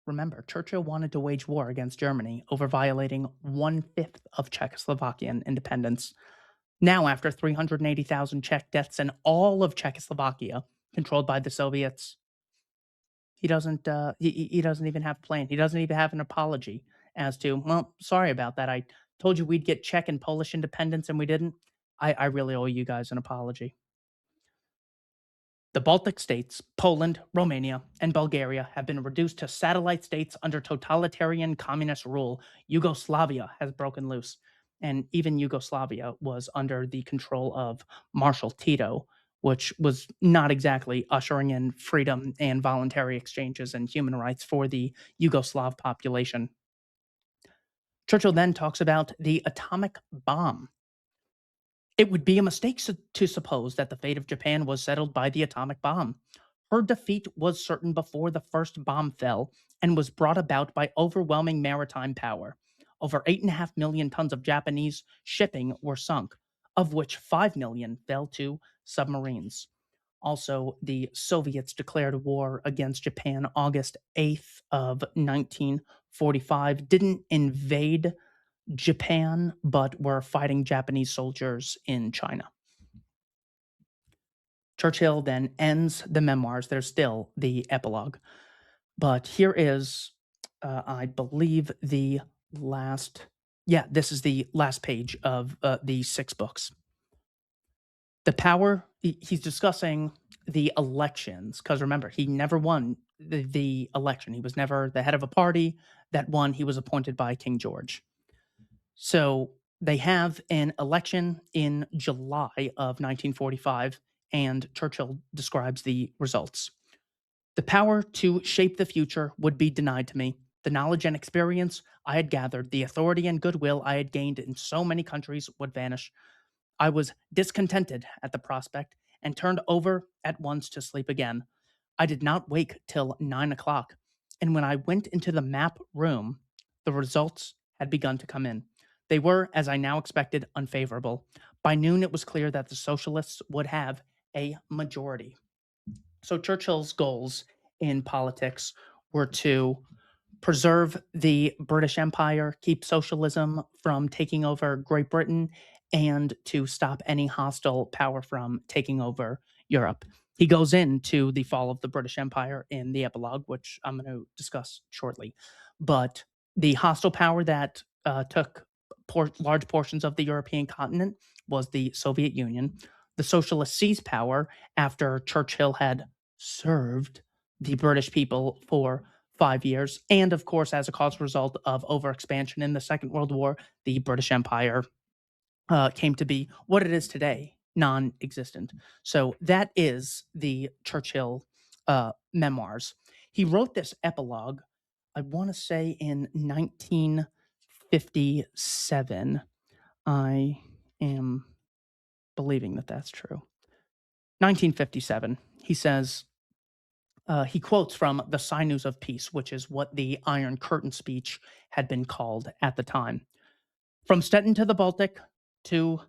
A: Remember, Churchill wanted to wage war against Germany over violating 1/5 of Czechoslovakian independence. Now, after 380,000 Czech deaths in all of Czechoslovakia, controlled by the Soviets, he doesn't. He doesn't even have a plan. He doesn't even have an apology as to, well, sorry about that. I told you we'd get Czech and Polish independence, and we didn't. I really owe you guys an apology. The Baltic states, Poland, Romania, and Bulgaria have been reduced to satellite states under totalitarian communist rule. Yugoslavia has broken loose. And even Yugoslavia was under the control of Marshal Tito, which was not exactly ushering in freedom and voluntary exchanges and human rights for the Yugoslav population. Churchill then talks about the atomic bomb. It would be a mistake to suppose that the fate of Japan was settled by the atomic bomb. Her defeat was certain before the first bomb fell and was brought about by overwhelming maritime power. Over 8.5 million tons of Japanese shipping were sunk, of which 5 million fell to submarines. Also, the Soviets declared war against Japan August 8th of 1945, didn't invade Japan, but were fighting Japanese soldiers in China. Churchill then ends the memoirs. There's still the epilogue. But here is, I believe, the last. Yeah, this is the last page of the 6 books. The power, he's discussing the elections, because remember, he never won the election. He was never the head of a party that won. He was appointed by King George. So they have an election in July of 1945, and Churchill describes the results. The power to shape the future would be denied to me. The knowledge and experience I had gathered, the authority and goodwill I had gained in so many countries would vanish. I was discontented at the prospect and turned over at once to sleep again. I did not wake till 9 o'clock, and when I went into the map room, the results had begun to come in. They were, as I now expected, unfavorable. By noon, it was clear that the socialists would have a majority. So Churchill's goals in politics were to preserve the British Empire, keep socialism from taking over Great Britain, and to stop any hostile power from taking over Europe. He goes into the fall of the British Empire in the epilogue, which I'm going to discuss shortly. But the hostile power that took large portions of the European continent was the Soviet Union. The socialists seized power after Churchill had served the British people for 5 years. And of course, as a cause result of overexpansion in the Second World War, the British Empire came to be what it is today, non existent. So that is the Churchill memoirs. He wrote this epilogue, I want to say in 1957. I am believing that that's true. 1957. He says, he quotes from the Sinews of Peace, which is what the Iron Curtain speech had been called at the time. From Stettin to the Baltic to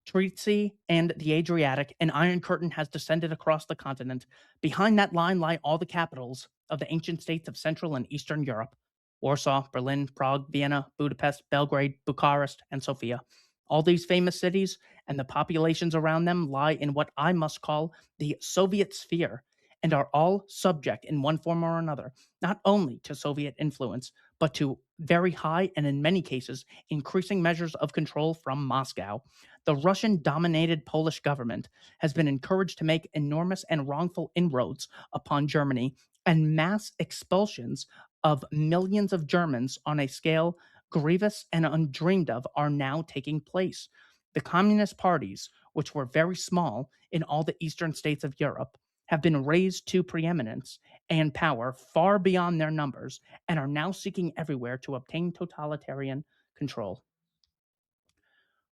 A: Treaty and the Adriatic, an Iron Curtain has descended across the continent. Behind that line lie all the capitals of the ancient states of Central and Eastern Europe: Warsaw, Berlin, Prague, Vienna, Budapest, Belgrade, Bucharest, and Sofia. All these famous cities and the populations around them lie in what I must call the Soviet sphere, and are all subject in one form or another, not only to Soviet influence, but to very high and in many cases increasing measures of control from Moscow. The Russian dominated Polish government has been encouraged to make enormous and wrongful inroads upon Germany, and mass expulsions of millions of Germans on a scale grievous and undreamed of are now taking place. The communist parties, which were very small in all the eastern states of Europe, have been raised to preeminence and power far beyond their numbers, and are now seeking everywhere to obtain totalitarian control.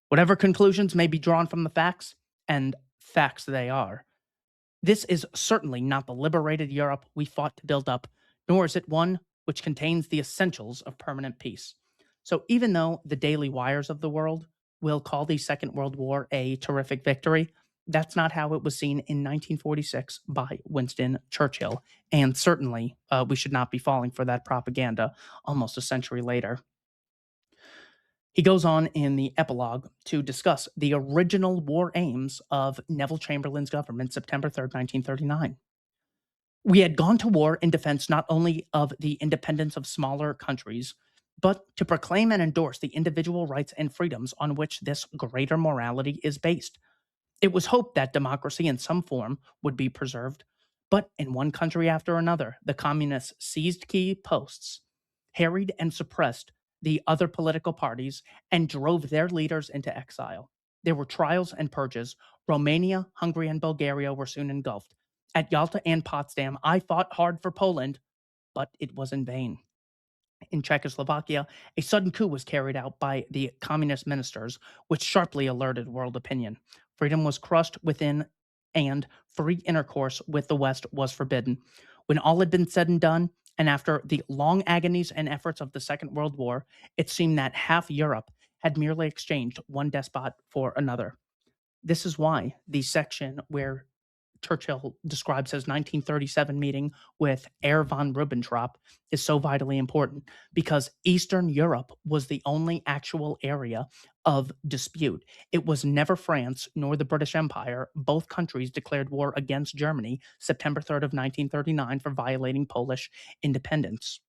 A: Whatever conclusions may be drawn from the facts, and facts they are, this is certainly not the liberated Europe we fought to build up, nor is it one which contains the essentials of permanent peace. So even though the daily wires of the world will call the Second World War a terrific victory, that's not how it was seen in 1946 by Winston Churchill. And certainly, we should not be falling for that propaganda almost a century later. He goes on in the epilogue to discuss the original war aims of Neville Chamberlain's government, September 3rd, 1939. We had gone to war in defense not only of the independence of smaller countries, but to proclaim and endorse the individual rights and freedoms on which this greater morality is based. It was hoped that democracy in some form would be preserved, but in one country after another, the communists seized key posts, harried and suppressed the other political parties, and drove their leaders into exile. There were trials and purges. Romania, Hungary, and Bulgaria were soon engulfed. At Yalta and Potsdam, I fought hard for Poland, but it was in vain. In Czechoslovakia, a sudden coup was carried out by the communist ministers, which sharply alerted world opinion. Freedom was crushed within, and free intercourse with the West was forbidden. When all had been said and done, and after the long agonies and efforts of the Second World War, it seemed that half Europe had merely exchanged one despot for another. This is why the section where Churchill describes his 1937 meeting with Herr von Ribbentrop is so vitally important, because Eastern Europe was the only actual area of dispute. It was never France nor the British Empire. Both countries declared war against Germany September 3rd of 1939 for violating Polish independence.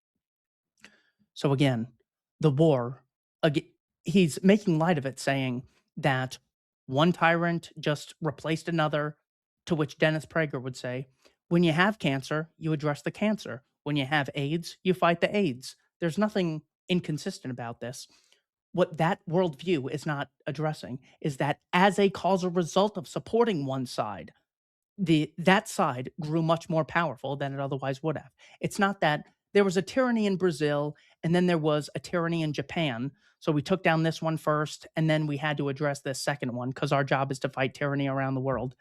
A: So again, the war, he's making light of it, saying that one tyrant just replaced another, to which Dennis Prager would say, when you have cancer, you address the cancer. When you have AIDS, you fight the AIDS. There's nothing inconsistent about this. What that worldview is not addressing is that as a causal result of supporting one side, that side grew much more powerful than it otherwise would have. It's not that there was a tyranny in Brazil and then there was a tyranny in Japan, so we took down this one first and then we had to address this second one because our job is to fight tyranny around the world.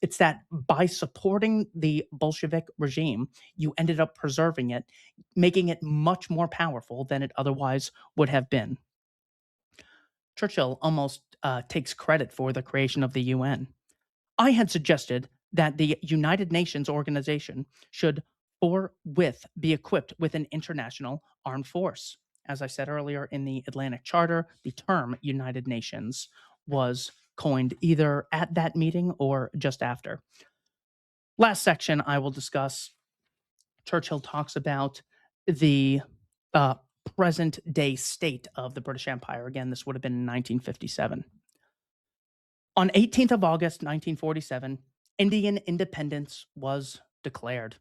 A: It's that by supporting the Bolshevik regime, you ended up preserving it, making it much more powerful than it otherwise would have been. Churchill almost takes credit for the creation of the UN. I had suggested that the United Nations organization should forthwith be equipped with an international armed force. As I said earlier in the Atlantic Charter, the term United Nations was coined either at that meeting or just after. Last section I will discuss, Churchill talks about the uh, present day state of the British Empire. Again, this would have been in 1957. On 18th of August 1947, Indian independence was declared.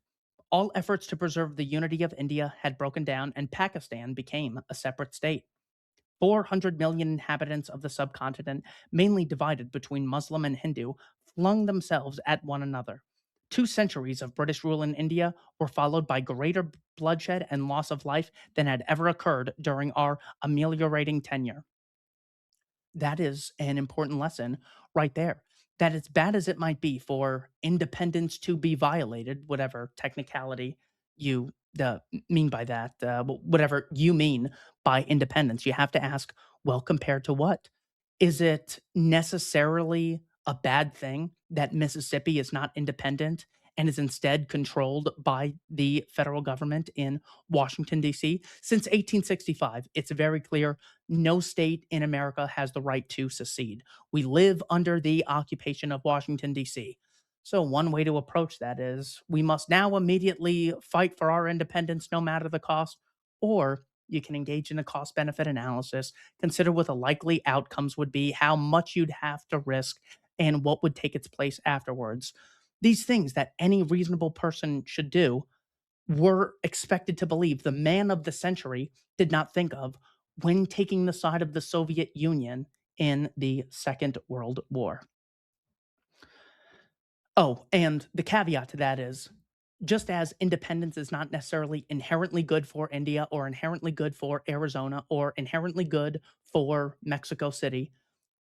A: All efforts to preserve the unity of India had broken down, and Pakistan became a separate state. 400 million inhabitants of the subcontinent, mainly divided between Muslim and Hindu, flung themselves at one another. 2 centuries of British rule in India were followed by greater bloodshed and loss of life than had ever occurred during our ameliorating tenure. That is an important lesson right there. That as bad as it might be for independence to be violated, whatever technicality you mean by that, whatever you mean by independence, you have to ask, well, compared to what? Is it necessarily a bad thing that Mississippi is not independent and is instead controlled by the federal government in Washington, D.C.? Since 1865, it's very clear no state in America has the right to secede. We live under the occupation of Washington, D.C. So, one way to approach that is we must now immediately fight for our independence no matter the cost, or you can engage in a cost benefit analysis, consider what the likely outcomes would be, how much you'd have to risk, and what would take its place afterwards. These things that any reasonable person should do were expected to believe the man of the century did not think of when taking the side of the Soviet Union in the Second World War. Oh, and the caveat to that is just as independence is not necessarily inherently good for India or inherently good for Arizona or inherently good for Mexico City,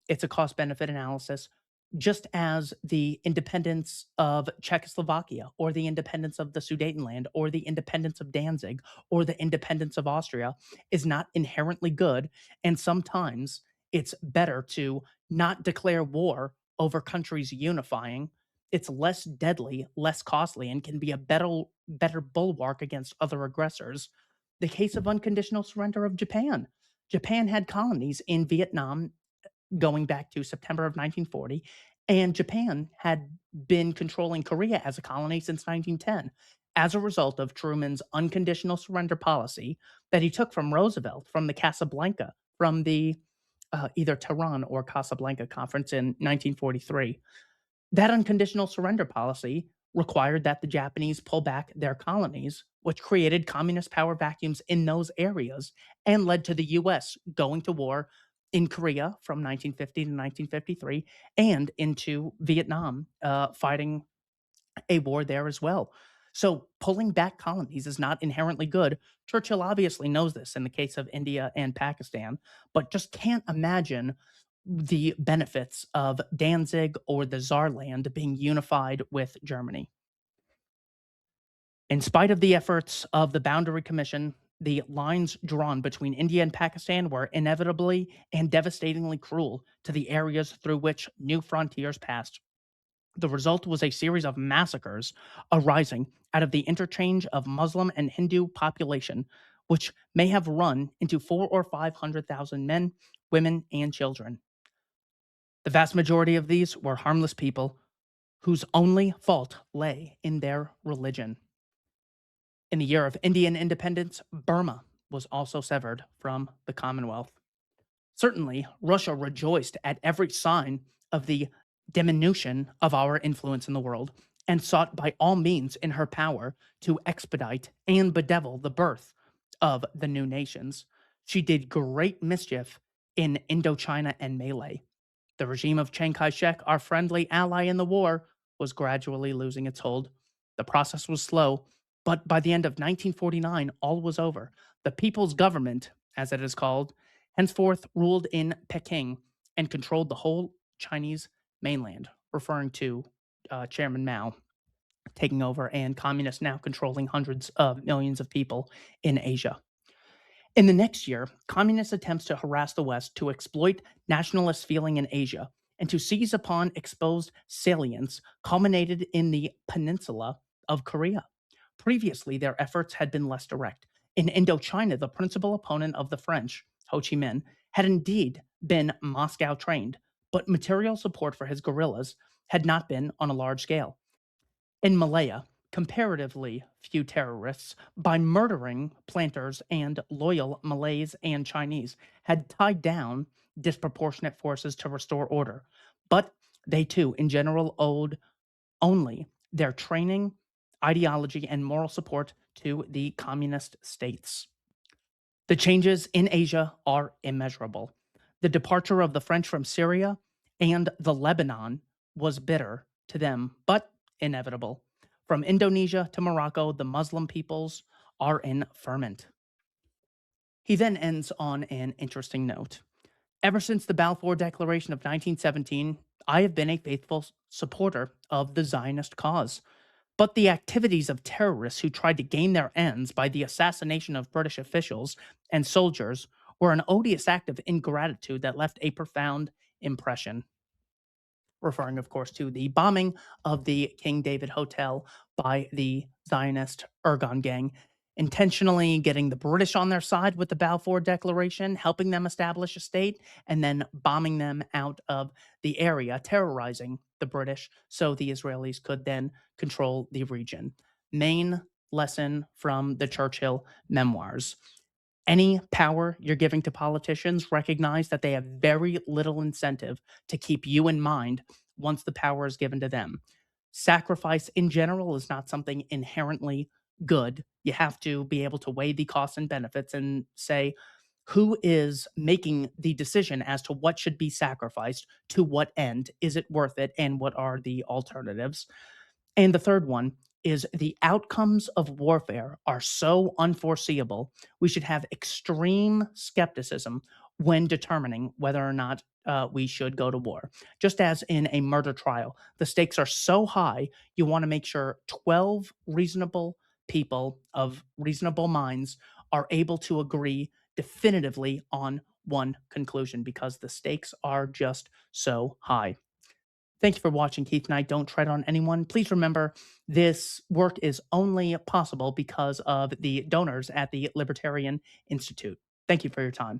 A: it's a cost benefit analysis. Just as the independence of Czechoslovakia or the independence of the Sudetenland or the independence of Danzig or the independence of Austria is not inherently good. And sometimes it's better to not declare war over countries unifying. It's less deadly, less costly, and can be a better bulwark against other aggressors. The case of unconditional surrender of Japan. Japan had colonies in Vietnam going back to September of 1940, and Japan had been controlling Korea as a colony since 1910 as a result of Truman's unconditional surrender policy that he took from Roosevelt from the Casablanca, from the either Tehran or Casablanca conference in 1943. That unconditional surrender policy required that the Japanese pull back their colonies, which created communist power vacuums in those areas and led to the US going to war in Korea from 1950 to 1953 and into Vietnam, fighting a war there as well. So pulling back colonies is not inherently good. Churchill obviously knows this in the case of India and Pakistan, but just can't imagine the benefits of Danzig or the Saarland being unified with Germany. In spite of the efforts of the Boundary Commission, the lines drawn between India and Pakistan were inevitably and devastatingly cruel to the areas through which new frontiers passed. The result was a series of massacres arising out of the interchange of Muslim and Hindu population, which may have run into 400,000 or 500,000 men, women, and children. The vast majority of these were harmless people whose only fault lay in their religion. In the year of Indian independence, Burma was also severed from the Commonwealth. Certainly, Russia rejoiced at every sign of the diminution of our influence in the world and sought by all means in her power to expedite and bedevil the birth of the new nations. She did great mischief in Indochina and Malay. The regime of Chiang Kai shek, our friendly ally in the war, was gradually losing its hold. The process was slow, but by the end of 1949, all was over. The People's Government, as it is called, henceforth ruled in Peking and controlled the whole Chinese mainland, referring to Chairman Mao taking over and communists now controlling hundreds of millions of people in Asia. In the next year, communist attempts to harass the West to exploit nationalist feeling in Asia and to seize upon exposed salients culminated in the peninsula of Korea. Previously, their efforts had been less direct. In Indochina, the principal opponent of the French, Ho Chi Minh, had indeed been Moscow trained, but material support for his guerrillas had not been on a large scale. In Malaya, comparatively few terrorists, by murdering planters and loyal Malays and Chinese, had tied down disproportionate forces to restore order. But they too, in general, owed only their training, ideology, and moral support to the communist states. The changes in Asia are immeasurable. The departure of the French from Syria and the Lebanon was bitter to them, but inevitable. From Indonesia to Morocco, the Muslim peoples are in ferment. He then ends on an interesting note. Ever since the Balfour Declaration of 1917, I have been a faithful supporter of the Zionist cause. But the activities of terrorists who tried to gain their ends by the assassination of British officials and soldiers were an odious act of ingratitude that left a profound impression. Referring, of course, to the bombing of the King David Hotel by the Zionist Ergon gang, intentionally getting the British on their side with the Balfour Declaration, helping them establish a state, and then bombing them out of the area, terrorizing the British so the Israelis could then control the region. Main lesson from the Churchill memoirs. Any power you're giving to politicians, recognize that they have very little incentive to keep you in mind once the power is given to them. Sacrifice in general is not something inherently good. You have to be able to weigh the costs and benefits and say, who is making the decision as to what should be sacrificed to what end? Is it worth it? And what are the alternatives? And the third one is the outcomes of warfare are so unforeseeable, we should have extreme skepticism when determining whether or not we should go to war. Just as in a murder trial, the stakes are so high, you want to make sure 12 reasonable people of reasonable minds are able to agree definitively on one conclusion because the stakes are just so high. Thank you for watching, Keith Knight. Don't tread on anyone. Please remember, this work is only possible because of the donors at the Libertarian Institute. Thank you for your time.